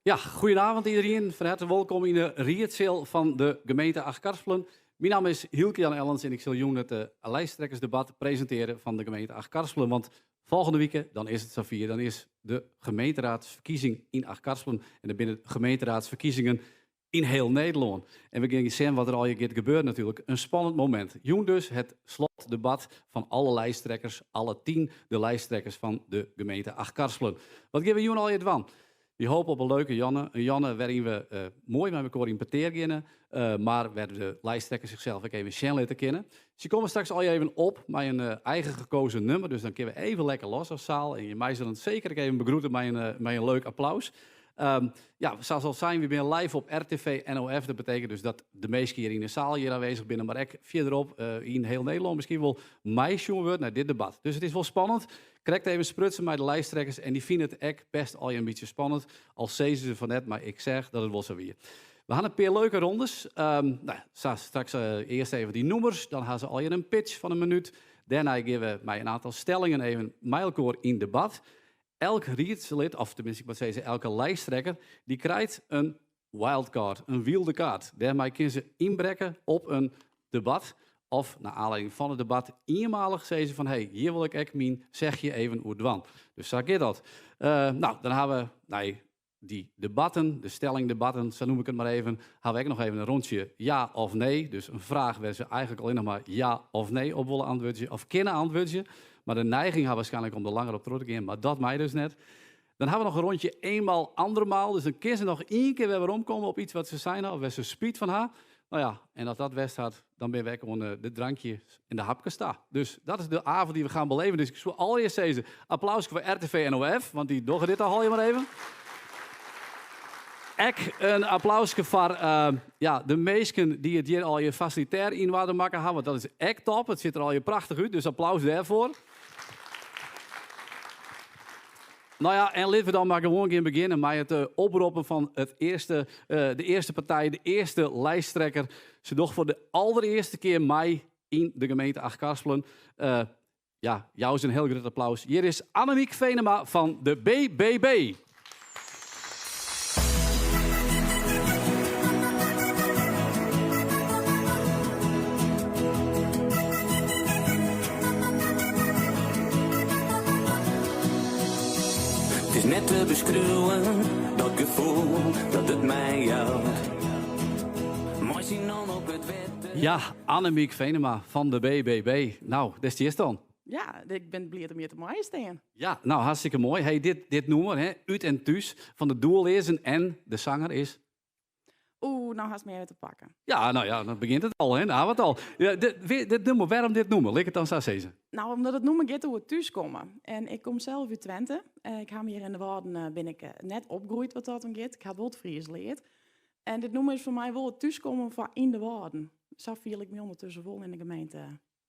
Ja, goedenavond iedereen. Van harte welkom in de Rietzeel van de gemeente Achtkarspelen. Mijn naam is Hilke-Jan Ellens en ik zal jullie het lijsttrekkersdebat presenteren van de gemeente Achtkarspelen. Want volgende week, dan is het zover, dan is de gemeenteraadsverkiezing in Achtkarspelen. En er binnen gemeenteraadsverkiezingen in heel Nederland. En we gaan zien wat er al gebeurt natuurlijk. Een spannend moment. Joen dus het slotdebat van alle lijsttrekkers, alle 10 de lijsttrekkers van de gemeente Achtkarspelen. Wat geven we Joen al je van? We hopen op een leuke Janne. Een Janne waarin we mooi met elkaar in peteer gaan. Maar waar de lijsttrekkers zichzelf ook even snel laten kennen. Ze komen straks al even op met een eigen gekozen nummer. Dus dan kunnen we even lekker los als zaal. En je mij zullen het zeker ook even begroeten met een leuk applaus. Ja, zoals al zijn, we zijn live op RTV NOF. Dat betekent dus dat de meesten hier in de zaal hier aanwezig zijn. Maar ook verderop in heel Nederland misschien wel meisje wordt naar dit debat. Dus het is wel spannend. Krijgt even sprutsen met de lijsttrekkers. En die vinden het echt best al een beetje spannend. Al zeiden ze van net, maar ik zeg dat het wel zo weer. We gaan een paar leuke rondes. Straks eerst even die nummers. Dan gaan ze al een pitch van een minuut. Daarna geven we mij een aantal stellingen even met elkaar in debat. Elk raadslid, of tenminste ik moet zeggen elke lijsttrekker, die krijgt een wildcard, een wilde kaart. Daarmee kunnen ze inbrekken op een debat. Of naar aanleiding van het debat eenmalig zeggen ze van hey, hier wil ik echt mijn zeg je even hoe dwan. Dus zo gaat dat. Dan hebben we die debatten, de stellingdebatten, zo noem ik het maar even. Hebben we ook nog even een rondje ja of nee. Dus een vraag waar ze eigenlijk alleen nog maar ja of nee op willen antwoorden of kunnen antwoorden. Maar de neiging hebben waarschijnlijk om er langer op terug te gaan, maar dat mij dus net. Dan hebben we nog een rondje eenmaal, andermaal. Dus dan kunnen ze nog één keer weer omkomen op iets wat ze zijn of waar ze spiet van haar. Nou ja, en als dat west had, dan ben ik gewoon de drankje en de hapje sta. Dus dat is de avond die we gaan beleven. Dus ik zou allereerst zeggen, applaus voor RTV NOF, want die doggen dit al je maar even. Ek een applausje voor de meesten die het hier al je facilitair in wilden maken hebben. Want dat is echt top. Het ziet er al je prachtig uit, dus applaus daarvoor. Nou ja, en laten we dan maar gewoon gaan beginnen met het oproepen van de eerste partij, de eerste lijsttrekker. Ze doch voor de allereerste keer mij in de gemeente Achtkarspelen. Jou is een heel groot applaus. Hier is Annemiek Venema van de BBB. Het is net te beschreeuwen, dat gevoel dat het mij houdt. Mooi zien dan op het wetten. Ja, Annemiek Venema van de BBB. Nou, dat is die eerste dan. Ja, ik ben blij om hier te mooi staan. Ja, nou hartstikke mooi. Hey, dit nummer, hè, Uit en Thuis, van de doellezen en de zanger is... Nou haast meer te pakken. Ja, nou ja, dan begint het al, hè. Nou, wat al. Ja, dit nummer, waarom dit nummer? Lik het dan zo zeggen. Nou, omdat het noemen gaat hoe het thuis komen. En ik kom zelf uit Twente. Ik heb hier in de Waarden ben ik net opgegroeid wat dat dan gaat. Ik heb wel het Fries geleerd. En dit nummer is voor mij wel het thuiskomen van in de Waarden. Zo voel ik me ondertussen wel in de gemeente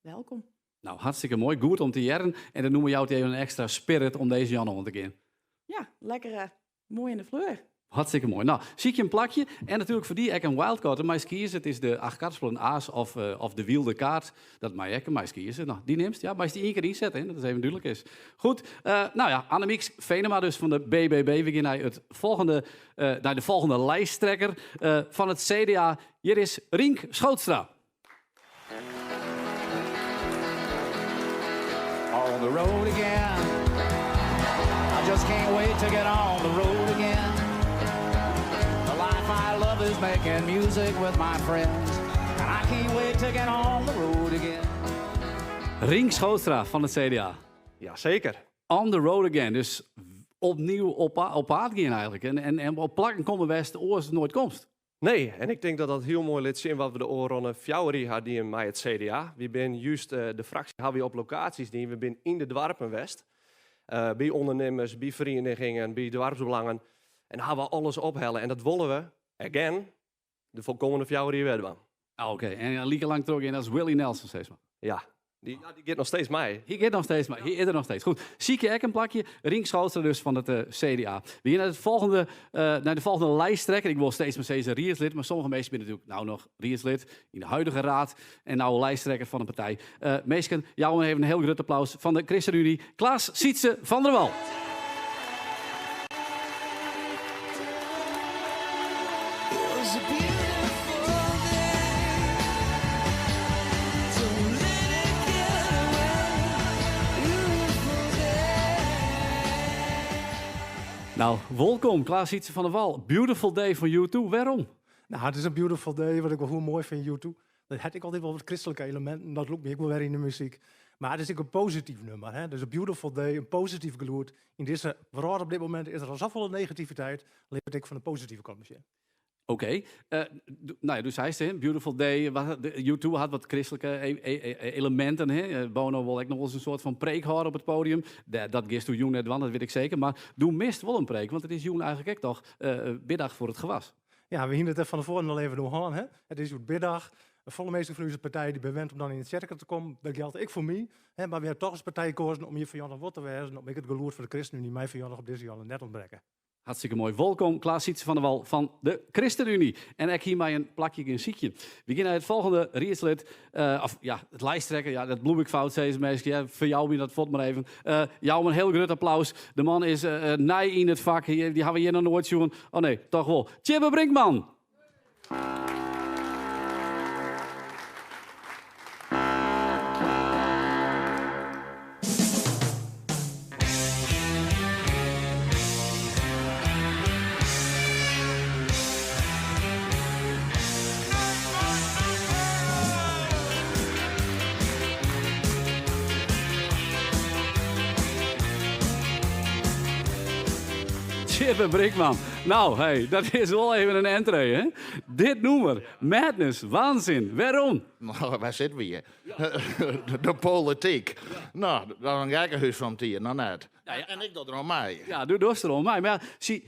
welkom. Nou, hartstikke mooi. Goed om te jaren. En dan noemen we jou even een extra spirit om deze Jan te gaan. Ja, lekker mooi in de fleur. Hartstikke mooi. Nou, zie ik je een plakje. En natuurlijk voor die ik een wildcard. En mij kiezen. Het is de Achtkarspelen aas of de wilde kaart. Dat mij ik mij kiezen. Nou, die neemt. Ja, maar is die één keer inzetten. Hè? Dat is even duidelijk is. Goed. Annemiek Venema dus van de BBB. We gaan naar de volgende lijsttrekker van het CDA. Hier is Rink Schootstra. On the road again. I just can't wait to get on the road again. The life I love is making music with my friends. And I can't wait to get on the road again. Rink Schootstra van het CDA. Ja, zeker. On the road again. Dus opnieuw op paard gaan eigenlijk. En op plakken komen West oors nooit komst. Nee, en ik denk dat dat heel mooi laat zien wat we de oren Fjouwerie hadden in mij het CDA. We zijn juist de fractie hebben we op locaties die we zijn in de dwarpen West. Bij ondernemers, bij verenigingen, bij dwarpsbelangen. En hebben we alles ophellen. En dat willen we, again, de volkomende Fjouwerie werden. Oké. En lieke lang terug in, dat is Willie Nelson steeds maar. Ja. Die gaat nog steeds mee. Hier gaat nog steeds, maar hier is er nog steeds. Goed, Sieke Ek een plakje. Rink Schootstra dus van het CDA. We gaan naar de volgende lijsttrekker. Ik wil steeds maar steeds een rietslid, maar sommige mensen zijn natuurlijk nou nog rietslid in de huidige raad en nou lijsttrekker van een partij. Meesken, jou even een heel groot applaus van de ChristenUnie. Klaas Sietse van der Wal. Nou, welkom, Klaas Sietse van der Wal. Beautiful Day van U2. Waarom? Nou, het is een beautiful day, wat ik wel heel mooi vind, U2. Dat had ik altijd wel wat christelijke elementen, dat loopt me ook wel weer in de muziek. Maar het is ook een positief nummer, hè. Dus een beautiful day, een positief gloed. In deze wereld op dit moment is er al zoveel negativiteit, leef ik van de positieve kant misschien. Oké. Nou ja, dus hij is het, Beautiful Day. U2 had wat christelijke elementen. Hè. Bono wil ik nog eens een soort van preek houden op het podium. Dat gist doe Joen net wel, dat weet ik zeker. Maar doe mist wel een preek, want het is Joen eigenlijk ook toch biddag voor het gewas. Ja, we hielden het van tevoren al even doorgaan, hè. Het is goed biddag. Een volle meester van onze partij die bewend om dan in het kerk te komen. Dat geldt ik voor mij. Hè, maar we hebben toch als partij gekozen om hier voor Jan wat te wezen. Om ik het geloerd voor de ChristenUnie mij voor Jan op deze jaar net ontbreken. Hartstikke mooi. Welkom, Klaas Sietse van der Wal van de ChristenUnie. En ik hier mij een plakje een ziekje. We beginnen het volgende rietslid. Of ja, het lijsttrekker. Ja, dat bloem ik fout, zei ze meestal. Ja, voor jou wie dat vond maar even. Jou een heel groot applaus. De man is nij in het vak. Die hebben we hier nog nooit zien. Oh nee, toch wel. Tjibbe Brinkman. Tjibbe Brinkman. Nou, hey, dat is wel even een entree, hè? Dit nummer, Madness, waanzin. Waarom? Nou, waar zitten we hier? De politiek. Nou, dan ga ik een huis van tier, nou net. En ik doe er nog mee. Ja, doe dorst erom. Maar ja,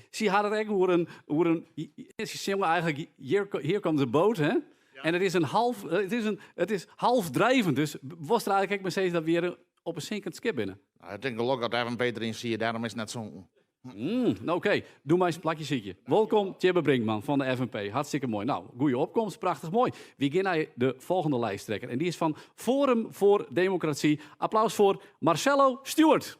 zie had het echt hoe een ze zingen eigenlijk, hier komt de boot, hè? Ja. En het is half drijvend. Dus was er eigenlijk maar steeds dat we hier op een zinkend skip binnen? Nou, ik denk ook dat even beter in zie je, daarom is het net zo. Oké, doe maar eens een plakje ziekje. Welkom, Tjibbe Brinkman van de FNP. Hartstikke mooi. Nou, goede opkomst, prachtig mooi. We beginnen naar de volgende lijsttrekker. En die is van Forum voor Democratie. Applaus voor Marcelo Stewart.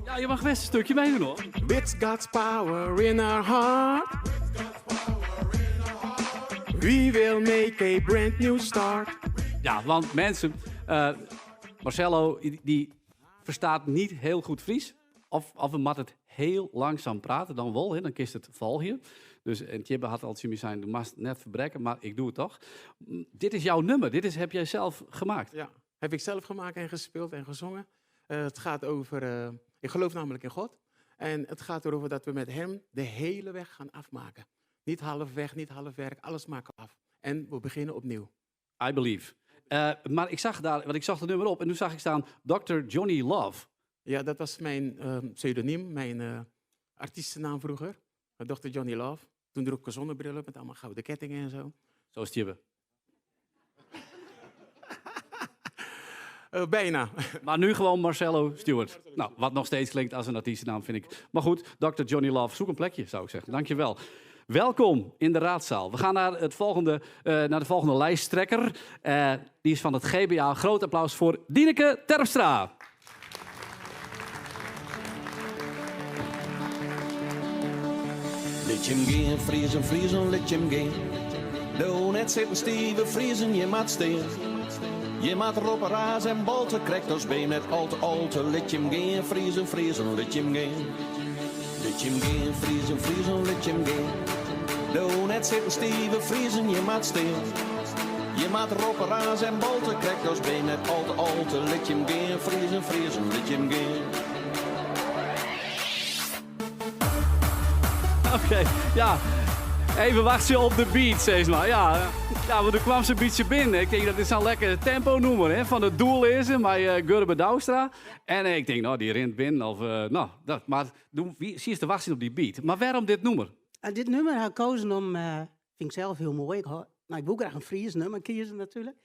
Ja, je mag best een stukje meedoen hoor. With God's power in our heart, we will make a brand new start. Ja, want mensen, Marcelo die verstaat niet heel goed Fries. Of we moet het heel langzaam praten, dan wel, hè, dan kist het val hier. Dus en Tjibbe had al zien zijn, du mast net verbreken, maar ik doe het toch. Dit is jouw nummer, heb jij zelf gemaakt. Ja, heb ik zelf gemaakt en gespeeld en gezongen. Het gaat over, ik geloof namelijk in God. En het gaat erover dat we met hem de hele weg gaan afmaken. Niet halfweg, niet half werk, alles maken we af. En we beginnen opnieuw. I believe. Maar ik zag daar, want ik zag het nummer op en toen zag ik staan Dr. Johnny Love. Ja, dat was mijn pseudoniem, mijn artiestennaam vroeger. Dr. Johnny Love. Toen droeg ik een zonnebril op met allemaal gouden kettingen en zo. Zo is Tjibbe. Bijna. Maar nu gewoon Marcelo Stewart. Nou, wat nog steeds klinkt als een artiestennaam, vind ik. Maar goed, Dr. Johnny Love, zoek een plekje, zou ik zeggen. Dankjewel. Welkom in de raadzaal. We gaan naar de volgende lijsttrekker. Die is van het GBA. Groot applaus voor Dieneke Terpstra. Let je hem gaan, vriezen, vriezen, let je hem gaan. Doe net zitten stieven, vriezen, je maat steen. Je maat roppen, raas en bolten, krijgt ons been net al te. Let je hem gaan, vriezen, vriezen, let je hem gaan. Let je hem gaan, vriezen, vriezen, let je hem gaan. Doe net zitten stieven, vriezen, je maat steen. Je maat roppen, raas en bolten, krijgt ons been net al te. Let je hem gaan, vriezen, vriezen, let je hem gaan. Oké, ja. Even wachten op de beat, zeg maar. Ja, want er kwam ze een beetje binnen. Ik denk dat is zo'n lekker tempo noemen, hè. Van het doel is hem, bij Gurbe Douwstra. En ik denk, nou, die rent binnen. Of, maar zie je te wachten op die beat. Maar waarom dit nummer? Dit nummer heb ik gekozen om, vind ik zelf heel mooi. Ik wil graag een Fries nummer kiezen natuurlijk.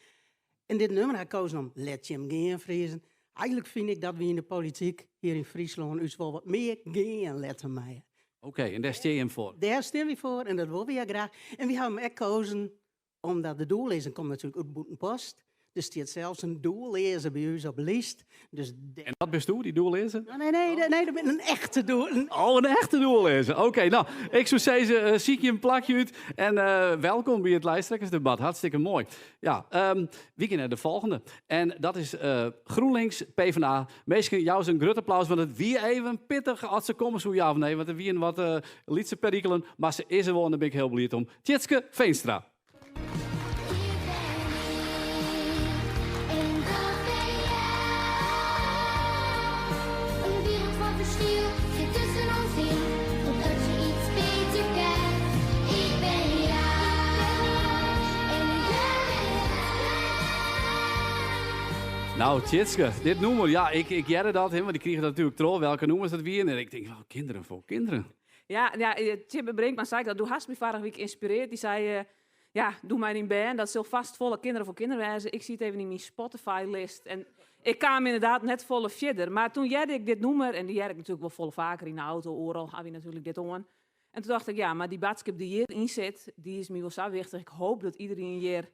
En dit nummer heb ik gekozen om Let je hem gaan vriezen. Eigenlijk vind ik dat we in de politiek hier in Friesland ons wel wat meer gaan letten mij. Oké, en daar steer je hem voor? Daar stem je voor en dat wil we ja graag. En we hebben hem ook gekozen omdat de doellezing komt natuurlijk uit Boetenpost. Er staat zelfs een doellezer bij u op lijst. Dus En wat bist u, die doellezer? nee, dat ben een echte doel. Oh, een echte doellezer. Oké, nou, ik zou zeggen, zie je een plakje uit. En welkom bij het lijsttrekkersdebat. Hartstikke mooi. Ja, wie gaan naar de volgende. En dat is GroenLinks, PvdA. Meestal jou een groot applaus, want het wie even pittig als ze komen, zo ja of nee. Want er wie een wat lietse perikelen, maar ze is er wel en daar ben ik heel blij om. Tjitske Veenstra. Een wereld van verschil zit tussen ons in, omdat je iets beter kent. Ik ben jou en jij bent. Nou, Tjitske, dit noemen, ja, ik jerde dat, want die kregen dat natuurlijk trouw. Welke noemen ze dat weer? En ik denk, nou, kinderen voor kinderen. Ja, Tjibbe Brinkman zei dat. Doe hast me vorige week geïnspireerd. Die zei, doe mij een band. Dat zal vast volle kinderen voor kinderen wijzen. Ik zie het even in mijn Spotify-list. En ik kwam inderdaad net volle verder. Maar toen jerde ik dit nummer, en die jerde ik natuurlijk wel volle vaker in de auto, oral, had je natuurlijk dit on. En toen dacht ik, ja, maar die badskip die hierin zit, die is me wel zo wichtig. Ik hoop dat iedereen hier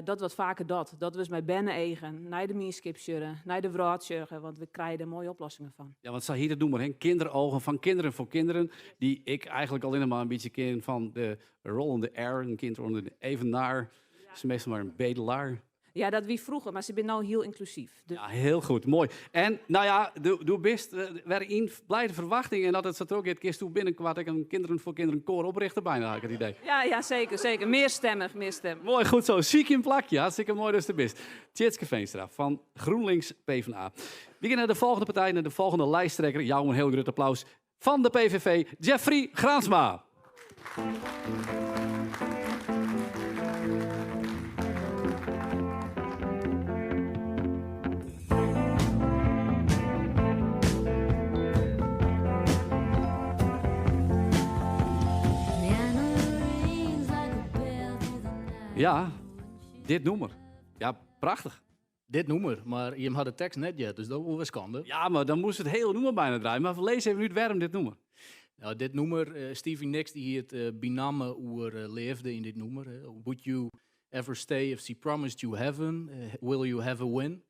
dat wat vaker dat. Dat we met bennen eigen, naar de meeskip sjurren, naar de wraad sjurren, want we krijgen er mooie oplossingen van. Ja, want hier het noemen, hè? Kinderogen van kinderen voor kinderen, die ik eigenlijk alleen maar een beetje ken van de rollende R, een kind onder de evenaar, is meestal maar een bedelaar. Ja, dat wie vroeger, maar ze zijn nou heel inclusief. Dus Ja, heel goed, mooi. En nou ja, doe best waarin blijde verwachting en dat het zo ook het kist toe binnenkwam ik een kinderen voor kinderen koor oprichten bijna, had ik het idee. ja, zeker. Meer stemmen. Mooi, goed zo. Ziek in plakje. Hartstikke mooi dus de best. Tjitske Veenstra van GroenLinks PvdA. We gaan naar de volgende partij, naar de volgende lijsttrekker. Jou een heel groot applaus van de PVV, Jeffrey Graansma. Ja, dit nummer. Ja, prachtig. Dit nummer, maar je had de tekst net yet, dus dat was kande. Ja, maar dan moest het hele nummer bijna draaien. Maar lees even nu waarom dit nummer. Nou, dit nummer, Stevie Nicks die het binamen oer leefde in dit nummer. Would you ever stay if she promised you heaven? Will you have a win?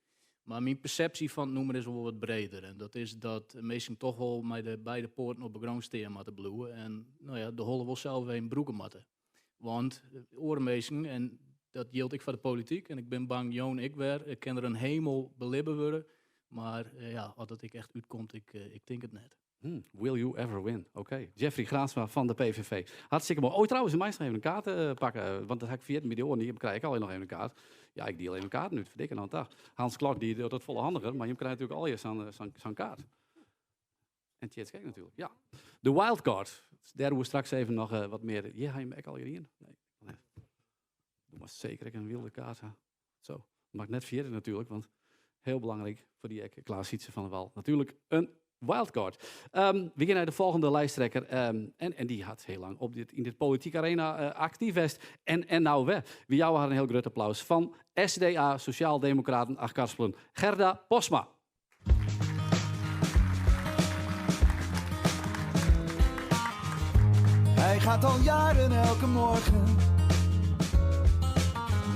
Maar mijn perceptie van het nummer is wel wat breder. En dat is dat mensen toch wel met de beide poorten op de grond staan moeten bloeien. En nou ja, de hollen wel zelf een broeken moeten. Want oormezen, en dat geldt ik voor de politiek. En ik ben bang, Joon, ik weer. Ik kan er een hemel belibben worden. Maar ja, als dat ik echt uitkomt, ik denk het net. Will you ever win? Oké. Jeffrey Graansma van de PVV. Hartstikke mooi. Oh, trouwens, de meisje nog even een kaart pakken. Want dat heb ik via het midden niet. Krijg ik alleen nog even een kaart. Ja, ik deel even een kaart nu. Verdikken aan dag. Hans Klok die doet dat volle handiger. Maar je krijgt natuurlijk al je zo'n kaart. En Tjets kijk natuurlijk. Ja. De wildcard. Daar we straks even nog wat meer. Ja, ga je hem al hierin? Nee. Doe maar zeker een wilde kaart. Hè. Zo. Mag net vierde natuurlijk. Want heel belangrijk voor die Klaas Sietse van der Wal. Natuurlijk een wildcard. We gaan naar de volgende lijsttrekker. En die had heel lang in dit politieke arena actief is. En nou we. Wie jou had een heel groot applaus van SDA, Sociaaldemocraten, Achterkarspelen, Gerda Posma. Hij gaat al jaren elke morgen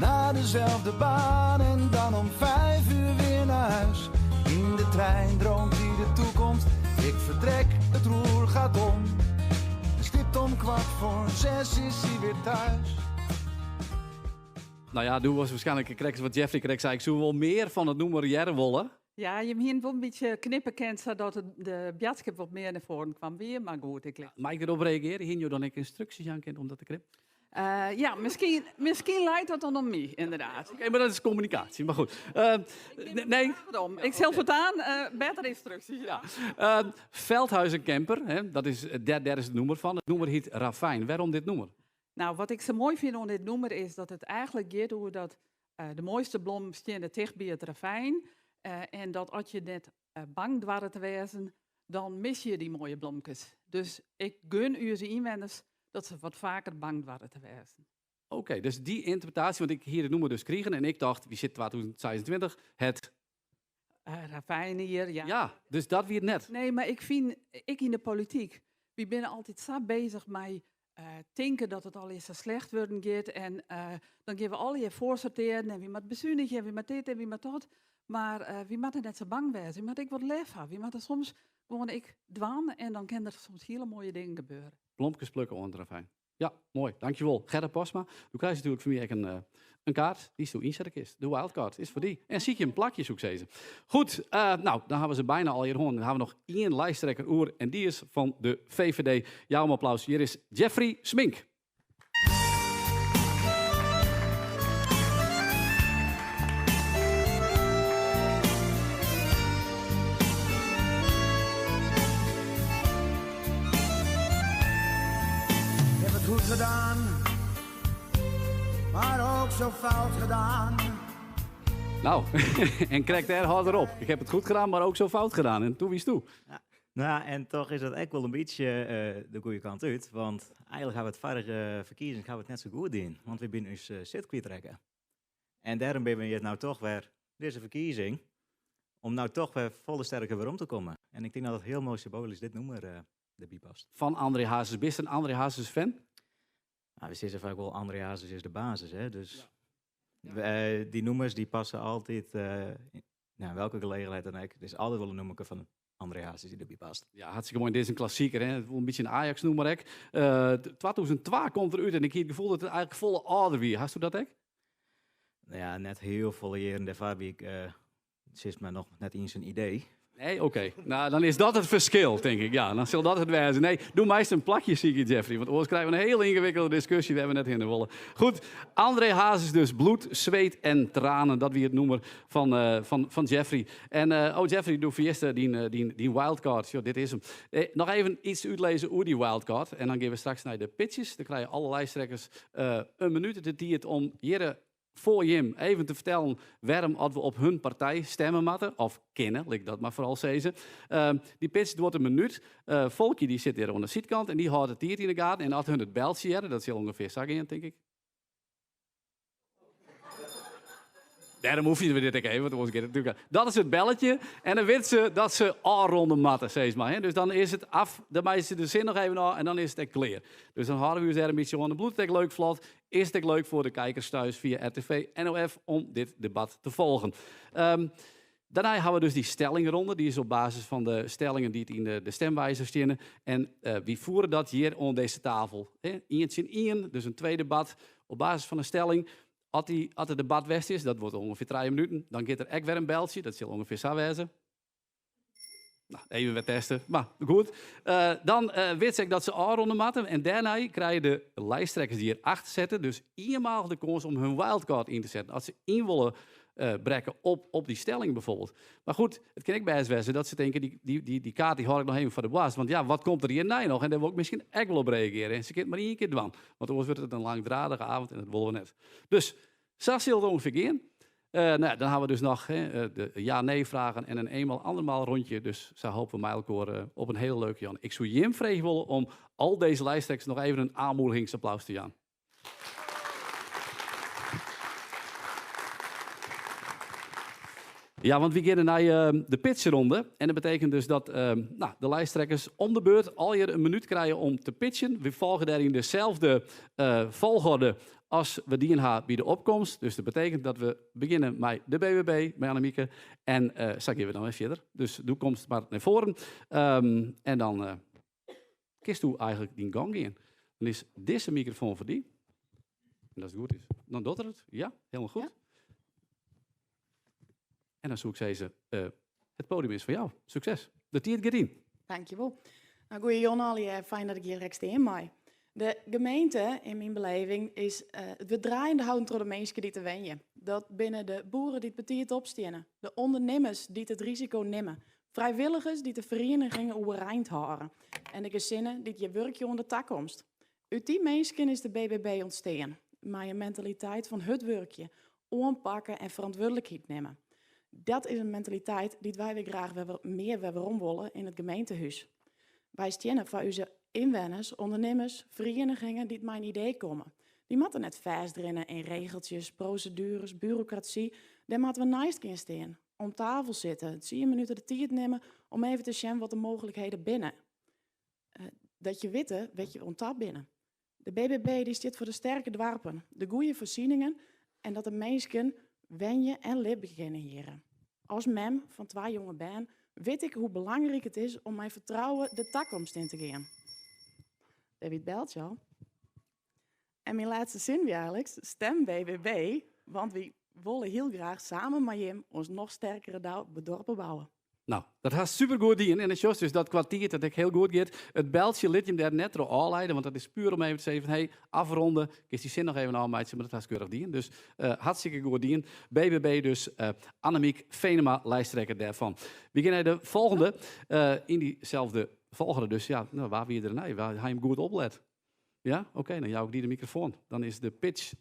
naar dezelfde baan en dan om 5 uur weer naar huis. In de trein droomt hij de toekomst. Ik vertrek, het roer gaat om. Stipt om 5:15 is hij weer thuis. Nou ja, toen was waarschijnlijk wat Jeffrey kreeg. Zei ik zou wel meer van het noemen jaren willen. Ja, je hebt hier wel een beetje knippen kent, zodat de bjatskip wat meer naar voren kwam weer. Maar goed, Mag ik erop reageren? Hier je dan ik instructies aan kent om dat te knippen? Ja, misschien leidt dat dan om mij, inderdaad. Oké, maar dat is communicatie. Maar goed. Nee. Ik zelf het aan, betere instructies. Ja. Veldhuizen Camper, hè, dat is, daar is het nummer van. Het nummer heet Ravijn. Waarom dit nummer? Nou, wat ik zo mooi vind aan dit nummer is dat het eigenlijk gaat over dat de mooiste bloem staan dicht bij het ravijn. En dat als je net bang dwarren te wezen, dan mis je die mooie bloemjes. Dus ik gun u ze inwoners dat ze wat vaker bang waren te wezen. Oké, dus die interpretatie, want ik hier het nummer dus kreeg en ik dacht, wie zit 2026? Het ravijn hier, ja. Ja, dus dat weer net. Nee, maar ik in de politiek, we zijn altijd zo bezig met denken dat het al eens zo slecht worden gaat. En dan gaan we al je voorsorteren en wie moet bezuinigen, en wie moet dit en wie moet dat. Maar wie moet er net zo bang wezen? Wie moet ik wat lef hebben? Wie moet er soms gewoon ik dwaan en dan kan er soms hele mooie dingen gebeuren. Bloempjes plukken onder de ravijn. Ja, mooi. Dankjewel. Gerda Posma. Du krijgt natuurlijk van mij ook een kaart. Die is toe inzetten kist. De wildcard is voor die. En zie je een plakje zoek ze. Goed, nou, dan hebben we ze bijna al hier rond. Dan hebben we nog één lijsttrekker oer. En die is van de VVD. Jouw applaus. Hier is Jeffrey Smink. Goed gedaan, maar ook zo fout gedaan. Nou, en krijgt er harder op. Ik heb het goed gedaan, maar ook zo fout gedaan. En toen wie is toe? Ja. Nou, en toch is dat echt wel een beetje de goede kant uit. Want eigenlijk gaan we het vorige verkiezing gaan we het net zo goed in. Want we zijn ons zit kwijtrekken. En daarom ben je nou toch weer deze verkiezing. Om nou toch weer volle sterke weer om te komen. En ik denk dat het heel mooi symbolisch dit nummer erbij past. Van André Hazes. Bist een André Hazes fan? Nou, we zeggen vaak wel André Hazes is de basis. Hè? Dus die nummers die passen altijd, in welke gelegenheid dan ook. Het is altijd wel een nummer van André Hazes die erbij past. Ja, hartstikke mooi. Dit is een klassieker. Hè? Een beetje een Ajax-noemer. 2002 komt eruit en ik heb het gevoel dat het eigenlijk volle ouder weer. Hast u dat ook? Nou ja, net heel volle jaren daarvoor wie ik, het is maar nog net eens een idee. Nee, oké. Nou, dan is dat het verschil, denk ik. Ja, dan zal dat het wijzen. Nee, doe meest een plakje, zie je, Jeffrey. Want anders krijgen we een heel ingewikkelde discussie. We hebben net in de wollen. Goed, André Hazes dus. Bloed, zweet en tranen. Dat wie het noemen van Jeffrey. En Jeffrey, doe voor eerst die wildcard. Jo, dit is hem. Nog even iets uitlezen over die wildcard. En dan gaan we straks naar de pitches. Dan krijgen alle lijsttrekkers een minuut de tijd om hier voor Jim even te vertellen waarom we op hun partij stemmen moeten. Of kennen, lik dat maar vooral zeggen. Die pitch wordt een minuut. Volkje die zit hier aan de zijkant en die houdt het hier in de gaten. En als hun het beltje hebben, dat zal ongeveer zeggen, denk ik. Daarom hoeven we dit ook even, want natuurlijk. Dat is het belletje. En dan weet ze dat ze A-ronde matten, steeds maar. Hè. Dus dan is het af, dan maakt ze de zin nog even aan en dan is het echt clear. Dus dan houden we u er een beetje aan de bloed. Het is leuk, vlot. Is het leuk voor de kijkers thuis via RTV NOF om dit debat te volgen. Daarna hebben we dus die stellingronde. Die is op basis van de stellingen die het in de stemwijzer staan. En wie voeren dat hier aan deze tafel? Eentje in één, dus een tweede debat op basis van een stelling. Als het debat west is, dat wordt ongeveer 3 minuten, dan gaat er ook weer een beltje. Dat zal ongeveer zo wezen. Nou, even weer testen, maar goed. Dan weet ik dat ze A-ronde matten. En daarna krijgen de lijsttrekkers die hier achter zetten, dus eenmaal de kans om hun wildcard in te zetten. Als ze in willen brekken op die stelling bijvoorbeeld. Maar goed, het kan ik best wezen dat ze denken, die kaart die hoor ik nog even voor de baas. Want ja, wat komt er hier nee nog? En daar wil ik misschien ook wel op reageren. En ze kan maar 1 keer doen. Want anders wordt het een langdradige avond en dat willen we net. Dus, zo zal het ongeveer gaan. Nou, dan hebben we dus nog de ja-nee-vragen en een eenmaal-andermaal rondje. Dus zo hopen we mij elkaar op een hele leuke Jan. Ik zou Jim vragen willen om al deze lijsttrekkers nog even een aanmoedigingsapplaus te gaan. Ja, want we gaan naar de pitchronde. En dat betekent dus dat de lijsttrekkers om de beurt al hier een minuut krijgen om te pitchen. We volgen daarin dezelfde volgorde als we die hebben bij de opkomst. Dus dat betekent dat we beginnen met de BBB, met Annemieke. En zo gaan we dan weer verder. Dus doe komst maar naar voren. En dan kiest u eigenlijk die gang in. Dan is deze microfoon voor die. En als het goed is, dan doet het. Ja, helemaal goed. Ja. En dan zoek ze het podium is voor jou. Succes. De tijd gaat in. Dankjewel. Nou, goeie Jon Ali, fijn dat ik hier rechts in mij. De gemeente, in mijn beleving, is we draaiende houden door de mensen die te wenjen. Dat binnen de boeren die het betiert opstenen, de ondernemers die het risico nemen, vrijwilligers die de verenigingen overeind houden en de gezinnen die je werkje onder takkomst. Uit die mensen is de BBB ontstaan, maar je mentaliteit van het werkje, aanpakken en verantwoordelijkheid nemen. Dat is een mentaliteit die wij weer graag meer waarom willen in het gemeentehuis. Wij stenen voor onze inwoners, ondernemers, verenigingen die het mijn idee komen. Die moeten net vastrennen in regeltjes, procedures, bureaucratie. Daar moeten we naast gaan staan. Om tafel zitten, 10 minuten de tijd nemen om even te zien wat de mogelijkheden binnen. Dat je weet je om tafel binnen. De BBB die staat voor de sterke dwarpen, de goede voorzieningen en dat de mensen wenje en lid beginnen hier. Als mem van 2 jonge ben weet ik hoe belangrijk het is om mijn vertrouwen de toekomst in te gaan. David belt jou. En mijn laatste zin weer, Alex, stem BBB, want we willen heel graag samen met hem ons nog sterkere dorpen bouwen. Nou, dat gaat supergoed in. En het is dus dat kwartier dat ik heel goed gaat. Het beltje liet je hem daar net door aanleiden, want dat is puur om even te zeggen van, hey, afronden. Kies die zin nog even aanmeiden, maar dat gaat keurig dien. Dus hartstikke goed dien. BBB dus, Annemiek Venema, lijsttrekker daarvan. We gaan naar de volgende, in diezelfde volgende. Dus ja, nou, waar wie er nee, waar hij hem goed oplet. Ja, oké, dan jou ook die de microfoon. Dan is de pitch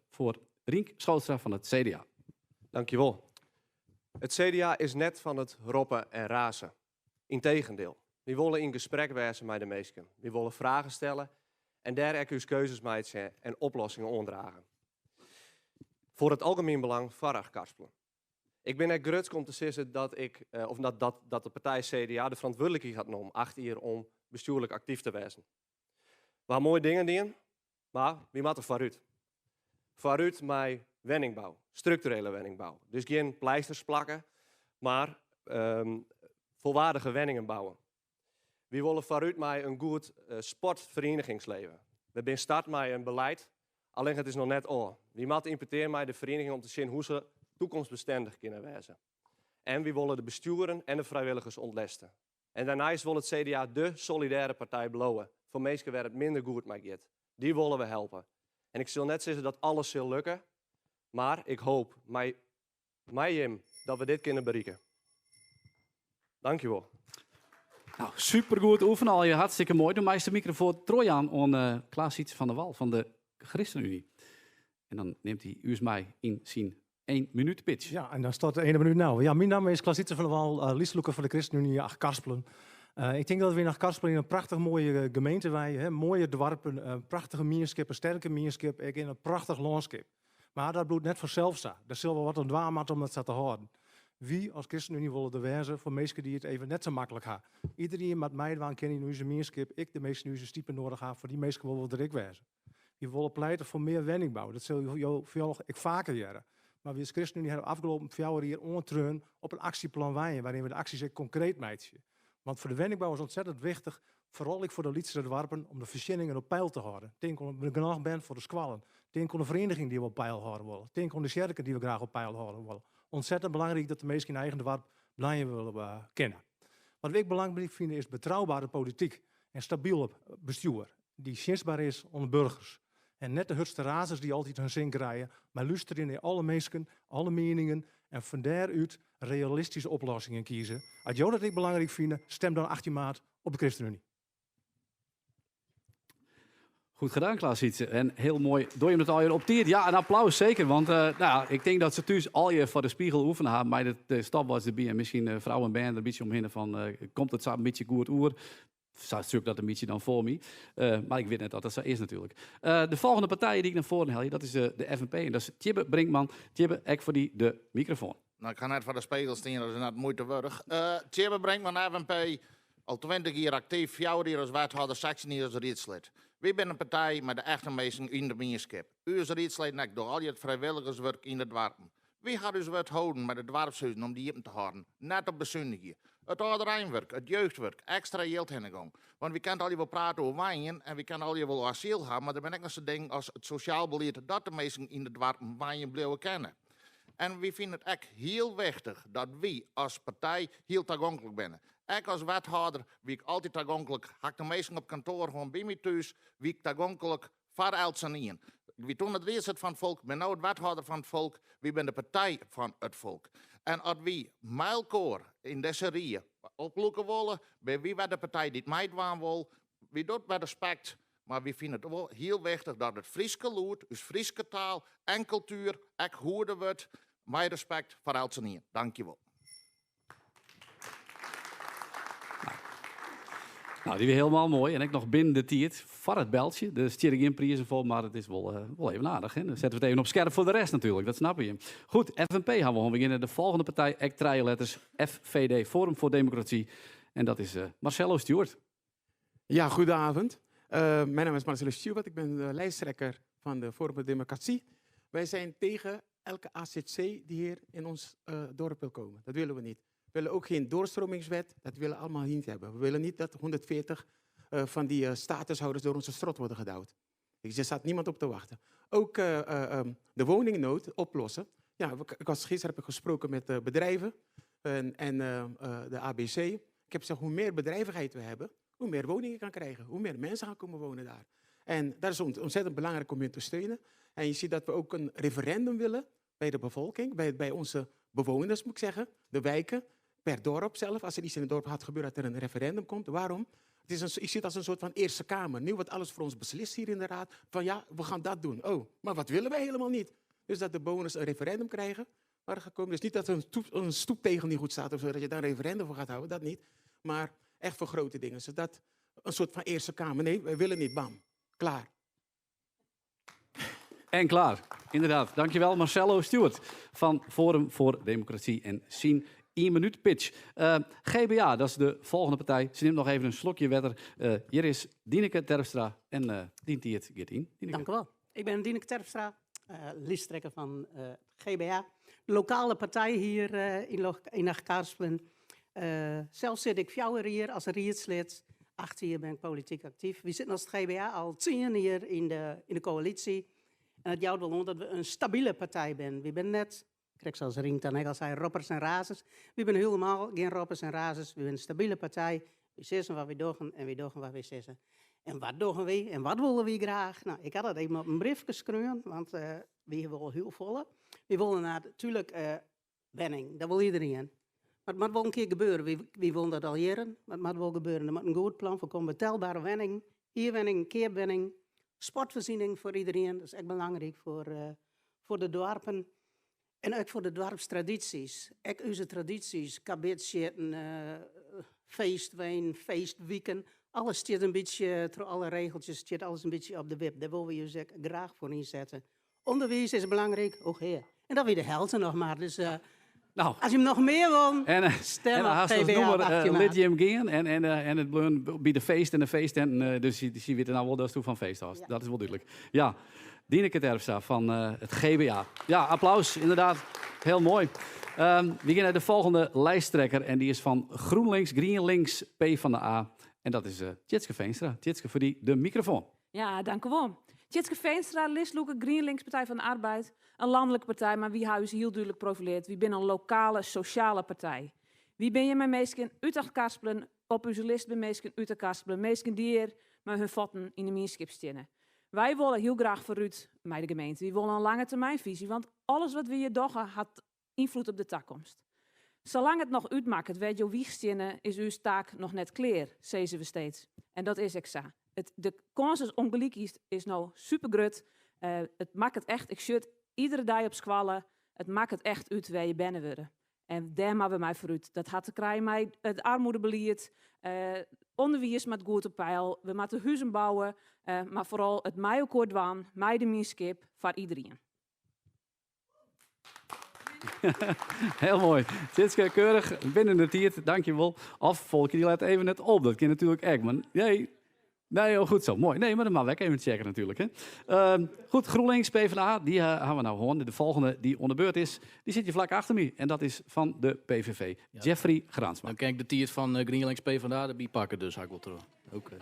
voor Rienk Schootstra van het CDA. Dankjewel. Het CDA is net van het roppen en razen. Integendeel. We willen in gesprek wezen met de mensen. We willen vragen stellen en daar ook uw keuzes maken en oplossingen onderdragen. Voor het algemeen belang van Karspelen. Ik ben er grutsk om te zeggen dat dat de partij CDA de verantwoordelijkheid had genomen 8 jaar om bestuurlijk actief te wezen. Waar mooie dingen doen, maar wie moet er vooruit? Vooruit met woningbouw, structurele woningbouw. Dus geen pleisters plakken, maar volwaardige woningen bouwen. We willen vooruit met een goed sportverenigingsleven. We zijn start met een beleid, alleen het is nog net al. We moeten importeren met de vereniging om te zien hoe ze toekomstbestendig kunnen wezen. En we willen de besturen en de vrijwilligers ontlasten. En daarnaast wil het CDA de solidaire partij beloven. Voor mensen waar het minder goed mee gaat. Die willen we helpen. En ik zal net zeggen dat alles zal lukken. Maar ik hoop met hem dat we dit kunnen bereiken. Dankjewel. Nou, supergoed oefenen al je, hartstikke mooi. De meeste microfoon Trojan aan Klaas Siets van der Wal van de ChristenUnie. En dan neemt hij u mij in zijn 1 minuut pitch. Ja, en dan start de 1 minuut nou. Ja, mijn naam is Klaas Siets van der Wal, liefsloeker van de ChristenUnie Karspelen. Ik denk dat we naar Karspelen in een prachtig mooie gemeente wijden. Mooie dorpen, prachtige mierskip, een sterke mierskip, in een prachtig landschap. Maar dat bloedt net vanzelf zo. Daar zullen we wat aan dwaan om dat zo te houden. Wie als ChristenUnie willen de wijzen voor mensen die het even net zo makkelijk gaan. Iedereen met mij waan kennen nu zijn mierskip, ik de meeste nu zijn stiepen nodig hebben, voor die mensen willen we er ik wijzen. Die willen pleiten voor meer woningbouw. Dat zul je veel ik vaker jaren. Maar we als ChristenUnie hebben afgelopen 4 jaar hier ontreun op een actieplan wijnen, waarin we de acties ook concreet maken. Want voor de woningbouw is ontzettend wichtig, vooral ik voor de Lietse dwarpen, om de voorzieningen op peil te houden. Denk om de genoeg bent voor de squallen. Denk om de vereniging die we op peil houden willen. Denk om de kerken die we graag op peil houden willen. Ontzettend belangrijk dat de mensen in eigen dwarp blijven willen kennen. Wat ik belangrijk vind is betrouwbare politiek en stabiel bestuur. Die zichtbaar is onder burgers. En net de hutste razers die altijd hun zin krijgen, maar luisteren naar alle mensen, alle meningen en van daaruit realistische oplossingen kiezen. Als jou dat ik belangrijk vind, stem dan 18 maart op de ChristenUnie. Goed gedaan, Klaas Sietse. En heel mooi doe je het al je opteert. Ja, een applaus zeker. Want ik denk dat ze thuis al je voor de spiegel oefenen hebben. Maar de stopwatch erbij en misschien vrouw en band er een beetje omheen van komt het zo een beetje goed oer. Zou stuk dat een beetje dan voor me. Maar ik weet net dat dat zo is natuurlijk. De volgende partij die ik naar voren haal, dat is de FNP. En dat is Tjibbe Brinkman. Tjibbe, ek voor die de microfoon. Nou, ik ga net voor de spiegel staan, dat is net moeite waard. Tjibbe Brinkman, FNP, al 20 jaar actief, 4 jaar als wethouder, 16 jaar als rietslid. We zijn een partij met de echte mensen in de mierskip. U als rietslid nek door al je vrijwilligerswerk in de dwarpen. Wie gaat dus wat houden met de dwarpshuizen om die in te houden? Net op bezuinigen. Het ouderijnwerk, het jeugdwerk, extra geld heen. Want we kunnen al je wel praten over wijnen en we kunnen al je wel asiel hebben, maar er ben ik nog zo'n ding als het sociaal beleid dat de mensen in de dwarpen wijnen blijven kennen. En we vinden het echt heel wichtig dat we als partij heel toegankelijk zijn. Ik als wethouder, wie ik altijd toegankelijk, hak de mensen op kantoor gewoon bij me thuis, wie ik toegankelijk voor Elsanien. We doen het reset van het volk, ben nou het wethouder van het volk, we zijn de partij van het volk. En als we mijlkoor in deze rieën oploeken willen, bij wie wij de partij die het meidwaan wil, we doen het met respect, maar we vinden het wel heel wichtig dat het Frieske loert, dus Frieske taal en cultuur, ook hoorden wordt, met respect voor Elsanien. Dankjewel. Nou, die weer helemaal mooi. En ik nog binnen de tiert voor het beltje. De stier geen prijzen voor, maar het is wel even aardig. Hè? Dan zetten we het even op scherp voor de rest natuurlijk, dat snap je. Goed, FNP gaan we gewoon beginnen. De volgende partij, ik draai letters, FVD, Forum voor Democratie. En dat is Marcelo Stewart. Ja, goedenavond. Mijn naam is Marcelo Stewart, ik ben de lijsttrekker van de Forum voor Democratie. Wij zijn tegen elke AZC die hier in ons dorp wil komen. Dat willen we niet. We willen ook geen doorstromingswet, dat willen we allemaal niet hebben. We willen niet dat 140 van die statushouders door onze strot worden gedouwd. Er staat niemand op te wachten. Ook de woningnood oplossen. Ja, gisteren heb ik gesproken met bedrijven en de ABC. Ik heb gezegd, hoe meer bedrijvigheid we hebben, hoe meer woningen kan krijgen. Hoe meer mensen gaan komen wonen daar. En dat is ontzettend belangrijk om je te steunen. En je ziet dat we ook een referendum willen bij de bevolking, bij onze bewoners moet ik zeggen, de wijken, per dorp zelf. Als er iets in het dorp gaat gebeuren, dat er een referendum komt. Waarom? Ik zie het als een soort van Eerste Kamer. Nu wordt alles voor ons beslist hier in de raad. Van ja, we gaan dat doen. Oh, maar wat willen wij helemaal niet? Dus dat de bewoners een referendum krijgen. Maar gekomen. Dus niet dat er een stoeptegel niet goed staat of zo, dat je daar een referendum voor gaat houden. Dat niet. Maar echt voor grote dingen. Zodat een soort van Eerste Kamer. Nee, wij willen niet. Bam. Klaar. En klaar. Inderdaad. Dankjewel Marcelo Stewart van Forum voor Democratie en Zien. 1 minuut pitch. GBA, dat is de volgende partij. Ze neemt nog even een slokje wetter. Hier is Dieneke Terpstra en dient die het gaat in. Dank u wel. Ik ben Dieneke Terpstra, lijsttrekker van GBA. De lokale partij hier in Achtkarspelen. Zelf zit ik 4 jaar hier als rietslid. 8 jaar ben ik politiek actief. We zitten als het GBA al 10 jaar in de coalitie. En het jouwt wel om dat we een stabiele partij zijn. We zijn net, ik krijg zoals Rink dan al zei, roppers en razers. We zijn helemaal geen roppers en razers. We zijn een stabiele partij. We zeggen wat we doen en we doen wat we zeggen. En wat doen we en wat willen we graag? Nou, ik had dat even op een brief geschreven, want we willen heel vol. We willen natuurlijk wenning, dat wil iedereen. Maar het moet wel een keer gebeuren. We willen dat al jaren, maar het moet wel gebeuren. Er moet een goed plan voor komen. Betelbare wenning, hierwenning, keerwenning, sportvoorziening voor iedereen. Dat is echt belangrijk voor de dorpen. En ook voor de dorpstradities. Ook onze tradities, kabitsjetten, feestwijn, feestweekend. Alles zit een beetje, door alle regeltjes, zit alles een beetje op de wip. Daar willen we je graag voor inzetten. Onderwijs is belangrijk, ook hier. En dat weer de helft nog maar. Dus nou, als je hem nog meer wil, stem op GBA. Lid je hem gaan en het blijven bij de feest en de feesten. Dus je weet nou wel dat je van feest had. Ja. Dat is wel duidelijk. Ja, Dieneke Terpstra van het GBA. Ja, applaus, inderdaad. Heel mooi. We gaan naar de volgende lijsttrekker en die is van GroenLinks, GreenLinks, PvdA. En dat is Tjitske Veenstra. Tjitske, voor de microfoon. Ja, dank u wel. Tjitske Veenstra, listloeke GreenLinks, Partij van de Arbeid. Een landelijke partij, maar wie houdt heel duidelijk profileert. Wie ben een lokale, sociale partij. Wie ben je met mensen uit Achtkarspelen, op uw lijst bij mensen uit Achtkarspelen. Mensen die hier met hun voeten in de mierskip staan. Wij willen heel graag vooruit met de gemeente. We willen een lange termijnvisie, want alles wat we hier doen had invloed op de toekomst. Zolang het nog uitmaakt, het weet je wiegstinnen, is uw taak nog net klaar, zeggen we steeds. En dat is exact. De kans is ongelijk is nou supergroot. Het maakt het echt, ik zit iedere dag op squallen. Het maakt het echt uit waar je binnen worden. En daar maken we mij vooruit. Dat had te krijgen met het armoedebeleid, onderwijs met goed op peil. We moeten huizen bouwen, maar vooral het mij ook kort waan, mij de minskip voor iedereen. Heel mooi. Tjitske, keurig, binnen de tijd, dankjewel. Of Volker, die let even het op. Dat kan natuurlijk echt, maar nee, oh, goed zo, mooi. Nee, maar dan mag ik even checken natuurlijk. Hè. Goed, GroenLinks, PvdA, die gaan we nou horen. De volgende die onder beurt is, die zit je vlak achter me. En dat is van de PVV, ja. Jeffrey Graansma. Dan kan ik de tijd van GreenLinks, PvdA erbij pakken, dus ga ik wel terug. Okay.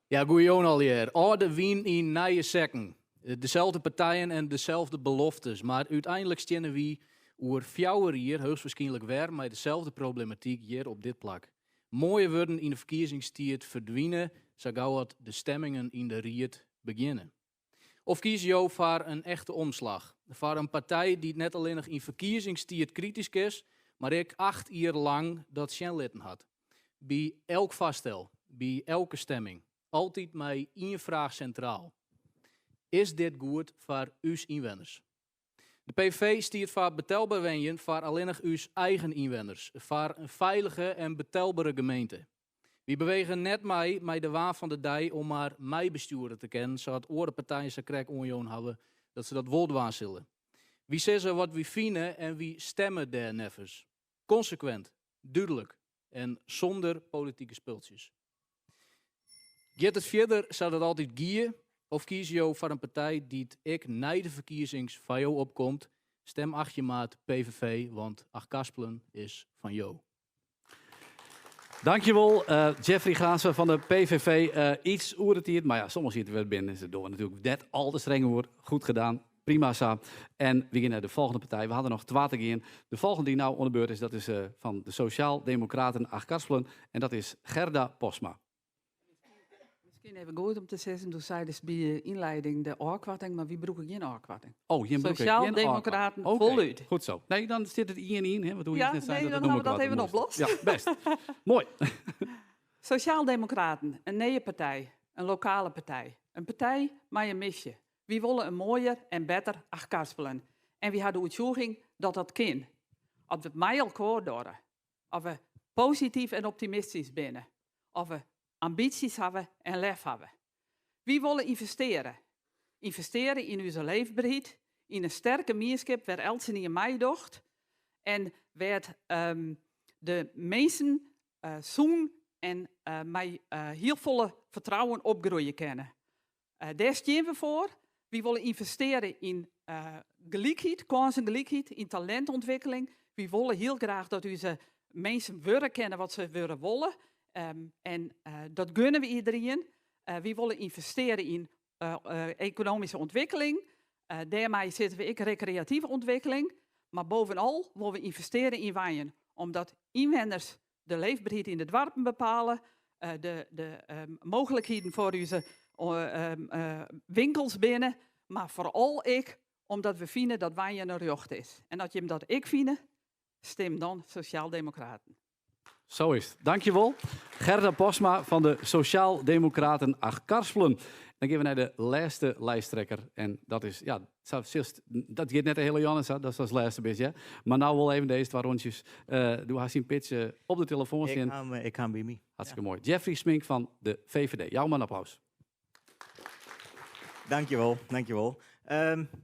Ja, goeie al hier. Oude wien in nieuwe zekken. Dezelfde partijen en dezelfde beloftes. Maar uiteindelijk staan we over 4 jaar, hoogstwaarschijnlijk weer, met dezelfde problematiek hier op dit plak. Mooie woorden in de verkiezingstijd verdwijnen, zo gauw het de stemmingen in de riet beginnen. Of kies je voor een echte omslag? Voor een partij die net alleen nog in verkiezingstijd kritisch is, maar ik 8 jaar lang dat sjenlitten had. Bij elk vaststel, bij elke stemming, altijd met 1 vraag centraal. Is dit goed voor uw inwoners? De PVV stiert voor betelbaar wenjen voor alleen nog uw eigen inwoners. Voor een veilige en betelbare gemeente. We bewegen net mee met de waan van de dij om maar mij besturen te kennen, zodat andere partijen ze krek onjoon hebben dat ze dat woord zullen. Wie zeggen wat we vinden en wie stemmen daar neffens. Consequent, duidelijk en zonder politieke spultjes. Gaat het verder, zou dat altijd gieën? Of kies je voor een partij die ik na de verkiezings van jou opkomt? Stem 8 maart PVV, want Achtkarspelen is van jou. Dankjewel, Jeffrey Graasser van de PVV. Iets oeretiert, maar ja, soms zitten we er binnen. Ze doen natuurlijk net al te streng hoor. Goed gedaan, prima sa. En we beginnen naar de volgende partij. We hadden nog 2 te gaan. De volgende die nou onder beurt is, dat is van de Sociaal-Democraten Achtkarspelen. En dat is Gerda Posma. Misschien even goed om te zeggen, toen zei dus bij de inleiding de oorkwarting, maar wie broek geen oorkwarting? Oh, je Sociaal-Democraten Oké, voluit. goed zo. Nee, dan zit het in. Hè? Wat doe je Ja, net zei, nee, dat dan noem gaan we ik dat wat even moest. oplossen. Ja, best. Mooi. Sociaal-Democraten, een nieuwe partij, een lokale partij. Een partij met een missie. We willen een mooier en beter Achtkarspelen. En we hadden de uitzoeking dat dat kan. Of we het mij elkaar doen. Of we positief en optimistisch binnen. Of we ambities hebben en lef hebben. We willen investeren. Investeren in onze leefbaarheid. In een sterke mierskip waar Elsen in mij docht. En waar de mensen zoen en mij heel volle vertrouwen opgroeien kunnen. Daar staan we voor. We willen investeren in gelijkheid, kansengelijkheid, in talentontwikkeling. We willen heel graag dat onze mensen willen kennen wat ze willen. En dat gunnen we iedereen. We willen investeren in economische ontwikkeling. Daarmee zitten we in recreatieve ontwikkeling. Maar bovenal willen we investeren in wijn. Omdat inwoners de leefbaarheid in de dorpen bepalen. De mogelijkheden voor onze winkels binnen. Maar vooral omdat we vinden dat wijn een recht is. En dat je hem dat vindt, stem dan Sociaal-Democraten. Zo is het. Dankjewel. Gerda Posma van de Sociaal-Democraten Achtkarspelen. Dan gaan we naar de laatste lijsttrekker. En dat is, ja, dat gaat net de hele Jannes, dat is als laatste beetje. Ja. Maar nou wel even deze 2 rondjes. Doe haar zien pitch op de telefoon staan. Ik ga bij me. Hartstikke mooi. Jeffrey Smink van de VVD. Jouw man applaus. Dankjewel.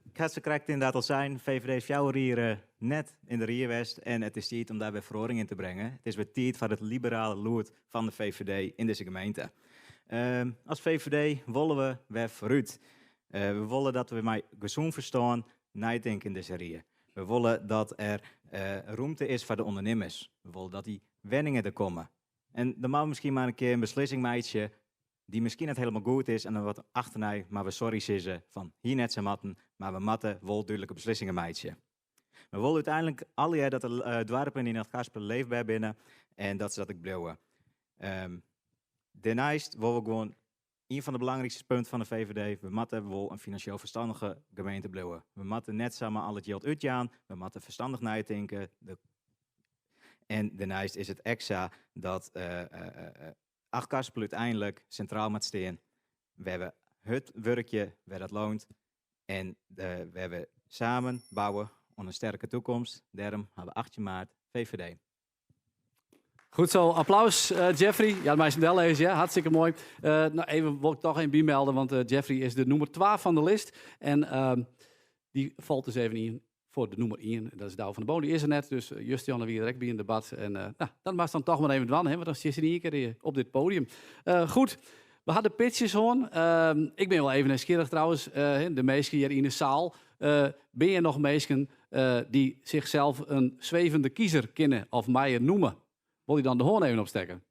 Ik had ze correct inderdaad al zijn. VVD is jouw hier net in de Rierwest. En het is tijd om daar weer verhoring in te brengen. Het is weer tijd van het liberale lood van de VVD in deze gemeente. Als VVD willen we weer vooruit. We willen dat we met gezond verstaan nadenken in deze rier. We willen dat er ruimte is voor de ondernemers. We willen dat die wenningen er komen. En dan mag misschien maar een keer een beslissing maken die misschien niet helemaal goed is en dan wat achterna, maar we sorry zeggen van hier net zijn matten, maar we matten wel duidelijke beslissingen maken. We willen uiteindelijk alle jaar dat de dorpen in het Achtkarspelen leefbaar binnen en dat ze dat ik blijven. Daarnaast willen we gewoon een van de belangrijkste punten van de VVD, we moeten wel een financieel verstandige gemeente blijven. We moeten net samen al het geld uitgaan, we moeten verstandig nadenken. En daarnaast is het extra dat Achtkarspelen uiteindelijk centraal moet staan. We hebben het werkje waar dat loont. En we hebben samen bouwen aan een sterke toekomst. Daarom hebben we 8 maart VVD. Goed zo, applaus Jeffrey. Ja, mij is wel lezen, ja, hartstikke mooi. Nou, even wil ik toch even bimelden, want Jeffrey is de nummer 12 van de list. En die valt dus even in voor de nummer 1. Dat is Douwe van de Boon, die is er net. Dus Justianne weer direct bij in debat. En nou, dan was dan toch maar even dwan, hè, want dan zit ze niet een keer op dit podium. Goed, we hadden pitches hoor. Ik ben wel even nieuwsgierig trouwens. De meesten hier in de zaal. Ben je nog mensen die zichzelf een zwevende kiezer kennen of mij noemen? Wil je dan de hoorn even opsteken?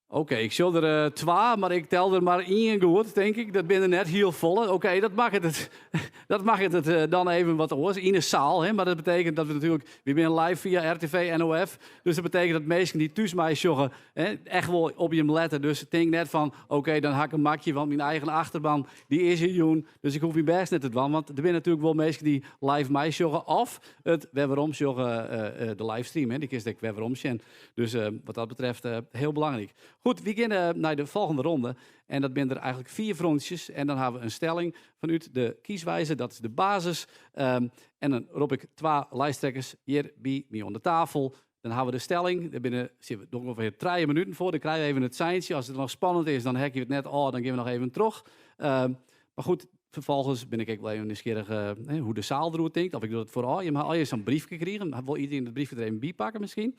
Oké, ik zal er 2, maar ik tel er maar 1 goed, denk ik. Dat binnen net heel volle. Oké, dat mag het dan even wat hoor. In de zaal, hè? Maar dat betekent dat we natuurlijk... We zijn live via RTV, NOF. Dus dat betekent dat mensen die thuis mij joggen, echt wel op je letten. Dus ik denk net van, oké, dan hak ik een makje, want mijn eigen achterban, die is hier joen. Dus ik hoef je best net te doen. Want er zijn natuurlijk wel mensen die live mij joggen. Of het weerom joggen, de livestream. Hè? Die kies ik weerom zien. Dus wat dat betreft heel belangrijk. Goed, we gaan naar de volgende ronde. En dat zijn er eigenlijk 4 frontjes. En dan hebben we een stelling vanuit de kieswijze. Dat is de basis. En dan roep ik 2 lijsttrekkers hier bij mij aan de tafel. Dan hebben we de stelling. Daar zitten we nog ongeveer 3 minuten voor. Dan krijgen we even het seintje. Als het nog spannend is, dan hek je het net. Dan gaan we nog even terug. Maar goed, vervolgens ben ik ook wel even nieuwsgierig hoe de zaal erover denkt. Of ik doe het voor al. Je mag al je zo'n briefje krijgen. Wil iedereen het briefje er even bij pakken misschien?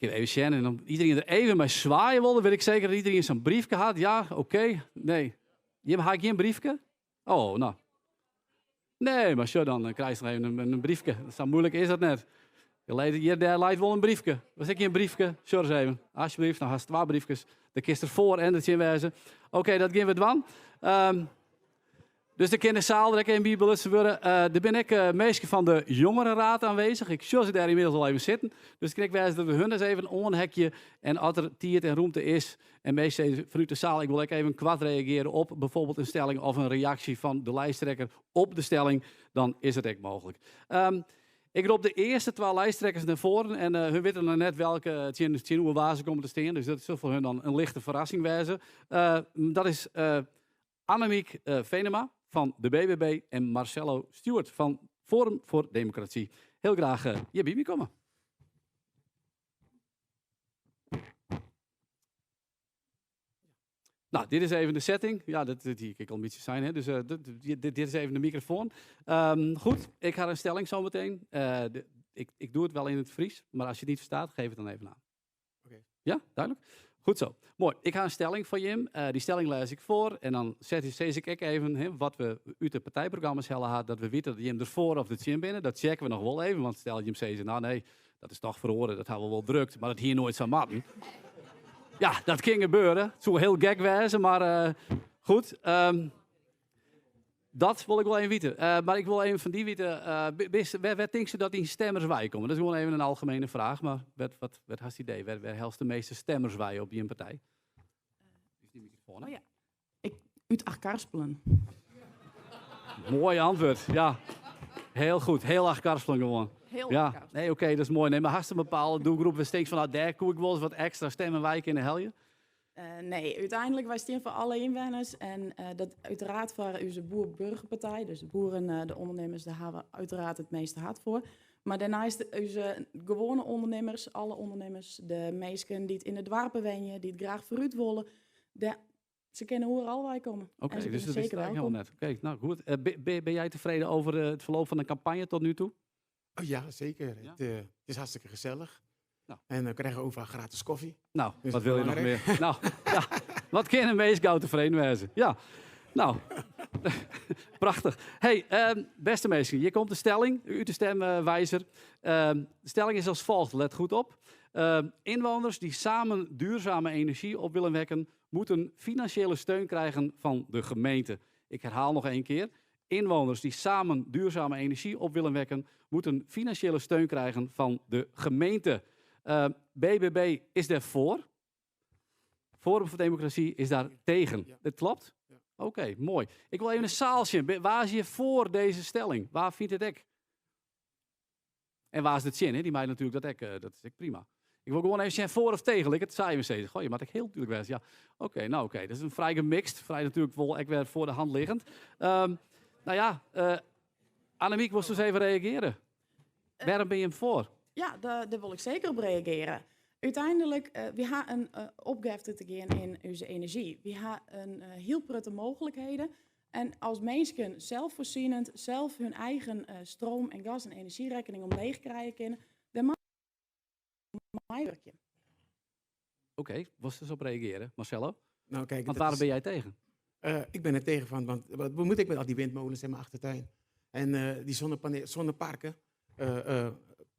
Ik even zien en dan iedereen er even mee zwaaien wilde, weet ik zeker dat iedereen zo'n briefje had. Ja, oké. Nee. Had ik geen briefje? Oh, nou. Nee, maar zo dan krijg je nog even een briefje. Zo moeilijk is dat net. Je leidt wel een briefje. Was ik hier een briefje? Zorg eens even. Alsjeblieft, nou, haast 2 briefjes. De kist ervoor en dat zien wijzen. Oké, dat gaan we doen. Dus de kinderzaal, daar kan een bibelutsen worden. Daar ben ik meisje van de jongerenraad aanwezig. Ik zie ze daar inmiddels al even zitten. Dus ik wijs dat we hun eens even een onhekje. En als er tijd en ruimte is. En meestal vanuit de zaal, ik wil ook even kwart reageren op bijvoorbeeld een stelling of een reactie van de lijsttrekker op de stelling. Dan is het echt mogelijk. Ik roep de eerste 2 lijsttrekkers naar voren. En hun weten dan net welke tien waar ze komen te staan. Dus dat zal voor hun dan een lichte verrassing wijzen. Dat is Annemiek Venema van de BBB en Marcelo Stewart van Forum voor Democratie. Heel graag hier bij me komen. Nou, dit is even de setting. Ja, die kan al een beetje zijn. Hè? Dus dit is even de microfoon. Goed, ik ga een stelling zometeen. Ik doe het wel in het Fries, maar als je het niet verstaat, geef het dan even aan. Oké. Ja, duidelijk? Goed zo. Mooi. Ik ga een stelling van Jim. Die stelling lees ik voor. En dan zet ik even wat we uit de partijprogramma's hadden. Dat we weten dat Jim ervoor of het Jim binnen. Dat checken we nog wel even. Want stel Jim zegt, nou nee, dat is toch verhoren. Dat hebben we wel drukt. Maar dat hier nooit zou matten. Ja, dat ging gebeuren. Het zou heel gek wezen, maar goed. Dat wil ik wel even weten. Maar ik wil even van die weten. Waar denkt ze dat die stemmers wij komen? Dat is gewoon even een algemene vraag. Maar wat has het idee? Waar helst de meeste stemmers wij op die partij? Is die microfoon? Oh ja. Uit Achkarspelen. Mooi antwoord. Ja, heel goed. Heel Achkarspelen gewoon. Heel ja, Achkarspelen. nee, oké, dat is mooi. Nee, maar hast een bepaalde doelgroep? We denken van, nou, daar koe ik wel eens wat extra stemmen wij in de helje? Nee, uiteindelijk wij staan voor alle inwoners en dat uiteraard voor onze boer-burgerpartij, dus de boeren, de ondernemers, daar hebben we uiteraard het meeste hard voor. Maar daarnaast onze gewone ondernemers, alle ondernemers, de mensen die het in het dorpen wonen, die het graag vooruit willen, ze kunnen overal bij komen. Oké, En ze dus zijn dat is zeker eigenlijk welkom. helemaal net. Oké, nou goed. Ben jij tevreden over het verloop van de campagne tot nu toe? Oh, ja, zeker. Ja? Het is hartstikke gezellig. Nou. En we krijgen overal gratis koffie. Nou, Dus wat dat wil je is nog belangrijk. meer? Nou, ja, wat kan een meest gauw tevreden wezen? Ja, nou, prachtig. Hey, beste mensen, hier komt de stelling, u de stemwijzer. De stelling is als volgt, let goed op. Inwoners die samen duurzame energie op willen wekken, moeten financiële steun krijgen van de gemeente. Ik herhaal nog 1 keer. Inwoners die samen duurzame energie op willen wekken, moeten financiële steun krijgen van de gemeente. BBB is daarvoor. Forum voor Democratie is daar tegen. Ja. Dat klopt? Ja. Oké, mooi. Ik wil even een zaaltje. Waar is je voor deze stelling? Waar vindt het ik? En waar is het zin? Hè? Die mij natuurlijk dat is prima. Ik wil gewoon even zien voor of tegen. Het zei me steeds. Goh, je mag ik heel natuurlijk wezen. Ja, oké, nou oké. Dat is een vrij gemixt. Vrij natuurlijk wel ik weer voor de hand liggend. Nou ja, Annemiek, moest dus even reageren. Waarom ben je hem voor? Ja, daar wil ik zeker op reageren. Uiteindelijk, we hebben een opgave te gaan in onze energie. We hebben een heel prutte mogelijkheden. En als mensen zelfvoorzienend, zelf hun eigen stroom- en gas- en energierekening omleeg krijgen kunnen, dan mag mij werkje. Oké, was dus op reageren, Marcelo? Nou, kijk, Want dat waarom is- ben jij tegen? Ik ben er tegen van, want wat moet ik met al die windmolens in mijn achtertuin? En die zonneparken,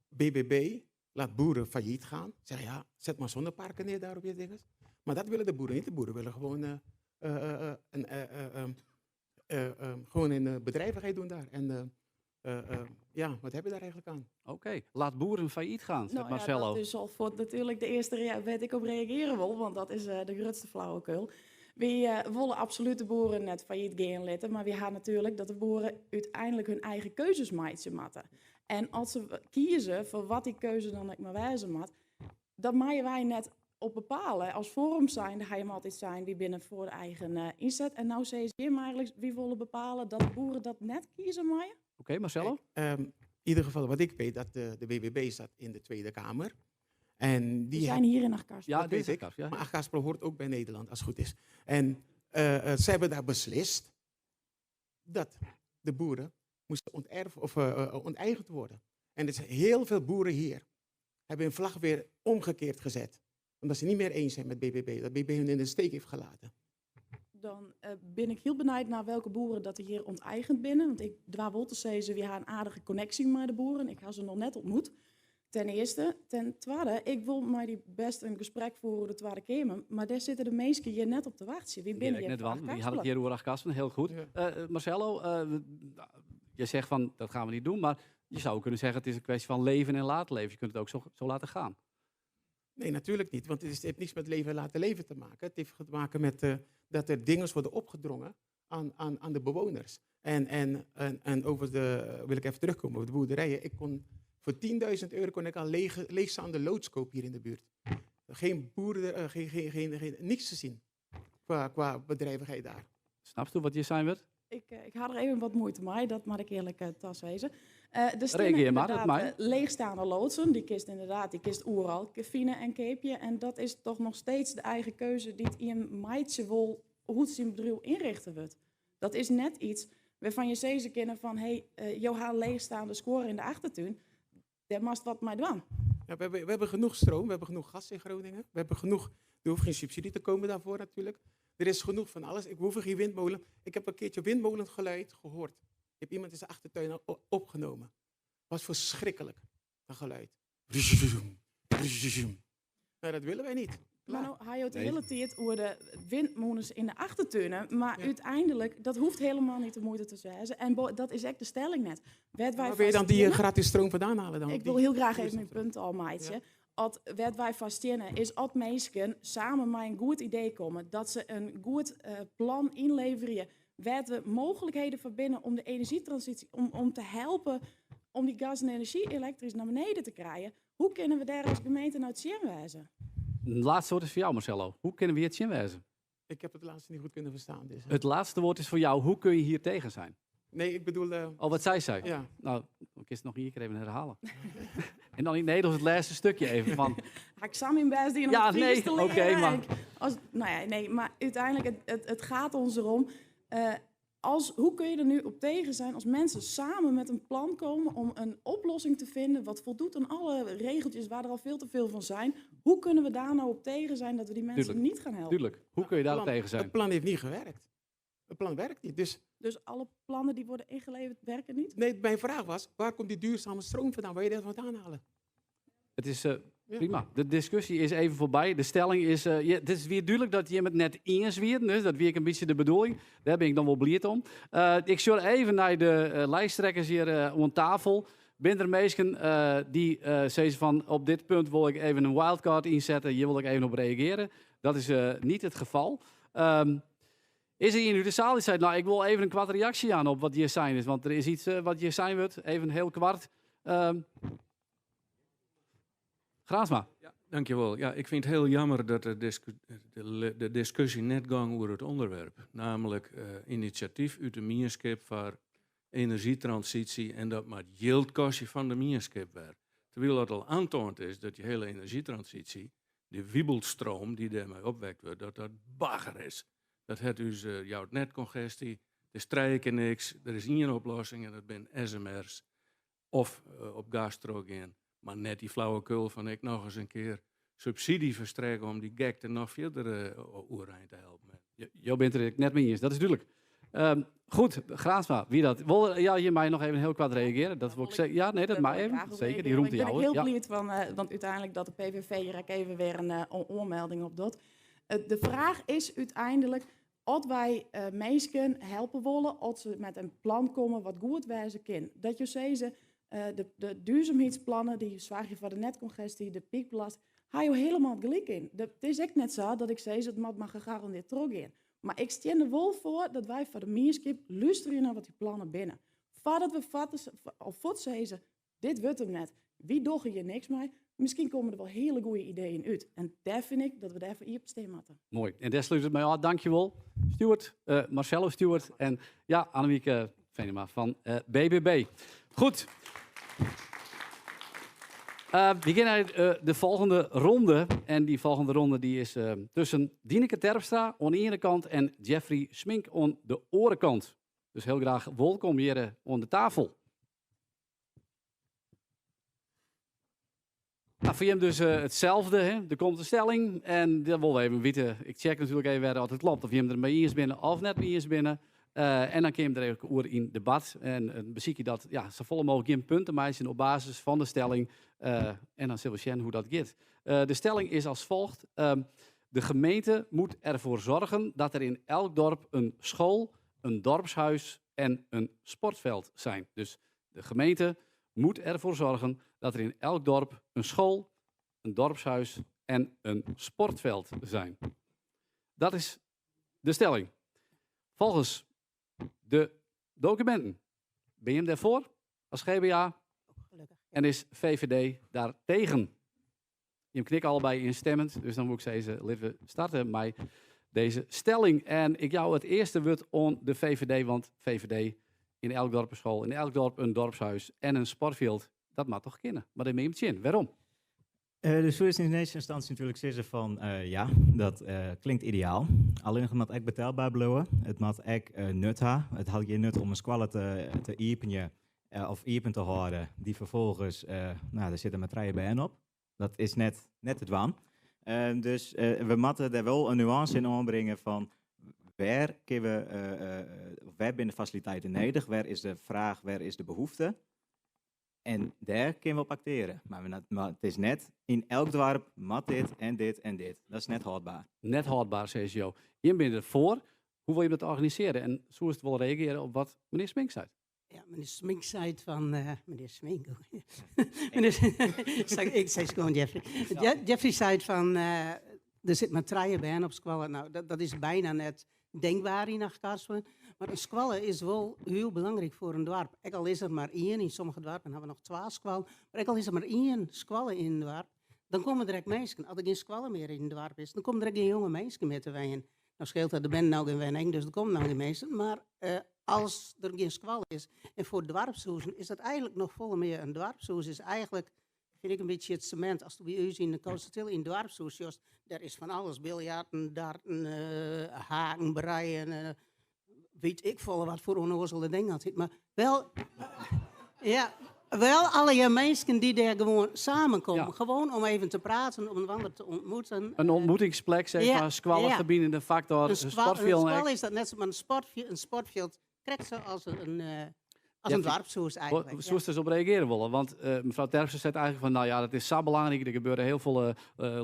BBB laat boeren failliet gaan. Zeg ja, zet maar zonneparken neer daar op je dinges. Maar dat willen de boeren niet. De boeren willen gewoon, gewoon in bedrijvigheid doen daar. En ja, wat heb je daar eigenlijk aan? Oké, laat boeren failliet gaan, zegt Nou ja, Marcelo. dat is al voor natuurlijk de eerste waar ik op reageren wil, want dat is de grootste flauwekul. We willen absoluut de boeren net failliet gaan laten, maar we gaan natuurlijk dat de boeren uiteindelijk hun eigen keuzes maken moeten. En als ze kiezen voor wat die keuze dan ook maar wijzen moet, dat mogen wij net op bepalen. Als forum zijn, dan ga je hem altijd zijn die binnen voor de eigen inzet. En nou zeggen ze eigenlijk, wie willen bepalen dat de boeren dat net kiezen mogen? Oké, Marcelo? In ieder geval, wat ik weet, dat de BBB staat in de Tweede Kamer. En die We zijn hier in Achkarspelen. Ja, dat dit weet is ik. Achkarspelen, ja. Maar Achkarspelen hoort ook bij Nederland, als het goed is. En ze hebben daar beslist dat de boeren moesten onteigend worden. En er zijn heel veel boeren hier. hebben hun vlag weer omgekeerd gezet. Omdat ze niet meer eens zijn met BBB. Dat BBB hun in de steek heeft gelaten. Dan ben ik heel benieuwd naar welke boeren dat er hier onteigend binnen. Want ik dwaal wel te zeggen, we hebben een aardige connectie met de boeren. Ik heb ze nog net ontmoet. Ten eerste. Ten tweede, ik wil met die best een gesprek voeren de Tweede Kamer. Maar daar zitten de meesten hier net op te wachten. Wie binnen Ik hier net wel. van Die had het hier over Achtkarspelen, heel goed. Marcelo, je zegt van dat gaan we niet doen, maar je zou kunnen zeggen het is een kwestie van leven en laten leven. Je kunt het ook zo laten gaan. Nee, natuurlijk niet. Want het heeft niets met leven en laten leven te maken. Het heeft te maken met dat er dingen worden opgedrongen aan de bewoners. En over wil ik even terugkomen, over de boerderijen. Ik kon voor €10.000 kon ik al leegstaande loods kopen hier in de buurt. Geen boeren, niks te zien qua bedrijvigheid daar. Snap je wat je zijn wordt? Ik had er even wat moeite mee, dat moet ik eerlijk wezen. Reageer maar, dat mag. Leegstaande loodsen, die kist oeral vinden en keepje. En dat is toch nog steeds de eigen keuze die het in meidje wil hoe het zijn bedrijf inrichten wordt. Dat is net iets waarvan je zeker kennen van, Johan leegstaande score in de achtertuin, daar moet wat mee doen. Ja, we hebben genoeg stroom, we hebben genoeg gas in Groningen. We hebben genoeg, er hoeft geen subsidie te komen daarvoor natuurlijk. Er is genoeg van alles. Ik hoef geen windmolen. Ik heb een keertje windmolengeluid gehoord. Ik heb iemand in zijn achtertuin opgenomen. Was verschrikkelijk, dat geluid. Nou, dat willen wij niet. Maar nou, hij had de hele tijd over de windmolens in de achtertuinen. Maar uiteindelijk, dat hoeft helemaal niet de moeite te zijn. En dat is echt de stelling net. Waar wil je dan die gratis stroom vandaan halen dan? Ik wil heel graag even mijn punt al maaien. Wat wij vaststellen is dat mensen samen met een goed idee komen. Dat ze een goed plan inleveren. Waar we mogelijkheden verbinden om de energietransitie, om te helpen om die gas en energie elektrisch naar beneden te krijgen. Hoe kunnen we daar als gemeente nou het wijzen? Het laatste woord is voor jou, Marcelo. Hoe kunnen we het wijzen? Ik heb het laatste niet goed kunnen verstaan. Dus. Het laatste woord is voor jou. Hoe kun je hier tegen zijn? Nee, ik bedoel... Oh, wat zij zei? Ja. Nou, ik is het nog hier even herhalen. En dan in Nederlands het laatste stukje even van... Ga ik samen in best die ja, nee, oké, maar... nee, maar uiteindelijk, het gaat ons erom... hoe kun je er nu op tegen zijn als mensen samen met een plan komen om een oplossing te vinden wat voldoet aan alle regeltjes waar er al veel te veel van zijn? Hoe kunnen we daar nou op tegen zijn dat we die mensen niet gaan helpen? Tuurlijk. Hoe kun je daar op tegen zijn? Het plan heeft niet gewerkt. Het plan werkt niet. Dus alle plannen die worden ingeleverd werken niet? Nee, mijn vraag was, waar komt die duurzame stroom vandaan? Waar je dat vandaan halen? Het is prima. De discussie is even voorbij. De stelling is, het is weer duidelijk dat je het net eens weer. Dus dat weer een beetje de bedoeling. Daar ben ik dan wel blij om. Ik zal even naar de lijsttrekkers hier aan tafel. Ben er mensen die zeggen van, op dit punt wil ik even een wildcard inzetten. Hier wil ik even op reageren. Dat is niet het geval. Is er hier nu de zaal die zei, nou, ik wil even een kwart reactie aan op wat hier zijn is. Want er is iets wat hier zijn wordt. Even heel kwart. Graasma. Ja, dankjewel. Ja, ik vind het heel jammer dat de discussie net ging over het onderwerp. Namelijk initiatief uit de Mierskip voor energietransitie en dat maar het yieldkostje van de Mierskip werd. Terwijl dat al aantoond is dat die hele energietransitie, de wiebelstroom die daarmee opwekt wordt, dat dat bagger is. Dat het dus jouw netcongestie, er strijken niks, er is één oplossing en dat zijn SMR's of op gasstrogen. Maar net die flauwekul van ik nog eens een keer subsidie verstrekken om die gek er nog verder overeind te helpen. Jo bent er net mee eens, dat is duidelijk. Goed, Graasma, wie dat? Wil je mij nog even heel kwart reageren? Dat wil ik zeggen. Ja, nee, dat mag even. Zeker, die roemt ik jou. ben heel blij van, want uiteindelijk dat de PVV hier even weer een onmelding op doet. De vraag is uiteindelijk of wij mensen helpen willen, of ze met een plan komen wat goed wijzen kan. Dat je zegt, de duurzaamheidsplannen, die zwaar je voor de netcongestie, de piekbelasting, ga je helemaal gelijk in. Het is echt net zo dat ik zeg, het mag gegarandeerd teruggaan. Maar ik stel er wel voor dat wij voor de Mierskip luisteren naar wat die plannen binnen. Voordat we zeggen, dit wordt hem net. Wie doet hier niks mee? Misschien komen er wel hele goede ideeën uit. En daar vind ik dat we daar voor hier op steen moeten. Mooi. En daar sluit het mij af. Dankjewel. Stuart, Marcelo Stuart en ja, Annemieke Venema van BBB. Goed. We gaan naar de volgende ronde. En die volgende ronde die is tussen Dieneke Terpstra aan de ene kant en Jeffrey Smink aan de andere kant. Dus heel graag welkom hier aan de tafel. Nou, voor hem dus hetzelfde. Hè? Er komt een stelling en dat willen we even weten. Ik check natuurlijk even waar het klopt. Of je hem er mee eens binnen of net mee eens binnen. En dan kun je hem er even over in debat. En bezie je dat zo volle mogelijk geen punten maken op basis van de stelling. En dan zullen we zien hoe dat gaat. De stelling is als volgt. De gemeente moet ervoor zorgen dat er in elk dorp een school, een dorpshuis en een sportveld zijn. Dus de gemeente moet ervoor zorgen dat er in elk dorp een school, een dorpshuis en een sportveld zijn. Dat is de stelling. Volgens de documenten ben je hem daarvoor als GBA en is VVD daartegen. Je knikt allebei instemmend, dus dan moet ik zeggen, laten we starten met deze stelling. En ik jou het eerste woord aan de VVD, want VVD in elk dorp een school, in elk dorp een dorpshuis en een sportveld, dat mag toch kennen. Maar dan ben je het zien. Waarom? De Suez in eerste instantie natuurlijk zeggen van ja, dat klinkt ideaal. Alleen het moet echt betaalbaar blijven. Het moet echt nut hebben. Het had geen nut om een squalle te iepen of iepen te houden, die vervolgens, daar zitten met treien bij hen op. Dat is net het waan. Dus we moeten daar wel een nuance in aanbrengen van waar zijn de faciliteiten nodig, waar is de vraag, waar is de behoefte. En daar kunnen we op acteren. Maar het is net, in elk dorp moet dit en dit en dit. Dat is net houdbaar. Net houdbaar, zegt Jo. Je bent ervoor. Hoe wil je dat organiseren? En zo is het wel reageren op wat meneer Smink zei. Ja, meneer Smink zei het van... meneer Smink... ik zei het gewoon Jeffrey. Jeffrey zei het van... er zit maar treien bij op squallen. Nou, dat is bijna net denkbaar in Achtkarspelen. Maar een squallen is wel heel belangrijk voor een dorp. Ook al is er maar één, in sommige dorpen hebben we nog 12 squallen. Maar ook al is er maar één squallen in een dorp, dan komen er ook mensen. Als er geen squallen meer in een dorp is, dan komen er ook geen jonge mensen meer te wijnen. Nou scheelt dat, er ben nou geen weinig, dus er komen nou geen mensen. Maar als er geen squallen is, en voor dorpshuizen is dat eigenlijk nog veel meer. Een dorpshuis is eigenlijk, vind ik een beetje het cement. Als we bij u zien, de Kooststil in dorpshuis, daar is van alles. Biljarten, darten, haken, breien, weet ik veel wat voor onnozele dingen had. Maar wel, wel alle mensen die daar gewoon samenkomen. Ja. Gewoon om even te praten, om een ander te ontmoeten. Een ontmoetingsplek, zeg maar, squallengebied in de factor, een sportveld. Een is dat net zoals een sportveld krijgt ze als een dorpshuis eigenlijk. Zo is er op reageren willen, want mevrouw Terpsen zegt eigenlijk van, nou ja, dat is zo belangrijk. Er gebeuren heel veel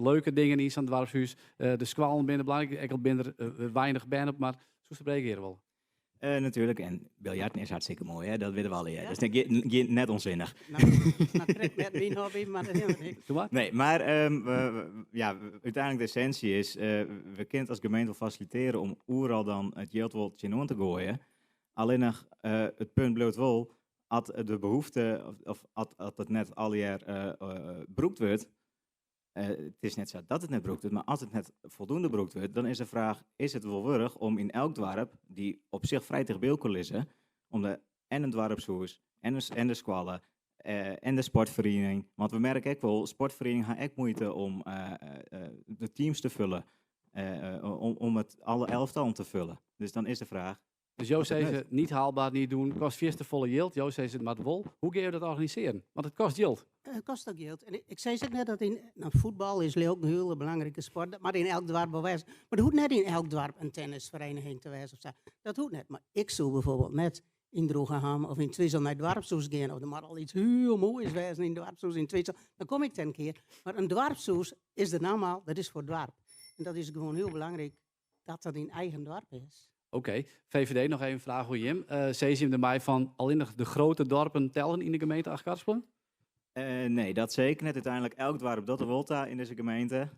leuke dingen in zo'n dorpshuis. De squallen binnen belangrijk, ik ben er weinig bij op, maar zo is er op reageren willen. Natuurlijk, en biljarten is hartstikke mooi, hè? Dat weten we al. Ja. Dat is net onzinnig. Nou trek net mijn hobby, maar dat helemaal niet. Nee, maar uiteindelijk de essentie is, we kunnen het als gemeente faciliteren om overal dan het geld in te gooien. Alleen nog, het punt blijft wel, als de behoefte, of als het net al jaar broekt wordt, het is net zo dat het net broekt wordt, maar als het net voldoende broekt wordt, dan is de vraag, is het wel waardig om in elk dorp, die op zich vrij tegen beeld kan liggen, om en een dorpshuis, en de squallen, en de sportvereniging, want we merken ook wel, sportverenigingen gaan echt moeite om de teams te vullen, om het alle elftal te vullen. Dus dan is de vraag... Dus Joost zei ze niet haalbaar, niet doen, kost vierste volle geld. Joost zei ze het maar wol. Hoe ga je dat organiseren? Want het kost geld. Het kost ook geld. En ik zei net dat voetbal is ook een hele belangrijke sport, maar in elk dorp bewijzen. Maar dat hoeft net in elk dorp een tennisvereniging te wijzen of zo. Dat hoeft net. Maar ik zou bijvoorbeeld net in Drogenham of in Twisel naar het dorpshuis gaan. Of er maar al iets heel moois wijzen in het dorpshuis in Twisel. Dan kom ik ten keer. Maar een dorpshuis is er normaal, dat is voor het dorp. En dat is gewoon heel belangrijk dat dat in eigen dorp is. Oké, VVD, nog even een vraag voor Jim. Zei je hem erbij van alleen nog de grote dorpen tellen in de gemeente Achtkarspelen? Nee, dat zeker net. Uiteindelijk elk dorp dat er Volta in deze gemeente.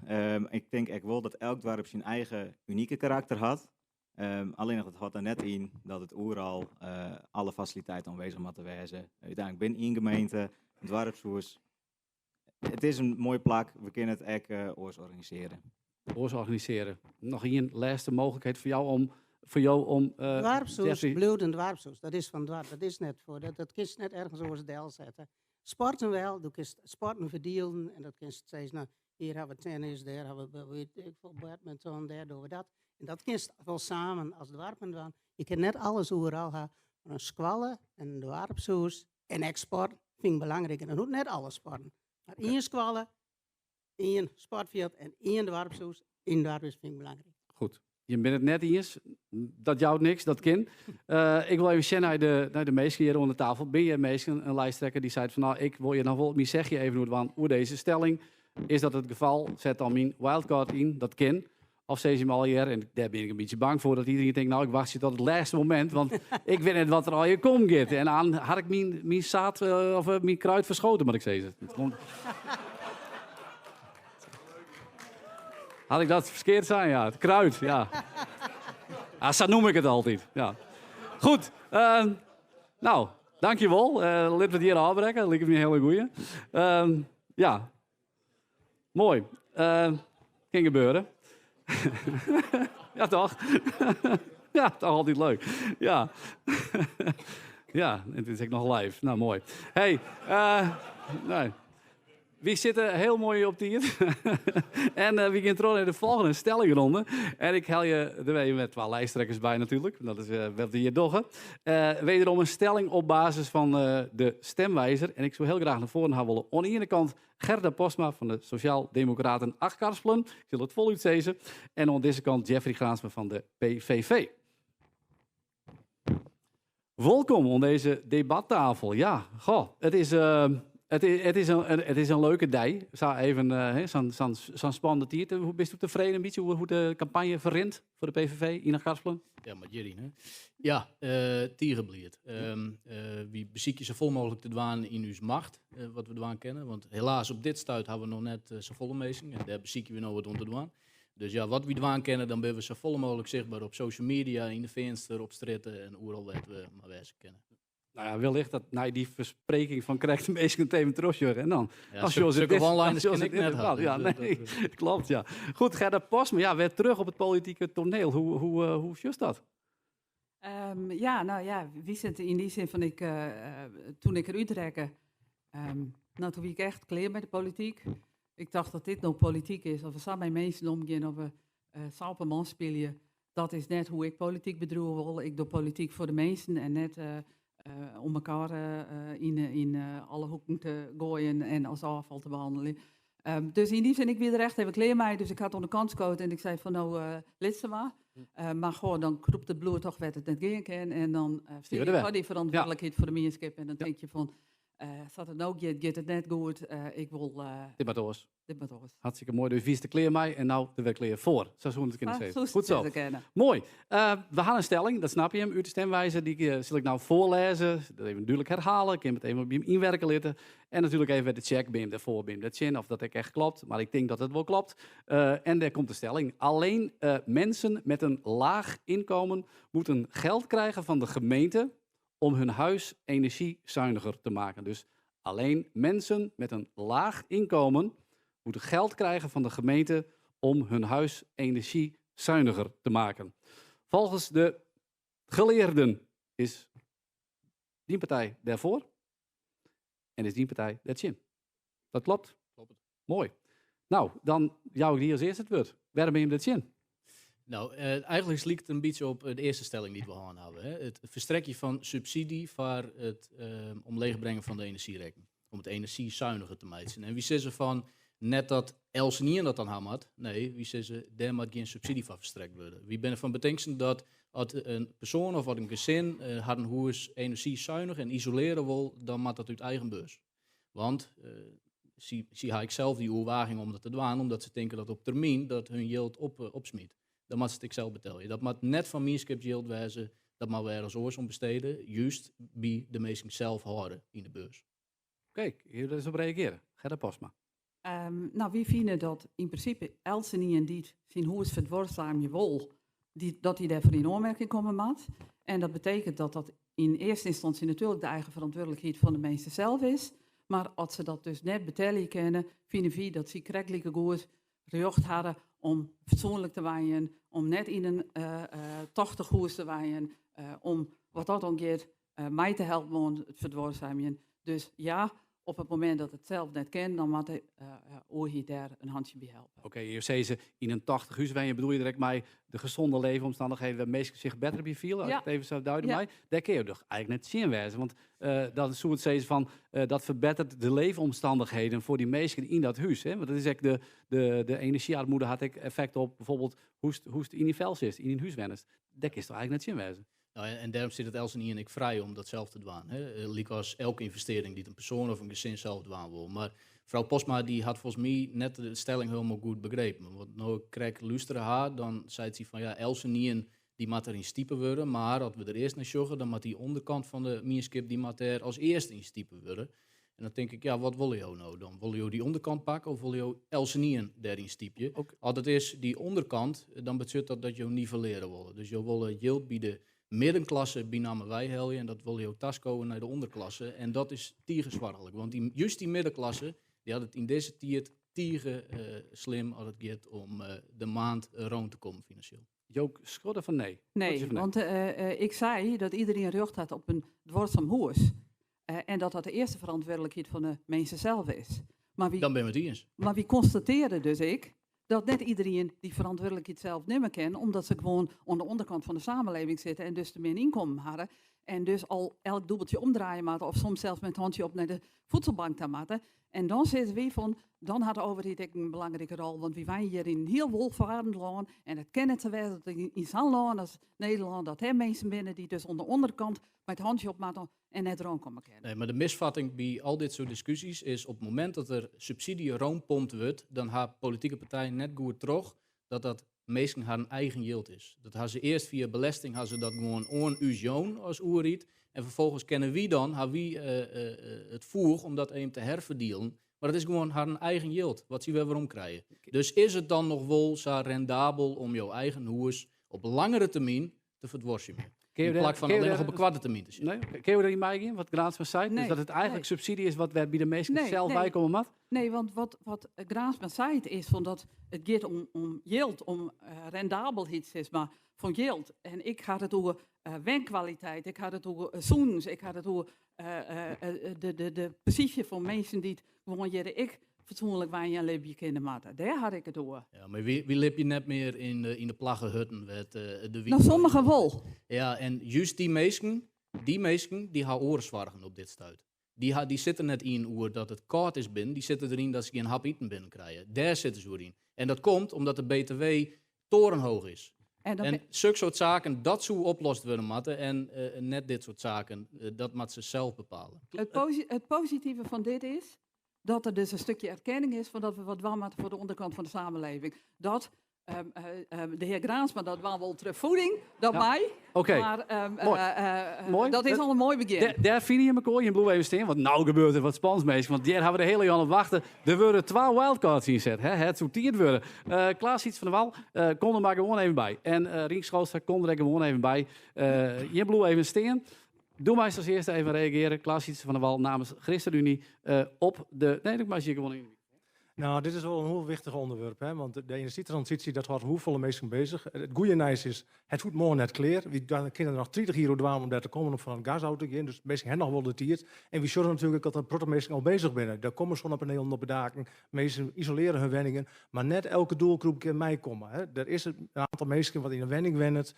Ik denk echt wel dat elk dorp zijn eigen unieke karakter had. Alleen nog het had er net in dat het overal alle faciliteiten aanwezig moeten wezen. Uiteindelijk binnen één gemeente, een dorpshuis. Het is een mooi plak, we kunnen het echt organiseren. Organiseren. Nog één laatste mogelijkheid voor jou om dwarpshuis, bloedend dwarpshuis, dat is van dwarp, dat is net voor, dat kun je net ergens over het deel zetten. Sporten wel, je kunt sporten verdelen en dat kun je steeds, nou, hier hebben we tennis, daar hebben we badminton, daar doen we dat. En dat kun je wel samen als dwarpen doen. Je kunt net alles overal hebben, maar een squallen en een dwarpshuis en export vind ik belangrijk en dan moet net alles sporten. Maar in je squallen één sportveld en één dwarpshuis in Dwarpshuis vind ik belangrijk. Goed. Je bent het net eens. Dat jouwt niks, dat kan. Ik wil even zien naar de meesten hier onder tafel. Ben je meesten een lijsttrekker die zei van nou, ik wil je nog wel, zeg je even hoe deze stelling. Is dat het geval? Zet dan mijn wildcard in, dat kan. Of zeg je hem al hier, en daar ben ik een beetje bang voor dat iedereen denkt, nou ik wacht je tot het laatste moment, want ik weet net wat er al je komt. En aan had ik mijn zaad of mijn kruid verschoten, moet ik zeggen. Had ik dat verkeerd zijn? Ja, het kruid, ja. Zo noem ik het altijd, ja. Goed, nou, dankjewel. Laten we het hier afbreken, dat lijkt me een hele goeie. Ja, mooi. Kan gebeuren. Ja, toch? Ja, toch altijd leuk. Ja. Ja, het is ook nog live. Nou, mooi. Hey, nee. Wie zitten heel mooi op die en wie gaan terug naar de volgende stellingronde. En ik haal je er weer met 2 lijsttrekkers bij natuurlijk. Dat is wat we hier doen. Wederom een stelling op basis van de stemwijzer. En ik zou heel graag naar voren gaan willen. Aan de ene kant Gerda Postma van de Sociaal-Democraten Achterkarspelen. Ik zal het voluit zezen. En aan deze kant Jeffrey Graansma van de PVV. Welkom aan deze debattafel. Ja, goh, het is... Het is een leuke dag. Zo'n spannende tijd. Hoe bent u tevreden een beetje hoe de campagne verrint voor de PVV in Karspelen? Ja, met jullie, hè? Ja, tierenblied. Wie beziek je zo vol mogelijk te dwaan in uw macht, wat we dwaan kennen. Want helaas op dit stuit hebben we nog net zo volle meezing. En daar bezieken we nog wat om te dwaan. Dus ja, wat we dwaan kennen, dan ben we zo vol mogelijk zichtbaar op social media, in de venster, op stritten en overal wat we maar wijzen kennen. Nou ja, wellicht dat na die verspreking van krijgt een beetje even terug. En dan, ja, als je zulke one-liners ken ik net had. Ja, nee, het klopt, ja. Goed, Gerda Postma, ja, weer terug op het politieke toneel. Hoe is dat? Ja, nou ja, wie zit in die zin van toen ik eruit trekke, nou toen was ik echt klaar met de politiek. Ik dacht dat dit nog politiek is, of we samen met mensen omgaan, of we salpenman spelen. Dat is net hoe ik politiek bedroeven wil. Ik doe politiek voor de mensen en net om elkaar in alle hoeken te gooien en als afval te behandelen. Dus in die zin, ik weer er echt even klaar mee. Dus ik had aan de kant gekozen en ik zei van nou, lidste maar. Maar gewoon, dan kroept het bloed toch wat het net gaan kan. En dan vind je gewoon die verantwoordelijkheid voor de meerskip. En dan denk je van, zat het nou, gaat het net goed. Ik wil... Dit maar doos. Hartstikke mooi. Dus wie is de kleer mij en nou de werkleer voor. Zo zou het kunnen zeggen. Goed zo. Mooi. We gaan een stelling, dat snap je hem, uit de stemwijzer. Die zal ik nou voorlezen. Dat even duidelijk herhalen. Ik kan het even op hem inwerken laten. En natuurlijk even de check. Ben je ervoor, ben je dat zin of dat ik echt klopt. Maar ik denk dat het wel klopt. En daar komt de stelling. Alleen mensen met een laag inkomen moeten geld krijgen van de gemeente om hun huis energiezuiniger te maken. Dus alleen mensen met een laag inkomen moeten geld krijgen van de gemeente om hun huis energiezuiniger te maken. Volgens de geleerden is die partij daarvoor en is die partij daartegen. Dat klopt? Klopt. Mooi. Nou, dan jou ik die als eerste het woord. Waarom ben je daartegen? Nou, eigenlijk lijkt het een beetje op de eerste stelling die we gaan hebben. Hè? Het verstrekje van subsidie voor het omleegbrengen van de energierekening. Om het energiezuiniger te maken. En wie zeggen ze van, net dat Elsenien dat dan had, nee, wie zeggen ze, daar moet geen subsidie van verstrekt worden. Wie ben ervan bedenken dat als een persoon of een gezin had een huis energiezuinig en isoleren wil, dan moet dat uit eigen beurs. Want zie ik zelf die overwaging om dat te doen, omdat ze denken dat op termijn dat hun yield opsmiet. Dan moet het ik zelf betalen. Dat moet net van meerskip yield wijzen, dat moet we ergens oors om besteden, juist bij de mensen zelf houden in de beurs. Kijk, hier eens op reageren. Gerda Postma. Nou, wie vinden dat in principe Elsenien die zijn huis verdwarszaam je wil, dat die daarvoor in aanmerking komen moet. En dat betekent dat dat in eerste instantie natuurlijk de eigen verantwoordelijkheid van de mensen zelf is. Maar als ze dat dus net betalen kunnen, vinden we dat ze krijgelijke goed recht hadden om fatsoenlijk te waaien, om net in een 80 huis te waaien, om wat dat dan gaat, mij te helpen met het verdwarszamen. Dus ja, op het moment dat het zelf net kent, dan moet de oorhie daar een handje bij helpen. Oké, je zei ze in een 80 huis wonen, bedoel je direct mij de gezonde leefomstandigheden waar mensen zich beter bij viel, als Ja. ik het even zo duiden Ja. mij. Daar kun je toch eigenlijk net zien wijzen, want dat is hoe het zeggen van dat verbetert de leefomstandigheden voor die mensen in dat huis. Hè? Want dat is eigenlijk de energiearmoede had ik effect op bijvoorbeeld hoe het in die vel zit, in een huis wennest. Dat is toch eigenlijk net zien wijzen. Nou, en daarom zit het Elsie en ik vrij om dat zelf te doen. Liek als elke investering die een persoon of een gezin zelf doen wil. Maar mevrouw Postma die had volgens mij net de stelling helemaal goed begrepen. Want nou krijg ik luisteren haar, dan zei ze van ja, Elsie die moet erin stiepen worden. Maar als we er eerst naar zorgen, dan moet die onderkant van de mierskip die moet er als eerste in stiepen worden. En dan denk ik, ja, wat wil je nou dan? Wil je die onderkant pakken of wil je Elsenien daarin stiepje? Als het is die onderkant, dan betekent dat je nivelleren wil. Dus je wil yield bij de middenklasse bijnamen wij helden en dat wil je ook tasco naar de onderklasse. En dat is tiergezwaarlijk. Want juist die middenklasse, die had het in deze tijd tieren slim als het gaat om de maand rond te komen financieel. Jook schudden van nee. Nee, want ik zei dat iedereen recht had op een dwarsam huis. En dat de eerste verantwoordelijkheid van de mensen zelf is. Maar wie, Dan ben je het eens. Maar wie constateerde dus ik dat net iedereen die verantwoordelijkheid zelf niet meer kent, omdat ze gewoon aan de onderkant van de samenleving zitten en dus te meer inkomen hadden. En dus al elk dubbeltje omdraaien moeten of soms zelfs met het handje op naar de voedselbank te moeten. En dan zitten we van, dan had de overheid ook een belangrijke rol. Want we zijn hier in een heel welvarend land. En het kennen te wijzen dat in zo'n land als Nederland, dat er mensen binnen die dus aan de onderkant met het handje op moeten en net rond komen kennen. Nee, maar de misvatting bij al dit soort discussies is op het moment dat er subsidie rondpompt wordt, dan haar politieke partij net goed terug dat meestal haar eigen yield is. Dat haar ze eerst via belasting haar ze dat gewoon on uzoon als oerriet. En vervolgens kennen wie dan, haar wie het voer om dat even te herverdienen. Maar dat is gewoon haar eigen yield, wat ze weer waarom krijgen. Dus is het dan nog wel zo rendabel om jouw eigen hoers op langere termijn te verdworsen? In plaats van alleen nog op een kwarte termijn te zitten. Nee, kun je er niet mee in, wat Graansma zei? Dus dat het eigenlijk subsidie is wat bij de mensen zelf bijkomen mat? Nee, want wat Graansma zei is van dat het gaat om yield, om rendabelheid, zeg maar, van yield. En ik ga het over wenkwaliteit, ik ga het over zoens, ik ga het over de positie van mensen die het gewoon ik fatsoenlijk waar je een leefje kunnen maken. Daar had ik het over. Ja, maar wie lip je net meer in de plaggenhutten met de Nou, sommigen wel. Ja, en juist die mensen die gaan oorenzwargen op dit stuit. Die zitten net in hoe dat het koud is binnen, die zitten erin dat ze geen hap eten binnen krijgen. Daar zitten ze in. En dat komt omdat de BTW torenhoog is. En zulke soort zaken, dat zou oplost worden moeten en net dit soort zaken, dat moet ze zelf bepalen. Het positieve van dit is dat er dus een stukje erkenning is van dat we wat doen voor de onderkant van de samenleving. Dat de heer Graansma, dat was wel terugvoeding, dat mij. Oké. Maar Mooi. dat is al een mooi begin. Daar vind je me in Blue even staan. Want nou gebeurt er wat spannends mee. Want daar hebben we de hele jaar op wachten. Er worden 12 wildcards ingezet. Het zou 10 worden. Klaas iets van de Wal, kom er maar gewoon even bij. En Riek Schoolstra, kom er gewoon even bij. Je Blue even staan. Doe mij als eerste even reageren. Klaas iets van de Wal namens ChristenUnie op de... Nee, dat mag je gewoon in. Nou, dit is wel een heel wichtig onderwerp, hè? Want de energietransitie, dat wordt hoeveel mensen bezig. Het goede nieuws is, het wordt morgen net klaar. We kunnen nog 30 euro doen om daar te komen om van een gasauto te gaan. Dus mensen hebben nog wel de tijd. En we zorgen natuurlijk dat er protomensen al bezig zijn. Daar komen zonnepanelen op de daken. Mensen isoleren hun wenningen. Maar net elke doelgroep kan mij komen. Hè? Er is een aantal mensen wat in een wenning wennet,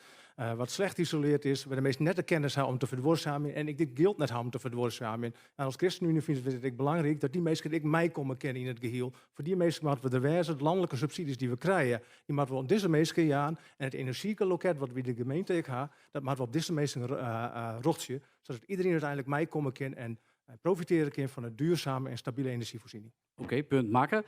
wat slecht isoleerd is, waar de meesten net de kennis hebben om te verduurzamen. En ik dit gilt net hebben om te verduurzamen. En als ChristenUnie vind ik het belangrijk dat die mensen ik mij komen kennen in het geheel. Voor die mensen moeten we de wijze, de landelijke subsidies die we krijgen, die moeten we op deze mensen gaan. En het energieloket wat we de gemeente hebben, dat moeten we op deze mensen rochtje, zodat iedereen uiteindelijk mij komen kan en profiteren kan van een duurzame en stabiele energievoorziening. Oké, punt maken.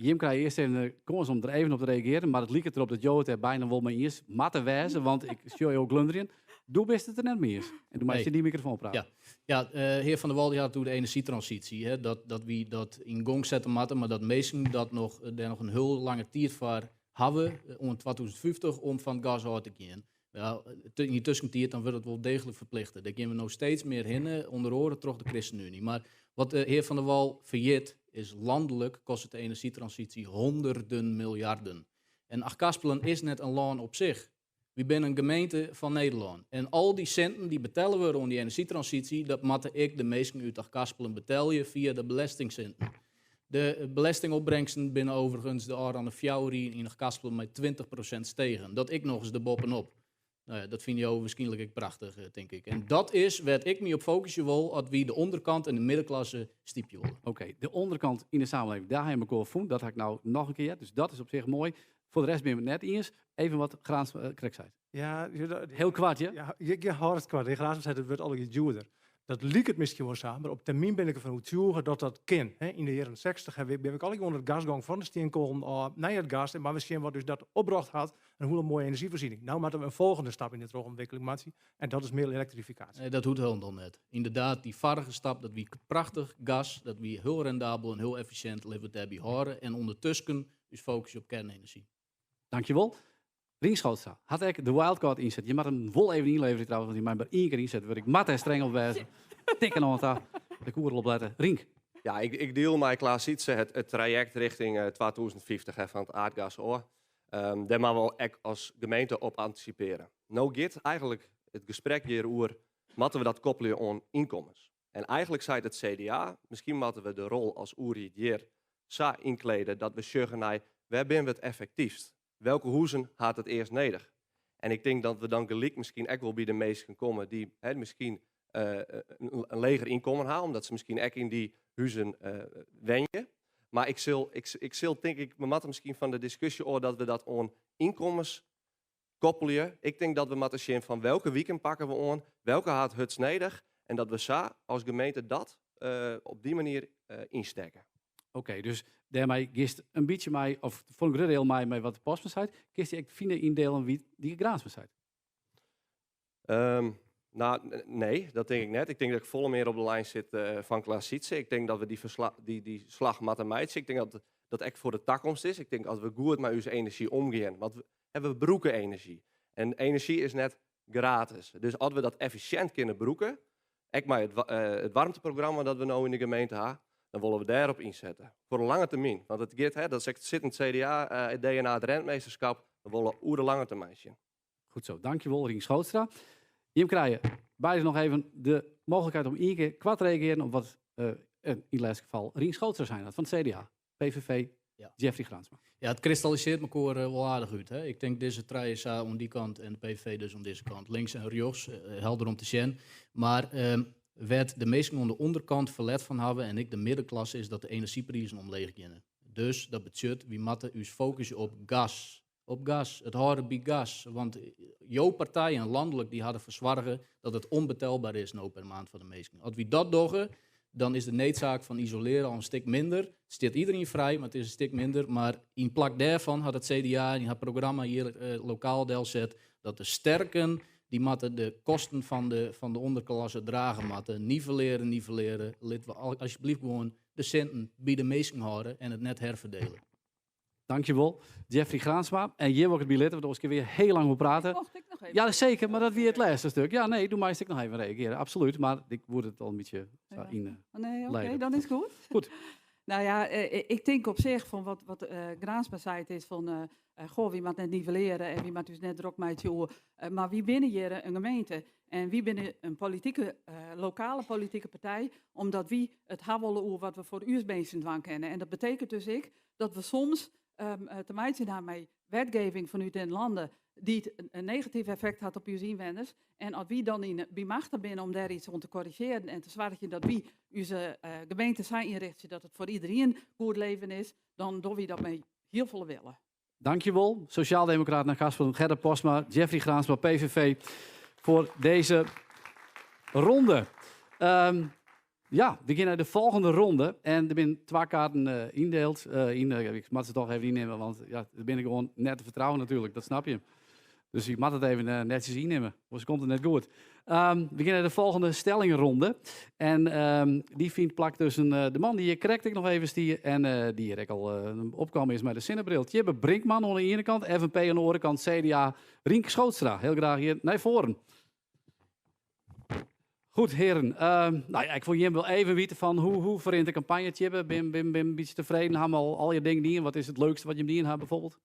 Jim krijgt eerst even de kans om er even op te reageren. Maar het lijkt erop dat Jo het er bijna wel mee is. Matte wijzen, want ik zie je ook glunderen. Doe best het er net mee is. En doe maar eens in die microfoon praten. Ja, heer Van der Wal die had toen de energietransitie. Hè, dat we dat in gang zetten moeten, maar dat mensen dat nog een heel lange tijd voor hebben, om 2050, om van gas uit te gaan. Ja, in die tussentijd dan wordt het wel degelijk verplicht. Daar gaan we nog steeds meer heen, onder oren terug de ChristenUnie. Maar wat de heer Van der Wal vergeet, is landelijk kost het de energietransitie honderden miljarden. En Achtkarspelen is net een land op zich. We zijn een gemeente van Nederland. En al die centen die betalen we rond die energietransitie, dat moet ik de meesten uit Achterkaspelen betalen via de belastingcenten. De belastingopbrengsten binnen overigens de Arane Fjouwerie in Achterkaspelen met 20% stegen. Dat ik nog eens de bovenop. Nou ja, dat vind je waarschijnlijk prachtig, denk ik. En dat is waar ik me op focussen wil, dat we de onderkant en de middenklasse stiepje willen. Oké, de onderkant in de samenleving, daar hebben we elkaar gevonden. Dat ga ik nou nog een keer. Dus dat is op zich mooi. Voor de rest ben je het net eens. Even wat Graans zei. Ja, heel kwart, ja? Ja, je hoort het kwart. In Graans het wordt al iets duurder. Dat liep het misschien wel samen, maar op termijn ben ik ervan overtuigd dat dat kan. In de jaren 60 ben ik al onder het gasgang van de steenkolen naar het gas, maar misschien wat dus dat opbracht had, een hele mooie energievoorziening. Nou moeten we een volgende stap in de ontwikkeling maken en dat is meer elektrificatie. Nee, dat hoeft helemaal net. Inderdaad, die vorige stap, dat we prachtig gas, dat we heel rendabel en heel efficiënt levert hebben horen en ondertussen dus focus op kernenergie. Dankjewel. Rien Schoutstra, had ik de wildcard inzet. Je mag hem wel even inleveren trouwens, want die mij maar één keer inzet. Word ik mat en streng op wijzen. Tikken aan het de koer opletten. Rink. Ja, ik deel met Klaas Sietse het traject richting 2050 van het aardgasoor. Daar moeten we ook als gemeente op anticiperen. Nou gaat eigenlijk het gesprek hier over, moeten we dat koppelen aan inkomens. En eigenlijk zei het CDA, misschien moeten we de rol als Uri hier zo inkleden dat we zeggen, waar ben we het effectiefst? Welke hoezen had het eerst nodig? En ik denk dat we dan gelijk misschien ook wel bij de meesten komen die misschien een leger inkomen hebben, omdat ze misschien ook in die huizen wenjen. Maar ik zal denk ik, we moeten misschien van de discussie over dat we dat aan inkomens koppelen. Ik denk dat we moeten zien van welke weekend pakken we aan, welke had het nodig en dat we zo als gemeente dat op die manier insteken. Oké, dus daarmee gist een beetje mij, of voor een groot deel mij met wat de postman zei, gist je fine indelen wie die Graans zei. Nou, nee, dat denk ik net. Ik denk dat ik volle meer op de lijn zit van Klaas Sietse. Ik denk dat we die slag mathematisch. Ik denk dat dat echt voor de toekomst is. Ik denk dat we goed met onze energie omgaan. Want we hebben broeken energie. En energie is net gratis. Dus als we dat efficiënt kunnen broeken, ook met het warmteprogramma dat we nu in de gemeente hebben, dan willen we daarop inzetten. Voor een lange termijn. Want het gaat, dat zit in het CDA, het DNA, het rentmeesterschap. We willen over de lange termijn zien. Goed zo, dankjewel Rien Schoutstra. Jim Krijgen, beide nog even de mogelijkheid om één keer kwart reageren op wat in het laatste geval Rien Schoutstra zijn dat van het CDA, PVV, ja. Jeffrey Graansma. Ja, het kristalliseert elkaar wel aardig uit. Hè? Ik denk deze trui is aan die kant en de PVV dus aan deze kant. Links en rechts, helder om te zien. Maar werd de meesten aan de onderkant verlet van hebben en ik de middenklasse is dat de energieprijzen omleeg gaan. Dus dat betekent, we moeten ons focussen op gas. Op gas, het horen bij gas. Want jouw partijen landelijk die hadden verzwargen dat het onbetaalbaar is nou per maand voor de meesten. Als we dat doen, dan is de noodzaak van isoleren al een stuk minder. Het staat iedereen vrij, maar het is een stuk minder. Maar in plak daarvan had het CDA in het programma hier lokaal deel zet dat de sterken die moeten de kosten van de onderklasse dragen moeten. Nivelleren. Laten we alsjeblieft gewoon de centen bij de meesten houden en het net herverdelen. Dankjewel, Jeffrey Graansma. En hier wordt het billet, want we weer heel lang wil praten. Mocht ik nog even? Ja, zeker, maar dat weer het laatste stuk. Ja, nee, doe maar eens nog even reageren. Absoluut, maar ik word het al een beetje in. Nee, oké, dan is het goed. Goed. Nou ja, ik denk op zich van wat Graansma zei, het is van, goh, wie moet net nivelleren en wie moet dus net druk met je maar wie binnen hier een gemeente en wie binnen een lokale politieke partij, omdat wie het hebben over wat we voor uw dwang kennen. En dat betekent dus dat we soms te maken hebben met wetgeving vanuit de landen die een negatief effect had op uw inwoners. En als wie dan bij machten binnen om daar iets om te corrigeren en te zorgen dat wie onze gemeente zijn inrichten, dat het voor iedereen goed leven is, dan doen we dat met heel veel willen. Dankjewel, Sociaaldemocraat naar Gaspelen, Gerda Postma, Jeffrey Graansma, PVV, voor deze ronde. Ja, we gaan naar de volgende ronde. En er zijn 2 kaarten indeeld. Ik moet ze toch even innemen, want ja, daar ben ik gewoon net te vertrouwen natuurlijk, dat snap je. Dus ik moet het even netjes innemen, anders komt het net goed. We gaan naar de volgende stellingenronde. En die vindt plak tussen de man die hier correct ik nog even stier en die hier al opkomen is met de zinnebril. Tjibbe Brinkman aan de ene kant, FNP aan de andere kant, CDA, Rienke Schoutstra. Heel graag hier naar voren. Goed, heren. Nou ja, ik wil je wel even weten van hoe verint de campagne, Tjibbe? Ben een beetje tevreden? Hebben al je dingen niet? Wat is het leukste wat je niet hebt bijvoorbeeld?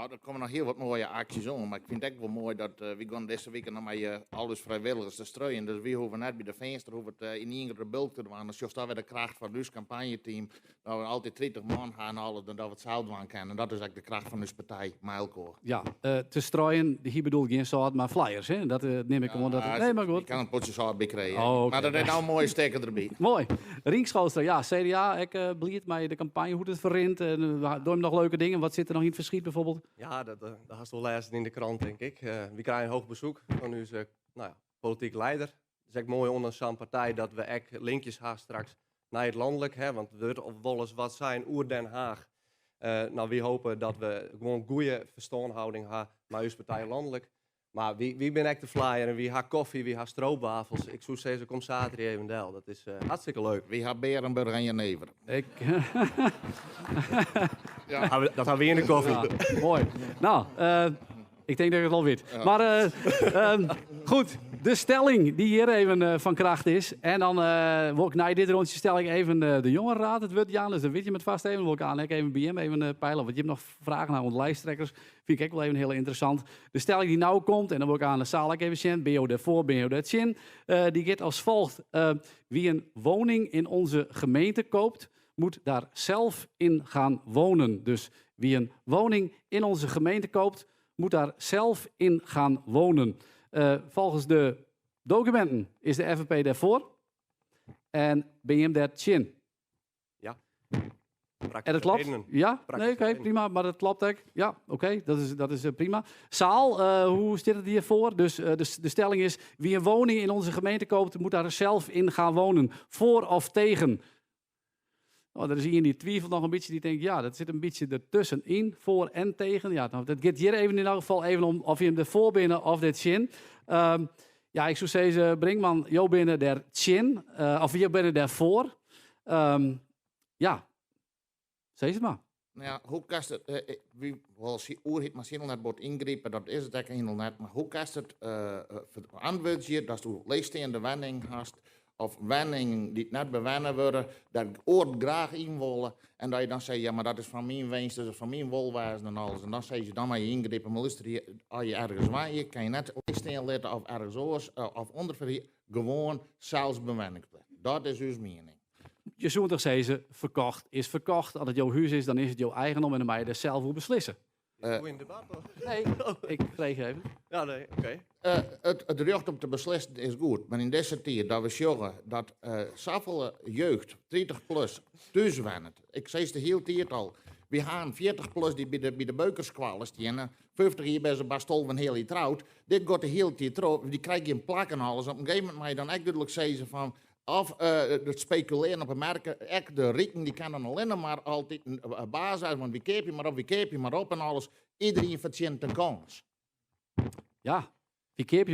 Nou, er komen nog heel wat mooie acties om. Maar ik vind het ook wel mooi dat we gaan deze week nog met alles vrijwilligers te strooien. Dus we hoeven net bij de venster in iedere bulk te doen. Dus just daar weer de kracht van ons campagneteam. Dat we altijd 30 man gaan halen dan dat we het zelf doen kennen. En dat is eigenlijk de kracht van onze partij, Mijlkoor. Ja, te strooien, hier bedoel ik geen soort, maar flyers, hè? Dat neem ik gewoon. Nee, maar goed. Ik kan een potje zout bij krijgen. Oh, okay. Maar dat is nou een mooie stekker erbij. Mooi. Rink Schoolstra, ja, CDA, ik blied mij de campagne, hoe het verrint. Doe hem nog leuke dingen. Wat zit er nog in het verschiet bijvoorbeeld? Ja, dat hast wel lezen in de krant, denk ik. We krijgen hoog bezoek van onze politiek leider. Het is echt mooi onder zo'n partij dat we echt linkjes gaan straks naar het landelijk. Hè, want er wordt wel eens wat zijn oer Den Haag. Nou, we hopen dat we gewoon goede verstandhouding hebben met onze partij landelijk. Maar wie ben echt de flyer en wie heeft koffie, wie heeft stroopwafels. Ik zou zeggen, kom zaterdag even deel. Dat is hartstikke leuk. Wie heeft Berenburg en Jenever? Ja. Dat hebben we in de koffie. Ja, mooi. Nou, ik denk dat ik het al weet. Ja. Maar goed, de stelling die hier even van kracht is. En dan wil ik na dit rondje stelling even de jongerenraad het wordt, Jan. Dus dan weet je met vast even. Wil ik aan even bij hem even peilen. Want je hebt nog vragen naar onze lijsttrekkers. Vind ik ook wel even heel interessant. De stelling die nou komt, en dan wil ik aan de zaal even zien. Ben je daarvoor, ben je daar zin? Die gaat als volgt. Wie een woning in onze gemeente koopt, moet daar zelf in gaan wonen. Dus wie een woning in onze gemeente koopt, moet daar zelf in gaan wonen. Volgens de documenten is de FNP daarvoor. En ben je hem daar chin? Ja. En dat klopt? Ja? Nee, oké, prima. Maar dat klopt ook. Ja, oké, dat is prima. Zaal, hoe zit het hiervoor? Dus de stelling is, wie een woning in onze gemeente koopt, moet daar zelf in gaan wonen. Voor of tegen? Nou, er is iemand die twijfelt nog een beetje, die denkt, ja, dat zit een beetje ertussenin, voor en tegen. Ja, nou, dat gaat hier even in elk geval even om of je hem ervoor binnen of dit chin. Ja, ik zou zeggen, Brinkman, jou binnen der chin, of je binnen daarvoor. Ja, zeg het maar. Nou ja, hoe kan het, wie wil oerhit misschien net wordt ingrepen, dat is het eigenlijk helemaal net, maar hoe kan het verantwoord dat je leegstaande woning hast, of woningen die net bewonnen worden, daar oort graag in willen. En dat je dan zegt, ja, maar dat is van mijn winst, dat is van mijn wolwijzen en alles. En dan zeg je, dan maar je ingrepen, maar luister, als je ergens woont, kan je net staan laten of ergens anders, of onderverdienen, gewoon zelfs bewoningsplek. Dat is uw mening. Je zou toch zeggen, verkocht is verkocht. Als het jouw huis is, dan is het jouw eigendom en dan mag je er zelf voor beslissen. in debat of? Nee, ik kreeg even. Ja, nee, oké. Het recht om te beslissen is goed, maar in deze tijd dat we zorgen dat zoveel jeugd, 30 plus, thuis wonen. Ik zei het de hele tijd al. We gaan 40 plus die bij de beukerskwalen staan, 50 jaar bij zijn bastol van heel trouwt. Dit gaat de hele tijd trouw, die krijg je een plak en alles. Op een gegeven moment mag je dan echt duidelijk zeggen van, of het speculeren op een merken, de rijken die kan dan alleen maar altijd een baas zijn, want wie keep je maar op en alles. Iedereen verdient een kans. Ja, wie keep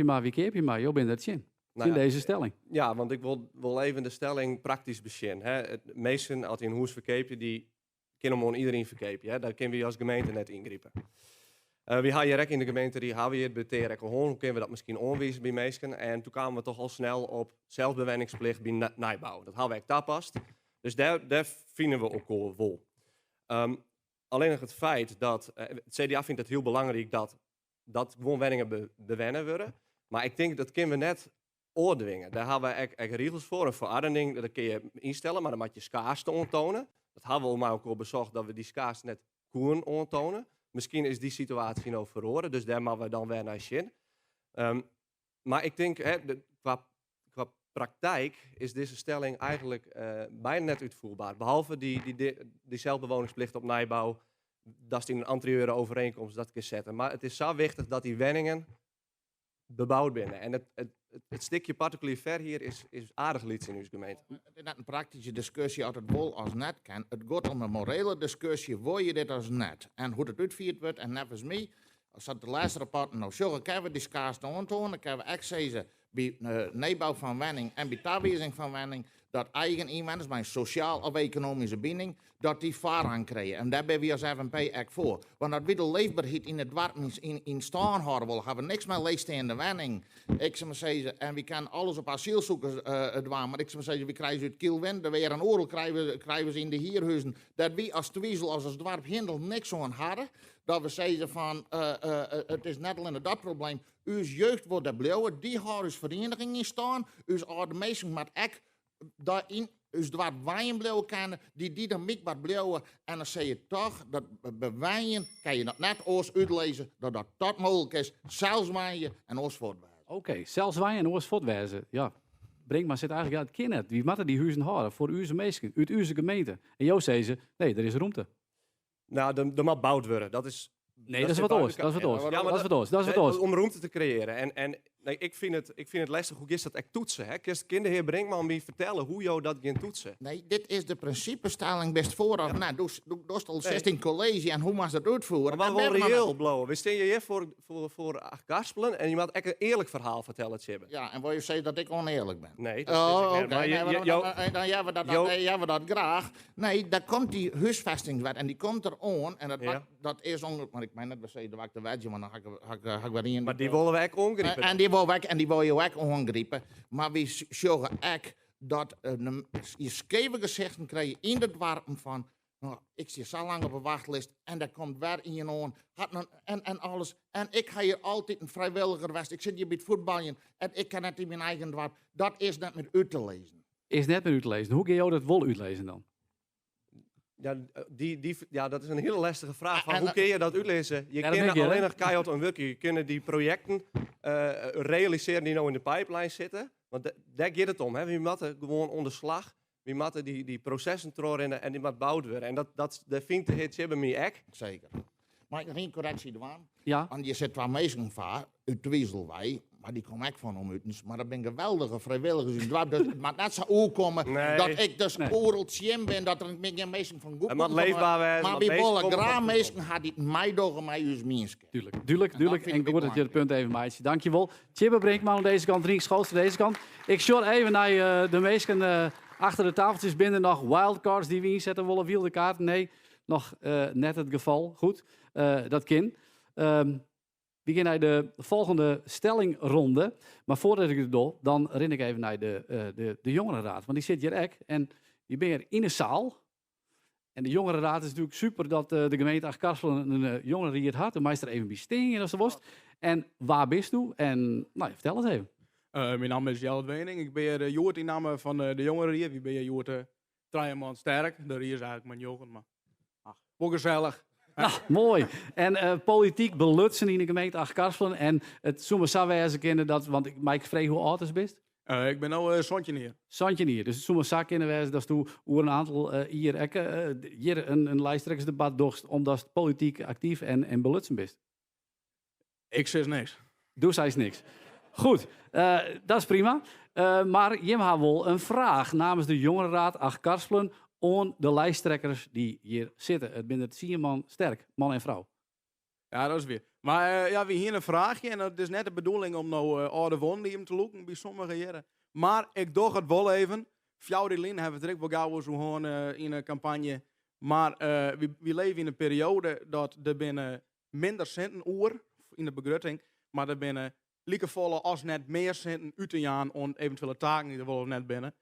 je maar, joh, bent dat zin. Nou in ja, deze stelling. Ja, want ik wil even de stelling praktisch beginnen. Het meesten, als je een huis verkeep, die kunnen gewoon iedereen verkepen. Hè? Daar kunnen we als gemeente net ingrijpen. We hebben hier in de gemeente, die hebben hier bij TRK Hoorn, hoe kunnen we dat misschien aanwijzen bij meesten. En toen kwamen we toch al snel op zelfbewenningsplicht bij nijbouw. Dat hebben we echt tapast. Dus daar vinden we ook wel. Alleen nog het feit dat, het CDA vindt het heel belangrijk dat gewoon woningen bewennen worden. Maar ik denk dat kunnen we net oordwingen. Daar hebben we echt regels voor. Een verordening, dat kun je instellen, maar dan moet je schaarste aantonen. Dat hebben we maar ook al bezocht dat we die schaarste net kunnen aantonen. Misschien is die situatie nou verloren, dus daar moeten we dan weer naar zin. Maar ik denk, qua praktijk is deze stelling eigenlijk bijna net uitvoerbaar. Behalve die zelfbewoningsplicht op nijbouw, dat is in een anterieure overeenkomst dat kan zetten. Maar het is zo wichtig dat die woningen bebouwd binnen. En het stukje particulier ver hier is aardig lieds in uw gemeente. Het is net een praktische discussie als het wel als net kan. Het gaat om een morele discussie, wil je dit als net? En hoe het uitgevoerd wordt, en net als mij, als dat de laatste rapporten nou zeggen, kunnen we die schaarste aantonen, kunnen we echt zeggen, bij nijbouw van woning en bij toewijzing van woning, dat eigen inwoners met een sociaal of economische binding, dat die voorrang krijgen. En daar ben we als FNP echt voor. Want dat we de leefbaarheid in het dorp in stand houden willen, hebben we niks meer leegstaande woning. Ik zou maar zeggen, en we kunnen alles op asielzoekers doen, maar ik zou maar zeggen, we krijgen uit Kielwend, er weer een oorlog krijgen ze in de hierhuizen, dat we als Twiesel, als dorp Hindel niks aan hadden. Dat we zeggen van, het is net alleen dat probleem. Uw jeugd wordt er blauwe, die houden dus verenigingen in staan. Uw oude mensen met ek daarin, dus waar wijn blauwe kennen, die dan mikbaar blauwe. En dan zeg je toch, dat bij wijnen kan je dat net oors uitlezen, dat mogelijk is. Zelfs wijnen en oors voortwijzen. Oké, zelfs wij en oors voortwijzen. Ja, breng maar zit eigenlijk uit het kind. Wie moeten die huizen houden voor uw mensen, uit uw gemeente? En jou zei ze, nee, er is ruimte. Nou, er moet bouwd worden. Dat is... Nee, dat is wat oors. Dat is wat oors. Ja, maar dat is wat oors. Dat is wat oors. Om ruimte te creëren. En nee, ik vind het lastig. Hoe is dat echt toetsen? Hè? Kinderheer Brinkman me vertellen hoe jou dat gaat toetsen. Nee, dit is de principestelling best vooraf. Ja. Nou, doe al 16 college en hoe mag dat uitvoeren? Maar wel reëel, Blauwe. We staan hier voor Karspelen en je moet echt een eerlijk verhaal vertellen, Tjibbe. Ja, en wil je zeggen dat ik oneerlijk ben? Nee, dat is niet. Maar dan hebben we dat graag. Nee, daar komt die huisvestingswet en die komt er aan. En dat is ongeveer, maar ik meen net zeggen, dat ik de wetje, maar dan ga ik weer in. Maar die willen we echt ongrijpen. En die wil je ook ongrijpen. Maar we zorgen ook dat je scheve gezichten krijgt in het warm van, nou, ik zit zo lang op een wachtlijst en daar komt weer in je oren en alles. En ik ga hier altijd een vrijwilliger wezen. Ik zit hier bij het voetballen en ik kan het in mijn eigen dorp. Dat is net met u te lezen. Is net met u te lezen. Hoe kun je jou dat wel uitlezen dan? Ja, dat is een hele lastige vraag. Hoe kun je dat uitlezen? Je ja, kunt alleen nog keihard aan werken. Je kunt die projecten realiseren die nou in de pipeline zitten. Want daar gaat het om. Hè. We moeten gewoon onder slag. We moeten die processen doorrennen en die moet bouwd worden. En dat vindt de heer Tjibbe me ook. Zeker. Maar ik nog één correctie doen. Ja. Want je zit wel meestal vaar uit de Wieselwij. Maar die kom ik van omutens. Maar dat ben geweldige vrijwilligers in het dorp. Dus het mag net zo opkomen dat ik dus oorltje ben. Dat er een meestal van goed komt. Maar wie willen graag meestal had die mij door mij uw mensen. Tuurlijk. En goed dat je het punt even maakt. Dankjewel. Tjibbe Brinkman aan deze kant, Rien Schoots aan deze kant. Ik short even naar de meesten achter de tafeltjes binnen nog wildcards die we inzetten willen. Wilde kaarten? Nee, nog net het geval. Goed, dat kan. We gaan naar de volgende stellingronde. Maar voordat ik het doe, dan ren ik even naar de jongerenraad. Want die zit hier ook. En die ben hier in de zaal. En de jongerenraad is natuurlijk super dat de gemeente Achterkarspelen een jongerenraad had. De meester even bij Sting als de worst. En waar bist u? En nou, vertel eens even. Mijn naam is Jelle Wening. Ik ben de Joert in naam van de jongerenraad. Wie ben je Joert Trajeman Sterk. De hier is eigenlijk mijn jongen, maar ook gezellig. Nou, mooi. En politiek belutsen in de gemeente Achterkarspelen. En het zomaar zou wijzen kennen dat, want Mike vreeg hoe oud is best? Ik ben nu Sontjenier. Sontjenier. Dus het zomaar zou kunnen wijzen dat je over een aantal hier een lijsttrekkersdebat docht omdat je politiek actief en belutsen bent. Ik zeg niks. Doe zij niks. Goed, dat is prima. Maar je hebt wel een vraag namens de jongerenraad Achterkarspelen aan de lijsttrekkers die hier zitten. Het binnen het 4 man sterk, man en vrouw. Ja, dat is weer. Maar we hier een vraagje en het is net de bedoeling om nou oude woningen te loeken bij sommige heren. Maar ik doe het wel even. Fjouwrilin hebben we het wel gauw zo gewoon in een campagne. Maar we leven in een periode dat er binnen minder centen oer in de begrutting, maar er binnen liekevolle als net meer centen uit te jaan om eventuele taken die er wel net binnen.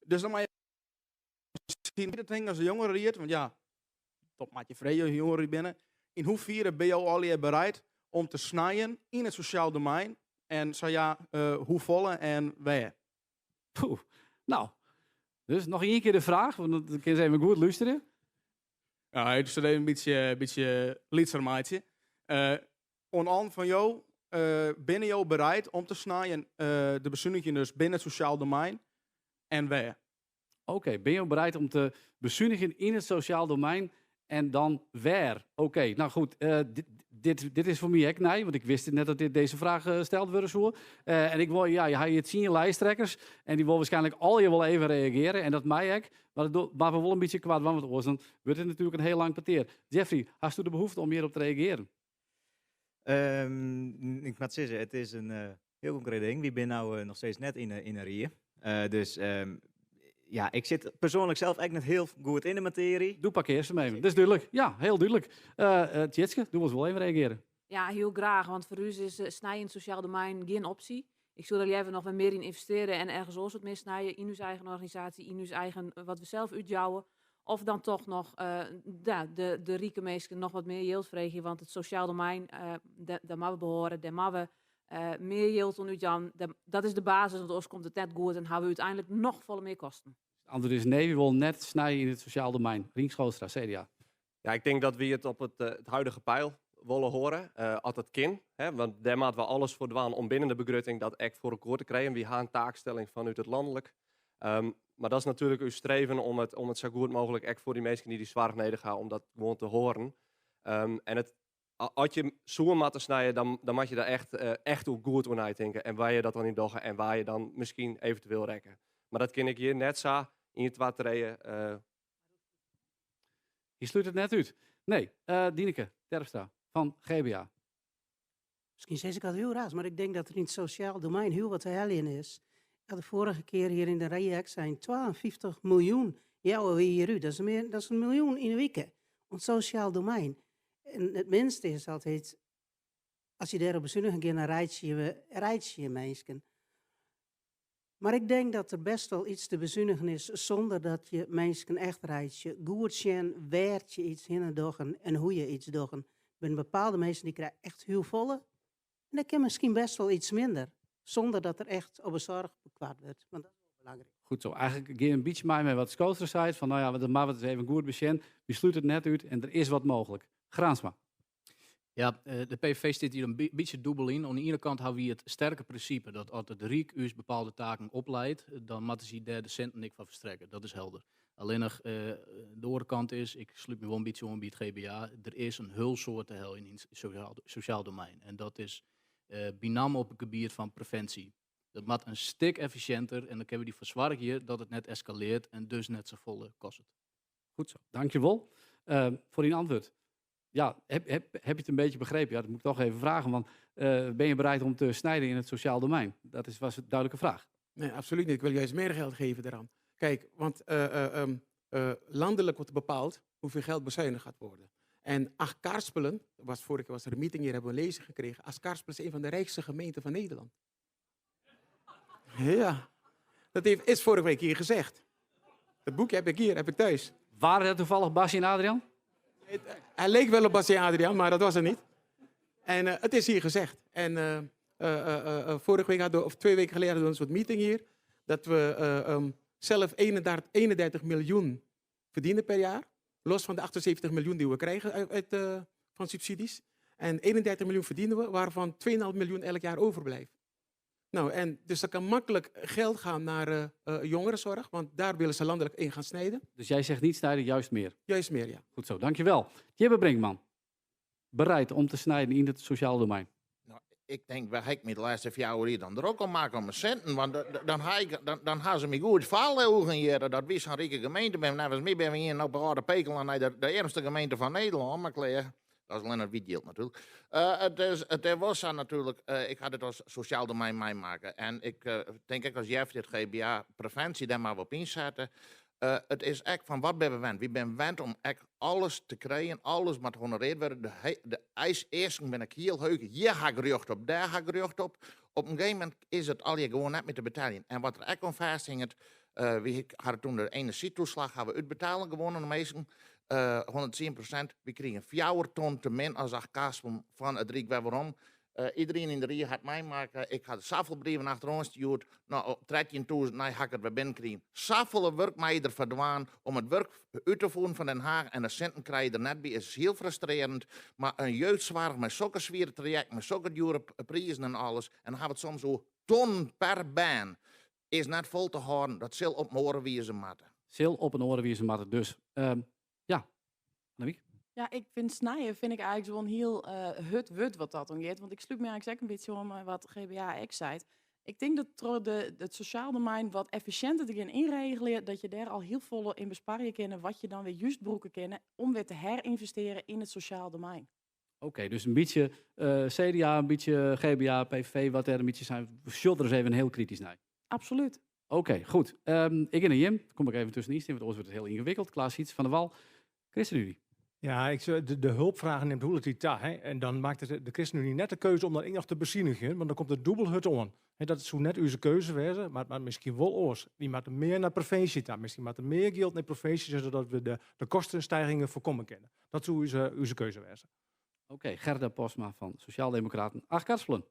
Dus dan maar misschien niet het ding als een jongere riet, want ja, dat maakt je vrije jongeren binnen. In hoeverre ben je al bereid om te snijden in het sociaal domein? En zo ja, hoe volle en waar? Nou, dus nog één keer de vraag, want dan kun je even goed luisteren. Ja, het is een beetje liedsermaatje. Onan van jou, ben je bereid om te snijden de bezuinigingen dus binnen het sociaal domein en waar? Oké, ben je bereid om te bezuinigen in het sociaal domein en dan waar? Oké, nou goed, dit is voor mij ook nee, want ik wist net dat deze vraag gesteld werd zo. En ik wil, ja, je hebt het zien lijsttrekkers en die wil waarschijnlijk al je wel even reageren en dat mij ook. Maar we wel een beetje kwaad, want dan wordt het natuurlijk een heel lang parteer. Jeffrey, hast u de behoefte om hierop te reageren? Ik moet zeggen, het is een heel concreet ding. We zijn nou nog steeds net in een rie. Dus Ja, ik zit persoonlijk zelf eigenlijk net heel goed in de materie. Doe parkeer ze mee. Dat is duidelijk. Ja, heel duidelijk. Tjitske, doe ons wel even reageren. Ja, heel graag. Want voor u is snijden in het sociaal domein geen optie. Ik zou er even nog wat meer in investeren en ergens anders wat meer snijden in uw eigen organisatie, in uw eigen, wat we zelf uitjouwen. Of dan toch nog de rieke mensen nog wat meer yield vregen. Want het sociaal domein, daar mogen we behoren, daar mogen we meer yield aan uitjouwen. Dat is de basis, want anders komt het net goed en hebben we uiteindelijk nog volle meer kosten. Het antwoord is nee, we willen net snijden in het sociaal domein. Rien Schoostra, CDA. Ja, ik denk dat we het op het huidige pijl willen horen. Als het kind, want daar moeten we alles voor doen om binnen de begrutting dat echt voor elkaar te krijgen. We hebben een taakstelling vanuit het landelijk. Maar dat is natuurlijk uw streven om het zo goed mogelijk echt voor die mensen die zwaar nodig hebben, om dat gewoon te horen. Als je zo'n mat te snijden, dan moet je daar echt hoe goed over nadenken. En waar je dat dan in doggen en waar je dan misschien eventueel rekken. Maar dat ken ik hier net zo in het wat rijden. Je sluit het net uit. Nee, Dieneke Terpstra van GBA. Misschien zeg ik dat heel raar, maar ik denk dat er in het sociaal domein heel wat te halen in is. Ja, de vorige keer hier in de Rijek zijn 52 miljoen jouwen we hier uit. Dat is een miljoen in de week. Ons sociaal domein. En het minste is altijd, als je daarop bezuinigen gaat, dan rijd je mensen. Maar ik denk dat er best wel iets te bezuinigen is zonder dat je mensen echt rijdt. Je goed zien, waar je iets heen doet en hoe je iets doet. Er zijn bepaalde mensen die krijgen echt heel volle. En dat kan misschien best wel iets minder. Zonder dat er echt op een zorg bekwaad wordt. Want dat is wel belangrijk. Goed zo. Eigenlijk ga je een beetje mee met wat Schoostra zei. Van nou ja, dat maken we het even goed besjen. We sluiten het net uit en er is wat mogelijk. Graansma. Ja, de PVV zit hier een beetje dubbel in. Aan de ene kant hebben we het sterke principe dat als het Riek u bepaalde taken opleidt, dan moeten ze daar de centen niet van verstrekken. Dat is helder. Alleen nog de andere kant is, ik sluit me wel een beetje om bij het GBA, er is een hulsoort te hel in het sociaal domein. En dat is binam op het gebied van preventie. Dat moet een stuk efficiënter en dan kunnen we die verzorgen hier dat het net escaleert en dus net zo volle kost. Goed zo. Dankjewel voor die antwoord. Ja, heb je het een beetje begrepen? Ja, dat moet ik toch even vragen. Want ben je bereid om te snijden in het sociaal domein? Dat was een duidelijke vraag. Nee, absoluut niet. Ik wil juist meer geld geven daaraan. Kijk, want landelijk wordt bepaald hoeveel geld bezuinigd gaat worden. En Achtkarspelen, vorige keer was er een meeting hier, hebben we een lezing gekregen. Achtkarspelen is een van de rijkste gemeenten van Nederland. Ja, dat is vorige week hier gezegd. Dat boekje heb ik thuis. Waren dat toevallig Basje en Adriaan? Hij leek wel op Basje Adriaan, maar dat was er niet. En het is hier gezegd. En vorige week of 2 weken geleden hadden we een soort meeting hier. Dat we zelf 31 miljoen verdienen per jaar. Los van de 78 miljoen die we krijgen van subsidies. En 31 miljoen verdienen we, waarvan 2,5 miljoen elk jaar overblijft. Nou, en dus er kan makkelijk geld gaan naar jongerenzorg, want daar willen ze landelijk in gaan snijden. Dus jij zegt niet snijden, juist meer? Juist meer, ja. Goed zo, dankjewel. Jibbe Brinkman, bereid om te snijden in het sociaal domein? Nou, ik denk, waar ik me de laatste 4 jaar hier dan er ook al maken om mijn centen. Want dan gaan ze me goed vallen hier. Dat we zo'n rijke gemeente ben. Nou, volgens mij ben we hier op Rode Pekel naar de eerste gemeente van Nederland. Maar klaar. Dat is alleen het Wiedjild natuurlijk. Het was zo natuurlijk, ik ga het als sociaal domein meemaken. En ik denk ik als Jeff dit GBA preventie daar maar op inzetten. Het is echt van wat ben we wend? We zijn wend om echt alles te krijgen, alles moet gehonoreerd worden. De eerst ben ik heel heug. Hier ga ik recht op, daar ga ik recht op. Op een gegeven moment is het al je gewoon net met de betaling. En wat er echt om vasthing, we hadden toen de energietoeslag, gaan we uitbetalen gewoon aan de meesten. 110%. We kregen 4 ton te min als Achtkarspelen van het Riek. Waarom? Iedereen in de Rie had mij maken. Ik had zoveel brieven achter ons gestuurd. Nou, op 13.000, nee, ga ik het weer binnenkrijgen. Zoveel werk mij er verdwaan om het werk uit te voeren van Den Haag. En de centen krijg je er net bij. Is heel frustrerend. Maar een jeugdzorg met zulke zware traject, met zulke dure prijzen en alles. En dan hebben we het soms zo ton per baan. Is net vol te houden. Dat zal op mijn oren wezen matten. Zal op een oren wezen matten. Dus, ja. Annewiek? Ja, ik vind snijden eigenlijk zo'n heel hut wat dat omgeeft. Want ik sluit me eigenlijk een beetje om wat GBA zei. Ik denk dat door het sociaal domein wat efficiënter te gaan inregelen, dat je daar al heel veel in besparen kan, wat je dan weer juist broeken kennen, om weer te herinvesteren in het sociaal domein. Oké, dus een beetje CDA, een beetje GBA, PVV, wat er een beetje zijn. We zullen er eens even heel kritisch naar. Absoluut. Oké, goed. Ik en Jim, kom ik even tussenin, want anders wordt het heel ingewikkeld. Klaas Siets van der Wal, ChristenUnie. Ja, de hulpvragen neemt hoe het die ta. En dan maakt de ChristenUnie net de keuze om dat nog te bezinnigen. Want dan komt het dubbel het on. Dat is zo net onze keuze wezen, maar misschien wel oors. Die maakt meer naar preventie ta. Misschien maakt er meer geld naar preventie, zodat we de kostenstijgingen voorkomen kunnen. Dat is onze keuze wezen. Oké, Gerda Posma van Sociaaldemocraten, Achtkarspelen.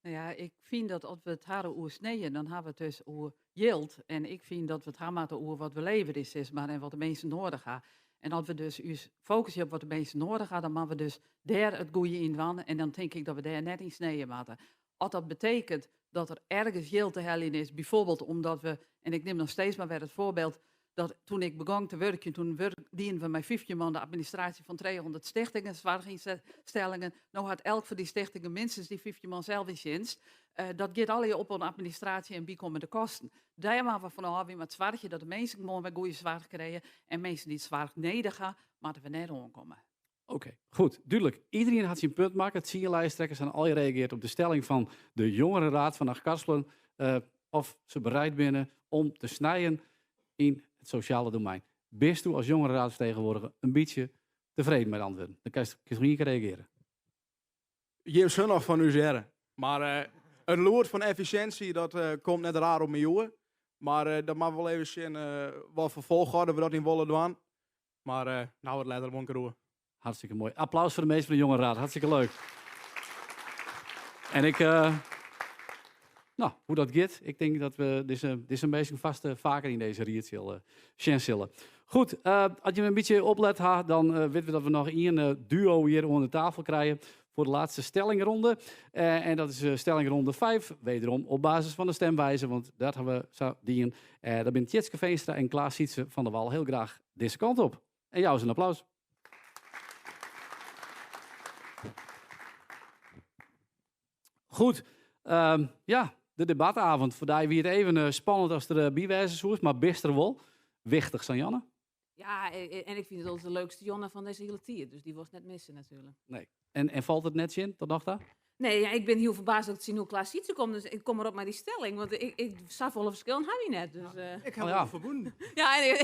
Nou ja, ik vind dat als we het hadden over sneeën, dan hebben we het dus over yield. En ik vind dat we het gaan maken over wat we leveren is, zeg maar, en wat de mensen nodig hebben. En als we dus ons focussen op wat de mensen nodig hebben, dan moeten we dus daar het goede in doen. En dan denk ik dat we daar net in sneeën moeten. Als dat betekent dat er ergens yield te halen is, bijvoorbeeld omdat we, en ik neem nog steeds maar weer het voorbeeld, dat toen ik begon te werken, toen dienden we met 15 man de administratie van 200 stichtingen, zwaarginstellingen. Nou had elk van die stichtingen minstens die 15 man zelf in dienst. Dat gaat alle op een administratie en bijkomende kosten. Daar maken we vanaf weer met zwaartje dat de mensen gewoon bij goede zwaar krijgen en mensen die het zwaar neder gaan, moeten we net aankomen. Oké, goed, duidelijk. Iedereen had zijn punt maken. Het zie je lijsttrekkers en al je reageert op de stelling van de Jongerenraad van Achtkarspelen. Of ze bereid binnen om te snijden in het sociale domein. Bist u als jongerenraadsvertegenwoordiger een beetje tevreden met antwoorden? Dan kan je nog niet reageren. Je hebt nog van u zeggen. Maar het loert van efficiëntie, dat komt net raar op mijn jongen. Maar dat mag wel even zien wat voor volgorde we dat in willen doen. Maar nou, het leidt er een keer door. Hartstikke mooi. Applaus voor de meester van de Jongerenraad. Hartstikke leuk. En ik... Nou, hoe dat gaat, ik denk dat we dit een beetje vast vaker in deze riet zullen. Goed, als je een beetje oplet, dan weten we dat we nog een duo hier onder de tafel krijgen voor de laatste stellingronde. En dat is stellingronde 5, wederom op basis van de stemwijze, want dat hebben we zo dienen. Dat zijn Tjitske Veenstra en Klaas Sietse van der Wal heel graag deze kant op. En jou eens een applaus. Goed, ja. De debatavond, voor die wie het even spannend als er bijwijzen is, maar best er wel. Wichtig, Sanjanne? Ja, en ik vind het altijd de leukste Jonne van deze hele tier. Dus die was net missen natuurlijk. Nee. En valt het net in, tot nog daar? Nee, ja, ik ben heel verbaasd dat ik zie hoe Klaas Sietse komt. Dus ik kom erop met die stelling. Want ik zag volle verschillen, heb je net. Dus, ik heb het verbonden. Ja,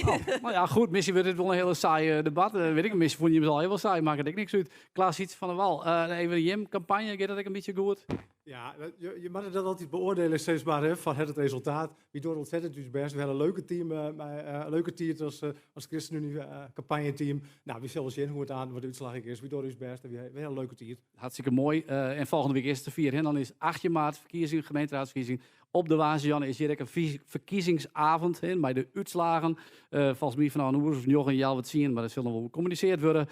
Nou ja, goed. Misschien wordt dit wel een hele saaie debat. Weet ik, misschien vond je hem al heel saai. Maakt het ik niks uit. Klaas Sietse van der Wal. Even de Jim-campagne, gaat dat ik een beetje goed? Ja, je mag dat altijd beoordelen, steeds maar hè, van het resultaat. Wie doet ontzettend dus best. We hebben een leuke team, een leuke team als ChristenUnie campagneteam. Nou, we zullen zien hoe het aan wat de uitslag is. Wie doet dus best. We hebben een leuke team. Hartstikke mooi. En volgende week is het te vieren. Dan is 8 maart verkiezing, gemeenteraadsverkiezing. Op de Wazenjan is hier een verkiezingsavond bij de uitslagen. Volgens mij van Oers of Jog en Jal wat zien, maar dat zal nog wel gecommuniceerd worden.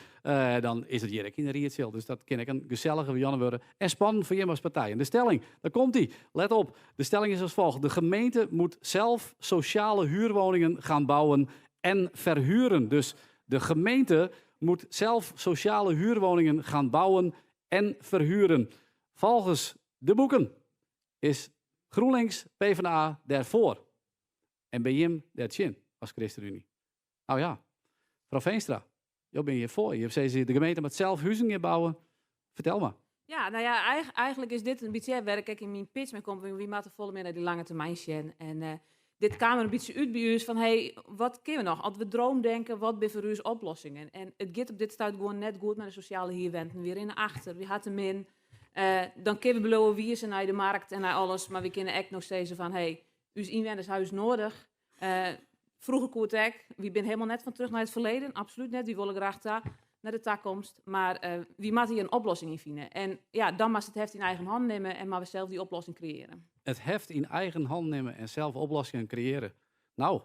Dan is het hier in de Rietzeel. Dus dat kan ik een gezellige Janne worden. En spannend voor je als partij. En de stelling, daar komt die. Let op. De stelling is als volgt. De gemeente moet zelf sociale huurwoningen gaan bouwen en verhuren. Dus de gemeente moet zelf sociale huurwoningen gaan bouwen en verhuren. Volgens de boeken is GroenLinks, PvdA daarvoor. En bij Jim daartjen als ChristenUnie. Nou ja, mevrouw Veenstra, je ben je voor. Je hebt steeds de gemeente met zelf huizingen bouwen. Vertel maar. Ja, nou ja, eigenlijk is dit een beetje werk. Kijk, in mijn pitch met komt wie maakt volle meer naar die lange termijn zien. En dit kwam er een beetje uit bij ons van, hey, wat kunnen we nog? Als we droomdenken, wat zijn voor ons oplossingen? En het gaat op dit stuit gewoon net goed met de sociale hierwenten. Weer in de achter, wie had hem in. Dan kunnen we beloven wie is er naar de markt en naar alles. Maar we kunnen echt nog steeds van, hey, uw inwendershuis nodig. Vroeger koert ik, wie ben helemaal net van terug naar het verleden. Absoluut net, die willen graag daar naar de toekomst. Maar wie moet hier een oplossing in vinden? En ja, dan mag het heft in eigen hand nemen en maar we zelf die oplossing creëren. Het heft in eigen hand nemen en zelf oplossingen creëren. Nou.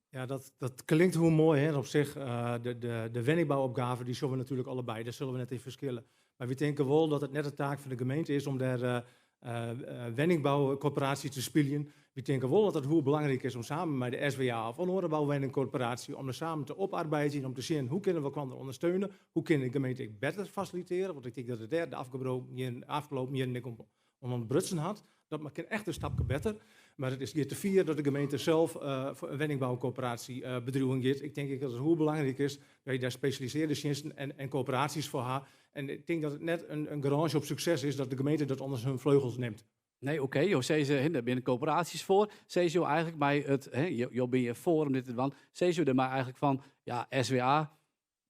Ja, dat klinkt hoe mooi hè, op zich. De woningbouwopgave, die zullen we natuurlijk allebei. Daar zullen we net in verschillen. Maar we denken wel dat het net de taak van de gemeente is om daar woningbouwcorporatie te spelen. We denken wel dat het hoe belangrijk is om samen met de SWA of een andere bouwwoningcorporatie om er samen te oparbeiden en om te zien hoe kunnen we elkaar ondersteunen, hoe kunnen de gemeente het beter faciliteren, want ik denk dat het daar de afgelopen jaren om een brutsen had. Dat maakt echt een stapje beter. Maar het is hier te vieren dat de gemeente zelf voor een woningbouwcorporatie bedrijven gaat. Ik denk dat het hoe belangrijk is dat je daar specialiseerde diensten en coöperaties voor hebt. En ik denk dat het net een garage op succes is dat de gemeente dat onder hun vleugels neemt. Nee, oké, daar binnen coöperaties voor. Zei je eigenlijk bij het, je ben je voor om dit te doen. Zei je er maar eigenlijk van, ja, SWA,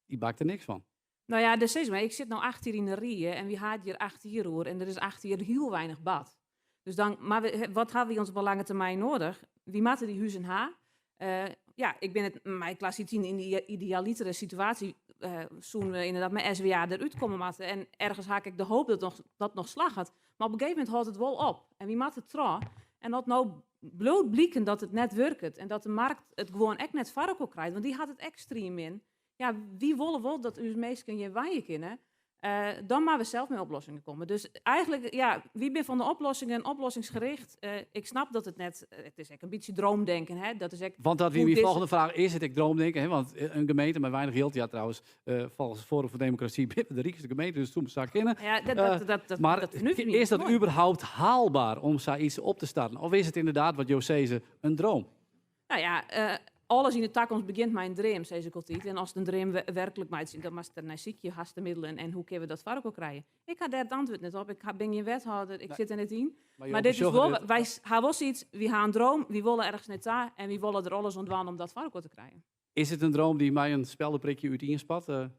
die bakt er niks van. Nou ja, dat is maar. Ik zit nou 8 hier in de rie en wie haat hier 8 hier hoor. En er is 8 hier heel weinig bad. Dus dan, maar wat hebben we ons op lange termijn nodig? Wie moeten die huizen ha? Ja, ik ben het, mijn klas ziet in die idealitere situatie. Toen we inderdaad met SWA eruit komen moeten. En ergens haak ik de hoop dat nog slag had. Maar op een gegeven moment houdt het wel op. En wie maakt het trouw? En dat nou bloot blikken dat het net werkt. En dat de markt het gewoon echt net varken krijgt. Want die had het extreem in. Ja, wie willen wel dat u meesten je waaien kennen? Dan maar we zelf met oplossingen komen. Dus eigenlijk, ja, wie ben van de oplossingen oplossingsgericht? Ik snap dat het net, het is echt een beetje droomdenken. Hè? Dat is echt Want dat wie mijn volgende vraag is, het ik droomdenken. Hè? Want een gemeente met weinig geld, ja trouwens, volgens het Forum voor Democratie, de rijkste gemeente, dus toen zou kennen. Ja, maar dat niet. is dat überhaupt haalbaar om zoiets op te starten? Of is het inderdaad, wat José zei, een droom? Nou ja, alles in de toekomst begint met een droom, zei ik altijd. En als een droom werkelijk maakt, dan moet er naar ziekje, haste middelen en hoe kunnen we dat varken krijgen? Ik had daar het antwoord net op. Ik ben geen wethouder, ik zit er net in. Maar dit is wel, wij hebben wel iets, we hebben een droom, we willen ergens net daar en we willen er alles ontwaan om dat varken te krijgen. Is het een droom die mij een speldenprikje uit inspat?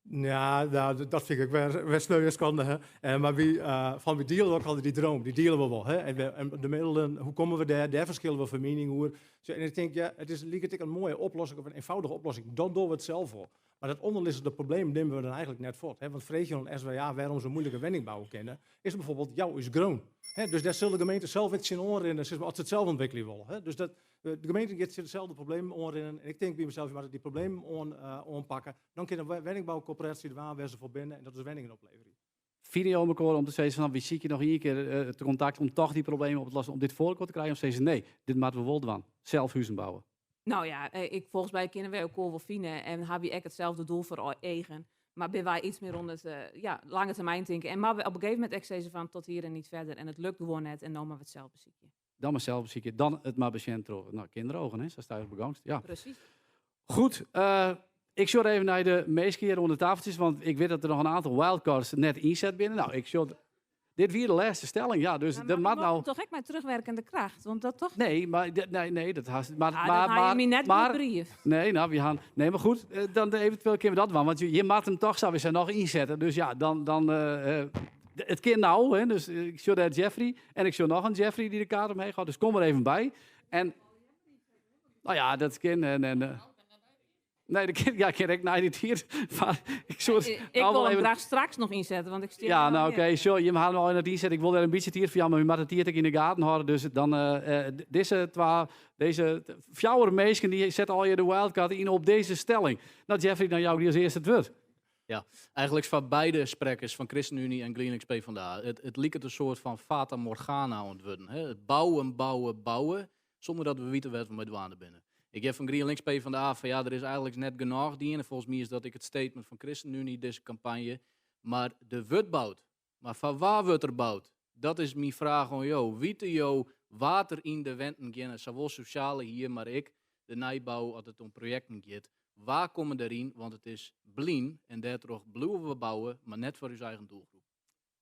Ja, nou, dat vind ik wel sneuieskandig. Maar wie dealen ook altijd die droom, die dealen we wel. Hè? En de middelen, hoe komen we daar? Daar verschillen we van mening over. En ik denk, ja, het is een mooie oplossing of een eenvoudige oplossing. Dan doen we het zelf voor. Maar dat onderliggende probleem nemen we dan eigenlijk net voort. Hè? Want vrees je en SWA waarom ze moeilijke wenningbouw kennen, is bijvoorbeeld jou is groen. Dus daar zullen de gemeenten zelf iets in oren als ze het zelf ontwikkelen willen. Hè? Dus de gemeente gaat hetzelfde probleem oren. En ik denk bij mezelf, je moet die problemen aanpakken. Dan kunnen we wenningbouwcoöperatie de aanwijzen voor binnen en dat is wenningen oplevering. Video om elkaar om te zeggen van wie zie je nog een keer het contact om toch die problemen op te lossen, om dit voor te krijgen? Of zeggen ze nee, dit moeten we wel doen. Zelf huizen bouwen. Nou ja, volgens mij kunnen wij ook wel vinden en hebben we echt hetzelfde doel voor eigen. Maar ben wij iets meer onder het lange termijn denken. En maar we op een gegeven moment echt zeggen van tot hier en niet verder. En het lukt gewoon net en dan maar we het zelf bezieken. Dan maar zelf bezieken, dan het maar patiënt. Nou, kinderogen, hè? Zo sta je begangst. Ja. Precies. Goed, ik show even naar de meeste keren onder de tafeltjes, want ik weet dat er nog een aantal wildcards net inzet binnen. Nou, ik show... Dit weer de laatste stelling, ja. Dus dat maakt nou toch echt met terugwerkende kracht, want dat toch? Nee, maar nee, dat haast. Maar, dat haal je net maar, in de brief. Nee, nou, we gaan. Nee, maar goed, dan eventueel kunnen we dat doen, want je maakt hem toch, zou we ze nog inzetten. Dus ja, dan het kind nou, hè. Dus ik show daar Jeffrey en ik show nog een Jeffrey die de kaart omheen gaat. Dus kom er even bij. En nou ja, dat kind en nee, ik ken ik nou niet hier. Ik wil hem graag straks nog inzetten, want ik stel. Ja, nou oké, je mag hem al in het inzetten. Ik wil er een beetje hier voor, maar u mag het hier in de gaten houden. Dus dan deze fjouwer meisjes die zetten al je de wildcard in op deze stelling. Nou Jeffrey, dan jou die als eerste het woord. Ja, eigenlijk van beide sprekers, van ChristenUnie en GreenLinks PvdA. Het lijkt een soort van Fata Morgana ontworden. Het bouwen, zonder dat we weten wat we met douane binnen. Ik heb van GreenLinks PvdA van ja, er is eigenlijk net genoeg die. En volgens mij is dat ik het statement van ChristenUnie deze campagne. Maar de wordt bouwt. Maar van waar wordt er bouwd? Dat is mijn vraag aan jou. Wieten jou water in de wenten gaan, zowel sociale hier, maar ik, de nijbouw, als het om projecten gaat. Waar komen erin? Want het is blien en daardoor blijven we bouwen, maar net voor uw eigen doelgroep.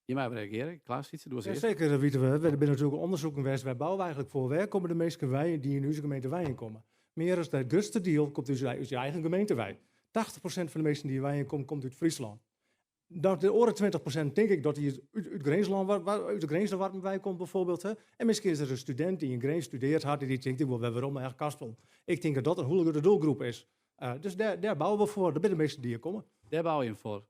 Je mag reageren. Klaas, iets doe als eerst. Zeker, dat weten we. We hebben natuurlijk onderzoek geweest. Wij bouwen eigenlijk voor. Waar komen de meeste weien die in onze gemeente weien komen? Meer dan de grootste deel komt uit je eigen gemeentewijk. 80% van de mensen die in weien komt uit Friesland. Dan de andere 20% denk ik dat die uit Greensland, uit de Greensland wij komt bijvoorbeeld. Hè. En misschien is er een student die in Greens studeert had en die denkt, ik wil wel waarom eigenlijk Karspel. Ik denk dat dat een hele goede doelgroep is. Dus daar bouwen we voor. Daar zijn de meeste die hier komen. Daar bouw je hem voor.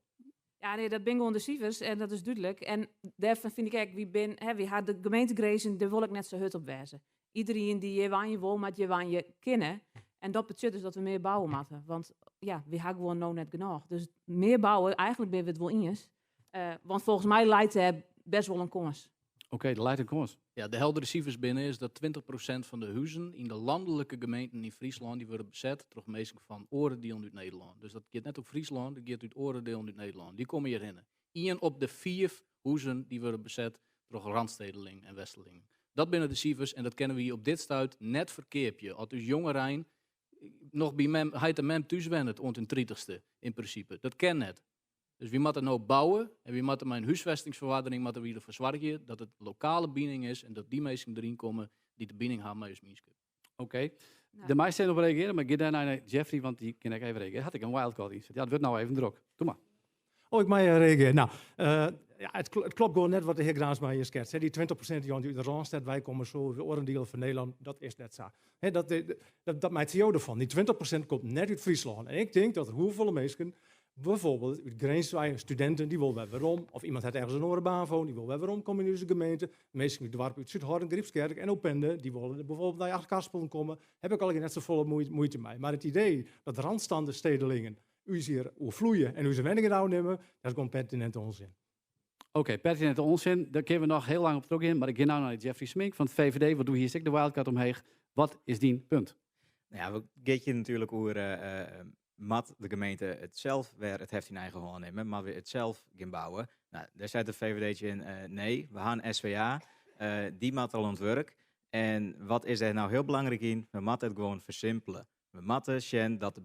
Ja, nee, dat ben gewoon de cijfers en dat is duidelijk. En daarvan vind ik eigenlijk, wie had de gemeente Grezen, daar wil ik net zo hut op wijzen. Iedereen die je waan je wil, moet je waan je kennen. En dat betekent dus dat we meer bouwen moeten. Want ja, we hebben gewoon nou net genoeg. Dus meer bouwen, eigenlijk ben we het wel eens. Want volgens mij leidt het best wel een kans. Oké, de leidt een kans. Ja, de heldere cijfers binnen is dat 20% van de huizen in de landelijke gemeenten in Friesland, die worden bezet door mensen van oordeel uit Nederland. Dus dat gaat net op Friesland, dat gaat uit oordeel uit Nederland. Die komen hierin. 1 op de 4 huizen die worden bezet door Randstedeling en Westeling. Dat binnen de cijfers en dat kennen we hier op dit stuit net verkeerpje. Als dus jongerijn nog bij mem, hij de mem thuis wennet ont een 30ste in principe. Dat ken net. Dus wie moet er nou bouwen en wie moet er met een huisvestingsverwaardering moet er weer voor zorgen dat het lokale binding is en dat die mensen erin komen die de binding hebben met je minskip. Oké. De meesten zijn op reageren, maar ik ga daarna naar Jeffrey, want die kan ik even reageren. Had ik een wildcard in. Ja, het wordt nou even druk. Doe maar. Oh, ik mag reageren. Nou, ja, het klopt gewoon net wat de heer Graansma hier schetst. Hè. Die 20% die uit de Randstad, wij komen zo, de orendeel van Nederland, dat is net zo. Hè, dat maakt CEO ervan. Die 20% komt net uit Friesland. En ik denk dat er hoeveel mensen, bijvoorbeeld uit grenswijze studenten, die willen waarom, of iemand heeft ergens een andere baan voor, die wil waarom komen in onze gemeente. Mensen uit het dorp uit Zuidhorn, Griepskerk en Opende, die willen bijvoorbeeld naar Achterkarspelen komen, heb ik al net zo volle moeite mee. Maar het idee dat randstanden stedelingen u hier vloeien en u zijn wenningen nou nemen, dat is gewoon pertinente onzin. Oké, pertinente onzin. Daar kunnen we nog heel lang op terug in. Maar ik ga nou naar Jeffrey Smink van het VVD. Wat doe je hier? De wildcard omheen. Wat is die punt? Nou ja, we gaan natuurlijk over mat de gemeente het zelf weer het heft in eigen hand nemen, maar we het zelf gaan bouwen. Nou, daar zet de VVD'tje in, nee, we gaan SVA, die mat al aan het werk. En wat is er nou heel belangrijk in? We moeten het gewoon versimpelen. We moeten zien dat de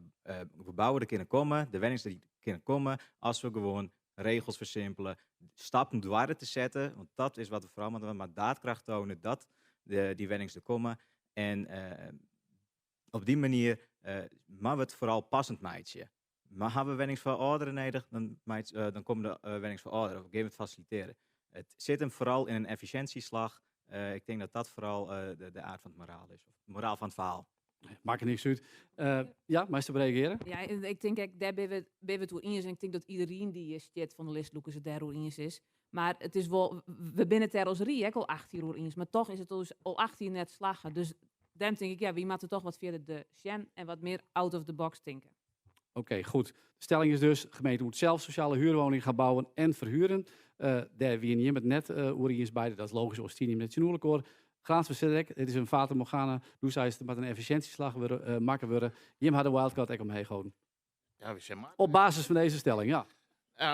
gebouwen er kunnen komen, de wenningen die kunnen komen, als we gewoon regels versimpelen, stappen dwars te zetten, want dat is wat we vooral moeten, maar daadkracht tonen dat die wenningen er komen. En op die manier maar we het vooral passend meidje. Maar hebben we wennings voor ouderen nodig, dan komen de wennings voor ouderen. Of gaan we het faciliteren. Het zit hem vooral in een efficiëntieslag. Ik denk dat dat vooral de aard van het moraal is. Of het moraal van het verhaal. Maakt er niks uit. Ja, meester reageren? Ja, ik denk daar ben we toe in. En ik denk dat iedereen die shit van de list Lucas het daar in is. Maar het is wel, we binnen ter als Rie al 18 uur in. Maar toch is het dus al 18 net slagen. Dus dan denk ik, ja, wie moet er toch wat verder de Sjen en wat meer out of the box denken. Oké, goed. De stelling is dus, de gemeente moet zelf sociale huurwoningen gaan bouwen en verhuren. Daar wie niet met net is beide, dat is logisch als team met je koor. Graans versterk, het is een Fata Morgana, dus hij is met een efficiëntieslag maken worden. Je had de wildcard ook omheen gehouden. Ja, we zijn maar. Op basis van deze stelling, ja.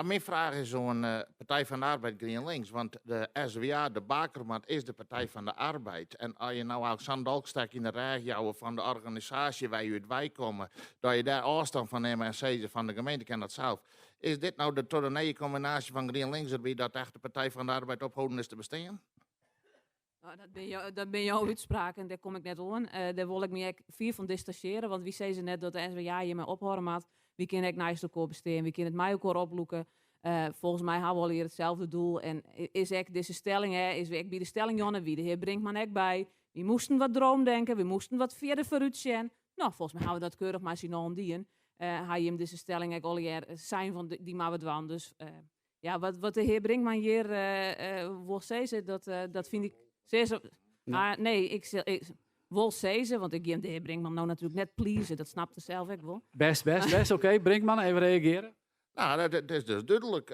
Mijn vraag is zo'n Partij van de Arbeid GroenLinks, want de SWA, de Bakermat, is de Partij van de Arbeid. En als je nou als Zandalkstek in de regio van de organisatie waar je uit wij komen, dat je daar afstand van neemt en zeggen van de gemeente kan dat zelf. Is dit nou de tornee combinatie van GroenLinks wie dat echt de Partij van de Arbeid ophouden is te bestaan? Nou, dat ben jouw uitspraak en daar kom ik net aan. Daar wil ik me ook vier van distancieren, want wie zei ze net dat de SWA je me ophouden maakt. Wie kan ik naast elkaar besteden, wie kan het mij elkaar oploeken. Volgens mij hebben we al hier hetzelfde doel. En is ook deze stelling, is ik bij de stelling Jonne, wie de heer Brinkman ook bij. We moesten wat droomdenken, we moesten wat verder vooruit zien. Nou, volgens mij hebben we dat keurig maar zien aan die. Hij hem deze stelling ook al hier zijn van die maar wat waan. Dus ja, wat de heer Brinkman hier wil zeggen, dat vind ik zeer. Maar nee, ik wil zeggen, want ik geef de heer Brinkman nou natuurlijk net pleasen, dat snapte zelf ik wel. Best, oké. Brinkman, even reageren. Nou, dat is dus duidelijk.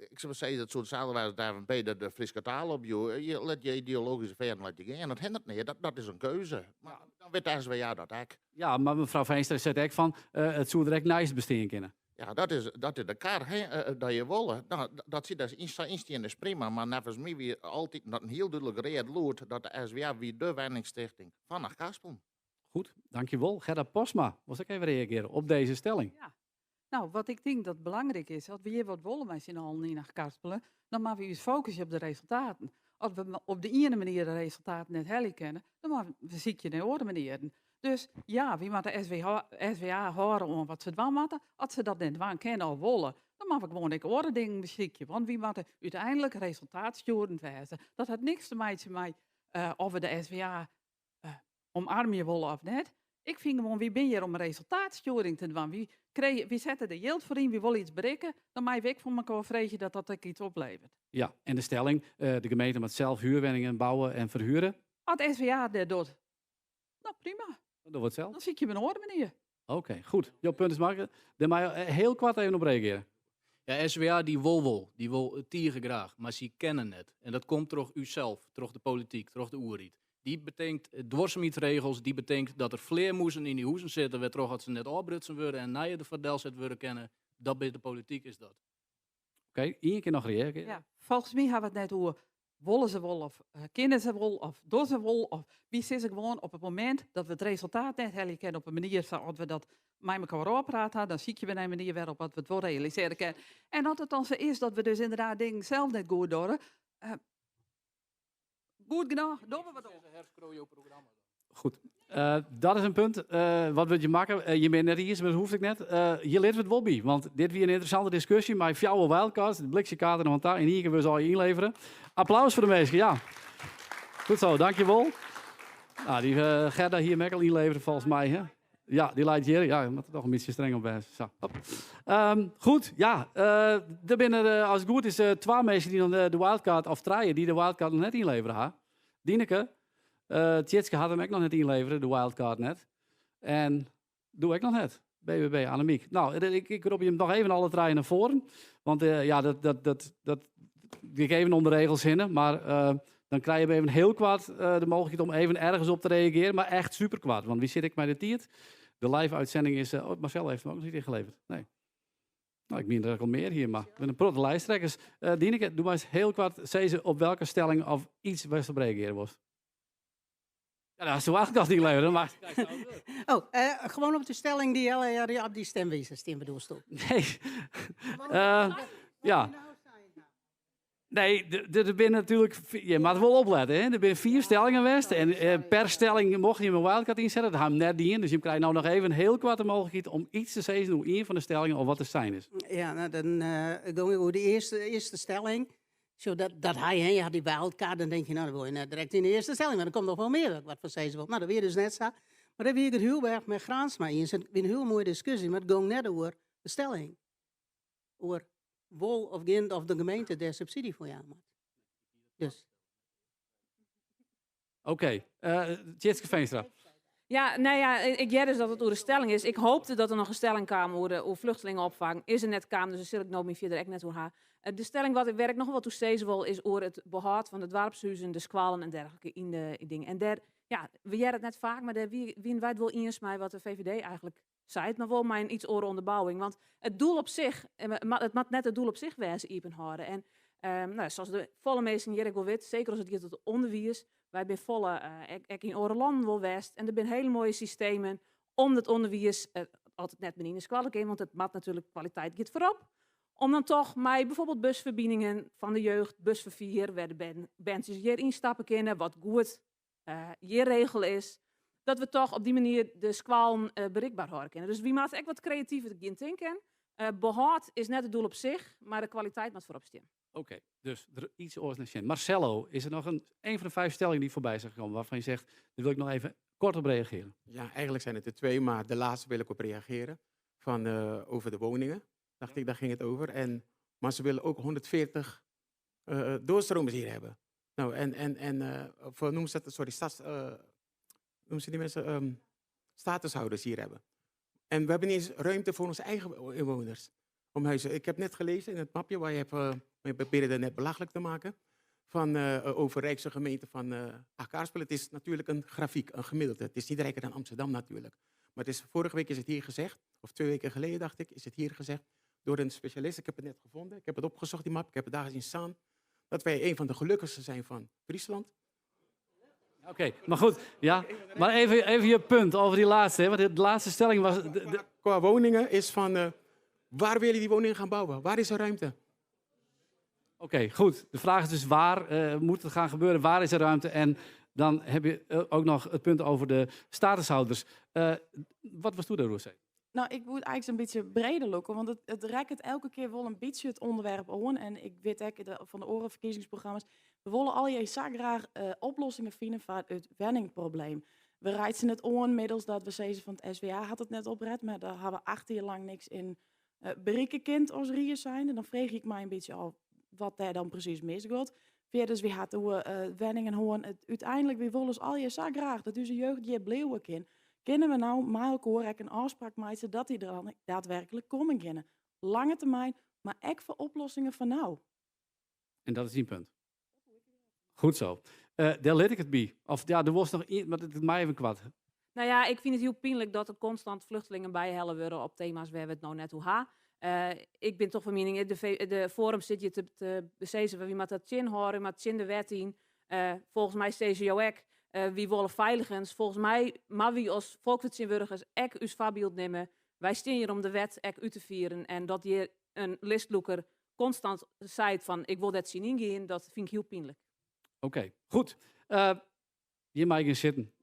Ik zou zeggen dat zo'n zaal daar dat de Friese taal op je let je ideologische vijand laat je gaan. Dat hindert niet, dat is een keuze. Maar dan weet de SWA dat ook. Ja, maar mevrouw Veenstra zegt ook van, het zou direct naast besteden kunnen. Ja, dat is de kaart dat je wil. Nou, dat zit als instien is prima, maar nevens mij wie altijd dat een heel duidelijk reden loert dat de SWA wie de wenningstichting van Achterkarspelen. Goed, dankjewel. Gerda Posma, was ik even reageren op deze stelling. Ja. Nou, wat ik denk dat belangrijk is, als we hier wat willen met z'n allen in Achterkarspelen, dan moeten we ons focussen op de resultaten. Als we op de ene manier de resultaten net helemaal kennen, dan moeten we ziek je de andere manieren. Dus ja, wie moet de SWA horen om wat ze doen moeten. Als ze dat net waan kennen of willen, dan mag ik gewoon andere dingen beschikken. Want wie moet uiteindelijk resultaatsturend wezen. Dat heeft niks te maken met of we de SWA omarmen willen of niet. Ik vind gewoon, wie ben je om resultaatsturing te doen? Wie zetten de yield voor in, wie wil iets bereiken, dan mag ik van elkaar vrezen dat dat ook iets oplevert. Ja, en de stelling, de gemeente moet zelf huurwoningen bouwen en verhuren. Als de SWA dat doet, nou prima. Dat wordt zelf. Dan zie ik je op een andere manier. Oké, goed. Jouw punt is maken. Daar mag je heel kort even op reageren. Ja, SWA die wil tieren graag, maar ze kennen het. En dat komt door uzelf, door de politiek, door de oerriet. Die betekent dwarsmietregels, die betekent dat er vleermoezen in die huizen zitten, waar toch als ze net opbrutsen worden en na je de verdelsheid worden kennen. Dat bij de politiek is dat. Oké, één keer nog reageren. Ja, volgens mij hebben we het net over willen ze wel of kennen ze wel of doen ze wel of wie zit ze gewoon op het moment dat we het resultaat net herkennen op een manier zoals we dat met elkaar oppraten, dan zie je weer een manier waarop we het wel realiseren kunnen. En dat het dan zo is dat we dus inderdaad dingen zelf net goed doen. Goed genoeg, doen we wat doen. Goed. Dat is een punt. Wat wil je maken? Je bent net hier, maar dat hoeft ik net. Je leert het wel bij, want dit weer een interessante discussie. Maar jouw wildcards, de blikse kaarten en en hier kunnen we ze al inleveren. Applaus voor de meesten, ja. Goed zo, dankjewel. Nou, die Gerda hier Mekkel inleveren volgens mij, hè? Ja, die leidt hier. Ja, je moet er toch een beetje streng op zijn. Zo, hop. Goed, ja. Er binnen, als het goed is, 2 mensen die dan de wildcard of 3 die de wildcard nog net inleveren. Ha? Dieneke. Tjitske had hem ook nog net inleveren, de wildcard net. En doe ik nog net. BBB, Annemiek. Nou, ik roep je hem nog even alle 3 naar voren. Want ja, dat ik even om de regels heen. Maar dan krijg je even heel kwart de mogelijkheid om even ergens op te reageren. Maar echt super kwart. Want wie zit ik met de tiert? De live-uitzending is... Marcel heeft hem ook nog niet ingeleverd. Nee. Nou, ik meen er al meer hier, maar met een protte lijsttrekkers. Dieneke, doe maar eens heel kwart. Zeg ze op welke stelling of iets waar ze op reageren was. Ja, dat is de wildcard niet leveren, maar... Gewoon op de stelling die op die stemwijzer bedoelst. Nee. Ja. Nee, er zijn natuurlijk... Je moet wel opletten, hè. Er zijn 4 stellingen geweest. En per stelling mocht je een wildcard inzetten. Dat gaan we net niet in. Dus je krijgt nou nog even heel kwart de mogelijkheid om iets te zeggen hoe 1 van de stellingen of wat de zijn is. Ja, nou, dan gaan we over de eerste stelling. Zodat hij, hè, je had die wildcard, dan denk je, nou, dan wil je net direct in de eerste stelling. Maar er komt nog wel meer wat voor zeggen. Nou, dat weer dus net zo. Maar dan weer ik het heel erg met Graansma in. Het is een heel mooie discussie, maar het ging net over de stelling. Over wol of kind of de gemeente der subsidie voor jou maakt. Dus. Oké. Tjitske Veenstra. Ja, nou ja, ik jij dus dat het over de stelling is. Ik hoopte dat er nog een stelling kwam over vluchtelingenopvang. Is er net kwam, dus dan zit ik nog niet verder echt net hoe haar. De stelling waar ik nog wel toe steeds wil is over het behoud van de dorpshuizen, de squalen en dergelijke in de dingen. En daar, ja, we jij het net vaak, maar daar wie wij het wel eens mij wat de VVD eigenlijk zei, maar wel mijn iets oren onderbouwing. Want het doel op zich, het moet net het doel op zich wijzen even houden. En nou, zoals de volle meesten hier wel weet, zeker als het hier tot het onderwijs. Wij zijn volle, ik in Oreland wel west. En er zijn hele mooie systemen om het onderwijs, altijd net beneden is kwalijk in, want het maakt natuurlijk kwaliteit gaat voorop. Om dan toch met bijvoorbeeld busverbindingen van de jeugd, busvervier, waar de mensen hier instappen kunnen, wat goed hier regel is. Dat we toch op die manier de squalen bereikbaar houden kunnen. Dus wie maakt echt wat creatiever gaan denken. Behoud is net het doel op zich, maar de kwaliteit moet voorop staan. Oké, dus er iets oors naar Marcello, is er nog een van de 5 stellingen die voorbij zijn gekomen waarvan je zegt, daar wil ik nog even kort op reageren? Ja, eigenlijk zijn het er 2, maar de laatste wil ik op reageren. Over de woningen, dacht ik, daar ging het over. Maar ze willen ook 140 doorstromers hier hebben. Nou, noem ze dat, sorry, noem ze die mensen, statushouders hier hebben. En we hebben niet eens ruimte voor onze eigen inwoners. Om huizen. Ik heb net gelezen in het mapje waar je probeerde net belachelijk te maken. Over Rijkse gemeente van Kaarsspel. Het is natuurlijk een grafiek, een gemiddelde. Het is niet rijker dan Amsterdam natuurlijk. Maar vorige week is het hier gezegd, of 2 weken geleden dacht ik, is het hier gezegd door een specialist. Ik heb het net gevonden, ik heb het opgezocht, die map, ik heb het daar gezien staan. Dat wij een van de gelukkigste zijn van Friesland. Oké, maar goed, ja. Maar even je punt over die laatste, hè? Want de laatste stelling was... Qua woningen is van, waar wil je die woningen gaan bouwen? Waar is er ruimte? Oké, goed. De vraag is dus waar moet het gaan gebeuren? Waar is er ruimte? En dan heb je ook nog het punt over de statushouders. Wat was toen daar, Roosé? Nou, ik moet eigenlijk een beetje breder lopen, want het rekt elke keer wel een beetje het onderwerp aan. En ik weet ook van de orenverkiezingsprogramma's, we willen al je zo graag oplossingen vinden voor het wenningprobleem. We rijden het aan middels dat we zeggen van het SWA had het net opgered, maar daar hebben we 8 jaar lang niks in bereikenkind als riers zijn. En dan vraag ik mij een beetje af wat daar dan precies misgaat. Verder wie had hoe wenningen horen. Uiteindelijk we willen dus al je zo graag dat onze jeugd hier blijven kan. Kunnen we nou met elkaar een afspraak maken dat die er dan daadwerkelijk komen kunnen? Lange termijn, maar ook voor oplossingen van nou. En dat is die punt. Goed zo. Daar let ik het bij. Of ja, er was nog maar het is mij even kwad. Nou ja, ik vind het heel pijnlijk dat er constant vluchtelingen bijhellen worden op thema's waar we het nou net hoe gaan. Ik ben toch van mening, de forum zit je te bezezen, wie moet dat chin horen, maar chin de wet in. Volgens mij steeds jou ook. Wie willen veiligens. Volgens mij, maar wie als volksvertegenwoordigers ook uw voorbeeld nemen. Wij staan hier om de wet ook uit te vieren. En dat je een listloeker constant zei van ik wil dat zien ingaan, dat vind ik heel pijnlijk. Oké, goed. Hier mag ik zitten.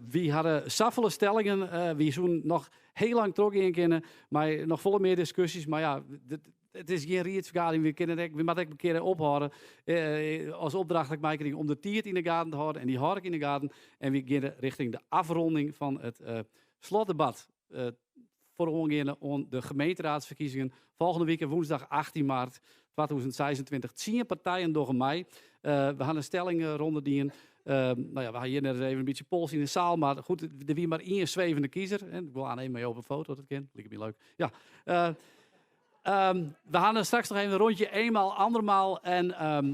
Wie hadden saffele stellingen, wie zoen nog heel lang trok in kennen, maar nog volle meer discussies. Maar ja, het is geen riedsvergadering, we moeten ook een keer ophouden. Als opdracht dat ik om de tiert in de gaten te houden en die hou ik in de gaten. En we gaan richting de afronding van het slotdebat. Voor de gemeenteraadsverkiezingen. Volgende week woensdag 18 maart 2026. 10 partijen door mei. We gaan een stelling ronde we gaan hier net even een beetje pols in de zaal, maar goed, er wie maar één zwevende kiezer. En ik wil aan even mee op een foto, dat ken. Lijkt me leuk. Ja. We gaan er straks nog even een rondje, eenmaal, andermaal. En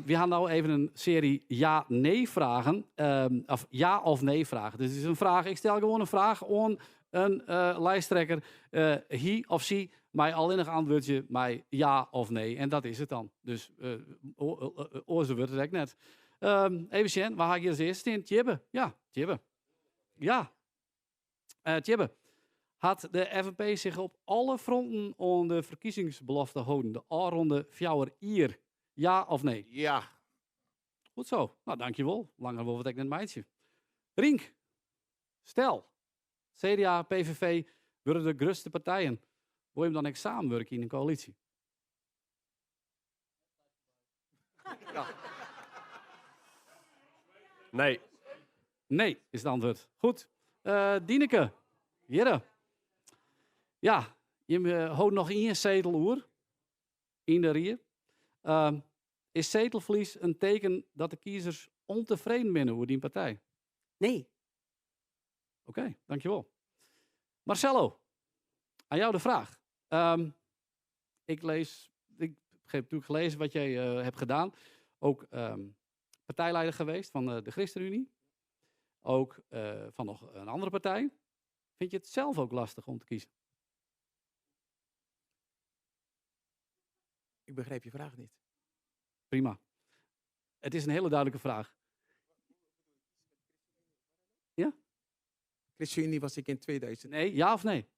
we gaan nou even een serie ja-nee vragen. Of ja of nee vragen. Dus het is een vraag, ik stel gewoon een vraag aan een lijsttrekker. Hij of zij, mij alleen nog antwoordje, mij ja of nee. En dat is het dan. Dus oorzaak wordt het eigenlijk net. Even zien, waar ga ik hier als eerste in? Tjibbe. Ja, Tjibbe. Ja. Tjibbe. Had de FNP zich op alle fronten aan de verkiezingsbelofte houden? De A-ronde fjouwer hier. Ja of nee? Ja. Goed zo. Nou, dankjewel. Langer wil ik net meidje. Rink. Stel. CDA, PVV worden de grootste partijen. Wil je hem dan echt samenwerken in een coalitie? Ja. Nee. Nee, is het antwoord. Goed. Dieneke. Jere. Ja, je houdt nog één zetel oer. In de rier. Is zetelverlies een teken dat de kiezers ontevreden zijn over die partij? Nee. Oké, dankjewel. Marcelo, aan jou de vraag. Ik heb natuurlijk gelezen wat jij hebt gedaan. Ook partijleider geweest van de ChristenUnie. Ook van nog een andere partij. Vind je het zelf ook lastig om te kiezen? Ik begrijp je vraag niet. Prima. Het is een hele duidelijke vraag. Ja? ChristenUnie was ik in 2000. Nee, ja of nee?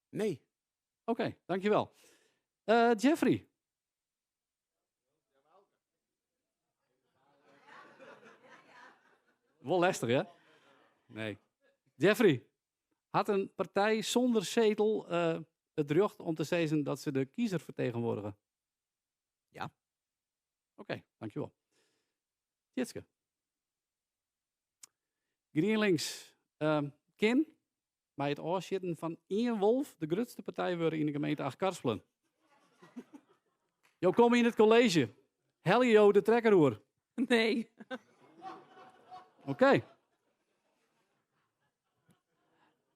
Nee. Oké, dankjewel. Jeffrey. Wel lastig, hè? Nee. Jeffrey, had een partij zonder zetel het recht om te zeggen dat ze de kiezer vertegenwoordigen? Ja. Oké, dankjewel. Jitske. GreenLinks. Ken, bij het oorzitten van Ian Wolf, de grootste partij worden in de gemeente Achtkarspelen. Jo, kom in het college. Helio de trekkerhoer. Nee. Oké.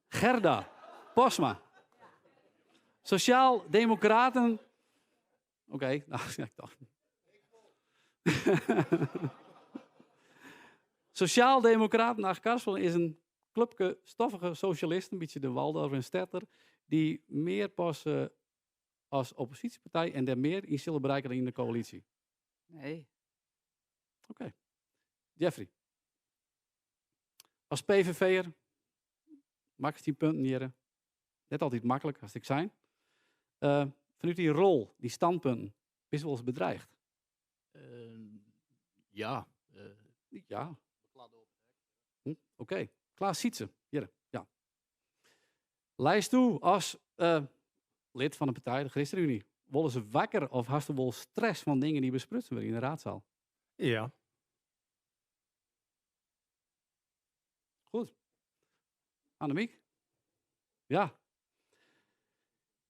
Gerda Posma. Sociaal-democraten. Oké, nou, ik dacht. Sociaal-democraten Achtkarspelen is een clubje stoffige socialisten, een beetje de Waldorf en Stetter, die meer passen als oppositiepartij en daar meer in zullen bereiken dan in de coalitie. Nee. Oké. Jeffrey. Als PVV'er, max 10 punten hier. Net altijd makkelijk als ik zijn. Vanuit die rol, die standpunten, is wel eens bedreigd? Ja. Ja. Oké. Klaas Sietse, hier. Ja. Lijst toe als lid van de partij, de ChristenUnie. Willen ze wakker of hast wel stress van dingen die besprutsen worden in de raadzaal? Ja. Goed. Annemiek? Ja.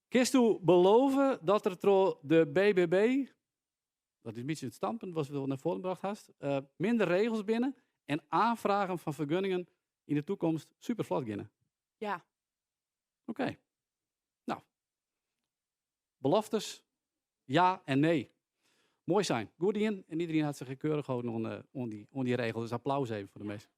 Kist u beloven dat er door de BBB, dat is een beetje het standpunt wat we naar voren gebracht hast, minder regels binnen en aanvragen van vergunningen in de toekomst super vlot beginnen? Ja. Oké. Nou. Beloftes, ja en nee. Mooi zijn. Goed in. En iedereen had zich keurig gehouden aan die regel. Dus applaus even voor de meesten.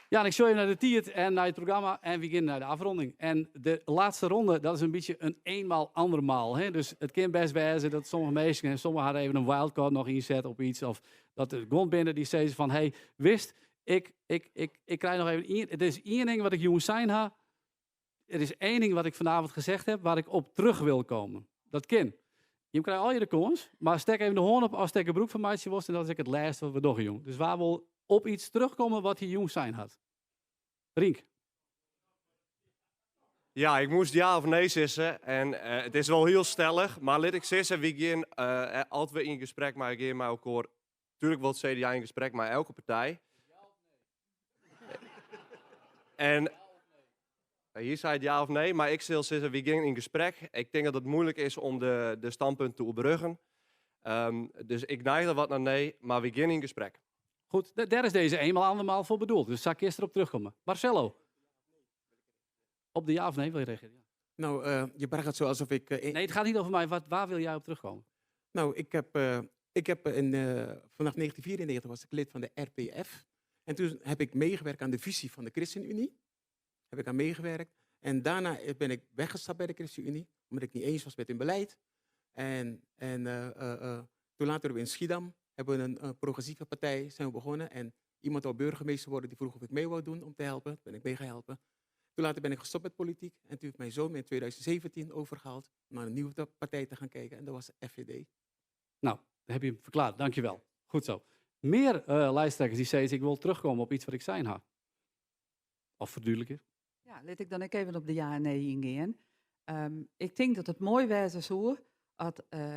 Ja. Ja, en ik show je naar de tiert en naar het programma en we beginnen naar de afronding. En de laatste ronde, dat is een beetje een eenmaal andermaal. Hè? Dus het kan best wezen dat sommige mensen en sommigen hadden even een wildcard nog inzet op iets. Of dat de grondbinder die zei van, hey, wist, ik krijg nog even... Het is één ding wat ik jongens zijn ha. Er is één ding wat ik vanavond gezegd heb, waar ik op terug wil komen. Dat kan. Je krijgt al je de kans, maar stek even de hoorn op als ik een broek van mij was. En dat is ik het laatste wat we doen, jong. Dus waar wil op iets terugkomen wat hij jong zijn had. Rink. Ja, ik moest ja of nee sissen. En het is wel heel stellig, maar laat ik sissen. We gaan altijd weer in gesprek, maar ik ga met elkaar. Tuurlijk wil het CDA in gesprek, maar elke partij. En hier zei het ja of nee, maar ik zal zeggen, we gaan in gesprek. Ik denk dat het moeilijk is om de standpunten te overbruggen. Dus ik neig er wat naar nee, maar we gaan in gesprek. Goed, daar is deze eenmaal andermaal voor bedoeld. Dus zal ik eerst erop terugkomen. Marcelo. Op de ja of nee wil je reageren? Ja. Nou, je bracht het zo alsof ik... Nee, het gaat niet over mij. Waar wil jij op terugkomen? Nou, ik heb vanaf 1994 was ik lid van de RPF. En toen heb ik meegewerkt aan de visie van de ChristenUnie. Heb ik aan meegewerkt. En daarna ben ik weggestapt bij de ChristenUnie, omdat ik niet eens was met hun beleid. En toen later we in Schiedam hebben we een progressieve partij zijn we begonnen. En iemand wou burgemeester worden, die vroeg of ik mee wou doen om te helpen. Toen ben ik mee geholpen. Toen later ben ik gestopt met politiek. En toen heeft mijn zoon me in 2017 overgehaald om naar een nieuwe partij te gaan kijken. En dat was de FVD. Nou, dat heb je verklaard. Dankjewel. Goed zo. Meer lijsttrekkers die zeggen, ik wil terugkomen op iets wat ik zijn ha. Of verduidelijken. Ja, laat ik dan ook even op de ja en nee ingaan. Ik denk dat het mooi wijze zou,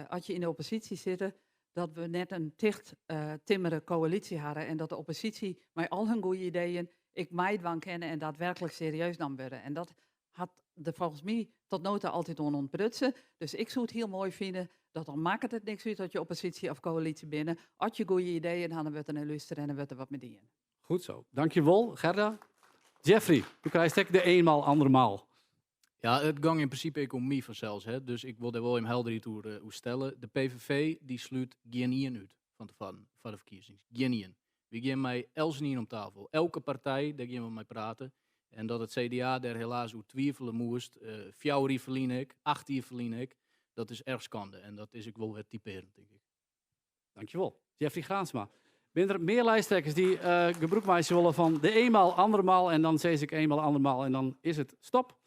als je in de oppositie zit, dat we net een dicht timmere coalitie hadden en dat de oppositie met al hun goede ideeën ik meidwang kennen en daadwerkelijk serieus nam worden. En dat had er volgens mij tot nota altijd on ontprutsen. Dus ik zou het heel mooi vinden dat dan maakt het niks uit dat je oppositie of coalitie binnen. Als je goede ideeën hadden, we er naar luisteren en dan wordt er wat met die in. Goed zo. Dankjewel, Gerda. Jeffrey, u krijgt echt de eenmaal andermaal. Ja, het gang in principe economie vanzelfs. Hè. Dus ik wil daar wel in helderheid hoe stellen. De PVV die sluit geen ien uit van de verkiezingen. Geen ien. We gaan mij elsen om tafel. Elke partij, daar gaan we mee praten. En dat het CDA daar helaas hoe twijfelen moest. 4 verlien ik, 8 verlien ik. Dat is erg schande. En dat is ik wel weer typerend, denk ik. Dankjewel. Jeffrey Graansma. Ben er meer lijsttrekkers die gebruikmaken willen van de eenmaal, andermaal en dan zeg ik eenmaal, andermaal en dan is het stop.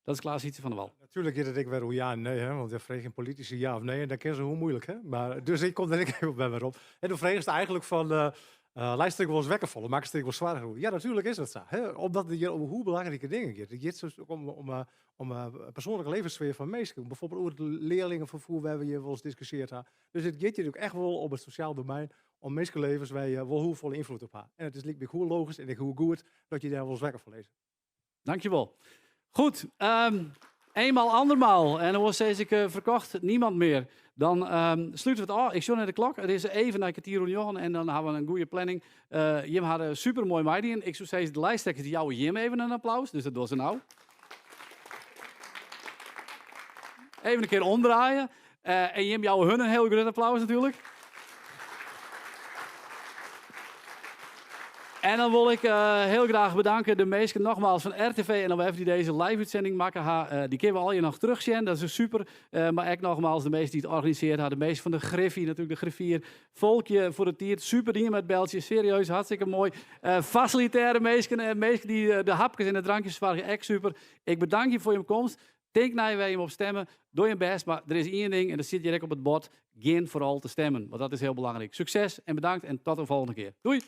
Dat is Klaas Sietse van der Wal. Natuurlijk is het ik weer hoe ja en nee, hè? Want je vreeg een politici ja of nee en dan kennen ze hoe moeilijk. Hè? Maar, dus ik kom er even bij op. En toen vreeg ze eigenlijk van lijsttrekker wel eens wekkervallen, maak het wel zwaarder. Ja, natuurlijk is dat zo. Hè? Omdat het hier om hoe belangrijke dingen gaat. Het gaat dus om persoonlijke levenssfeer van mensen. Bijvoorbeeld over het leerlingenvervoer waar we hier wel eens discussieerd hebben. Dus het gaat hier ook echt wel op het sociaal domein om mensenlevens waar je wel hoe volle invloed op hebt. En het is lijkt me hoe logisch en hoe goed dat je daar wel eens wekker van leest. Dankjewel. Goed, eenmaal andermaal. En dan was deze verkocht, niemand meer. Dan sluiten we het af. Ik zie naar de klok. Het is even naar kwartier jongen en dan hebben we een goede planning. Jim had een super mooi meiding. Ik zou zeggen, de lijsttrekkers die jou Jim even een applaus. Dus dat doen ze nou. Even een keer omdraaien. En Jim, jou hun een heel groot applaus natuurlijk. En dan wil ik heel graag bedanken de meesten nogmaals van RTV en OF die deze live-uitzending maken. Die kunnen we al je nog terugzien, dat is super. Maar ook nogmaals de meesten die het organiseerd hadden. De meesten van de Griffie, natuurlijk de griffier. Volkje voor het tiert, super dingen met beltjes, serieus, hartstikke mooi. Facilitaire meesten en meesten die de hapjes en de drankjes waren echt super. Ik bedank je voor je komst. Denk naar je waar je hem op stemmen. Doe je best, maar er is één ding en dat zit direct op het bord. Geen vooral te stemmen, want dat is heel belangrijk. Succes en bedankt en tot de volgende keer. Doei!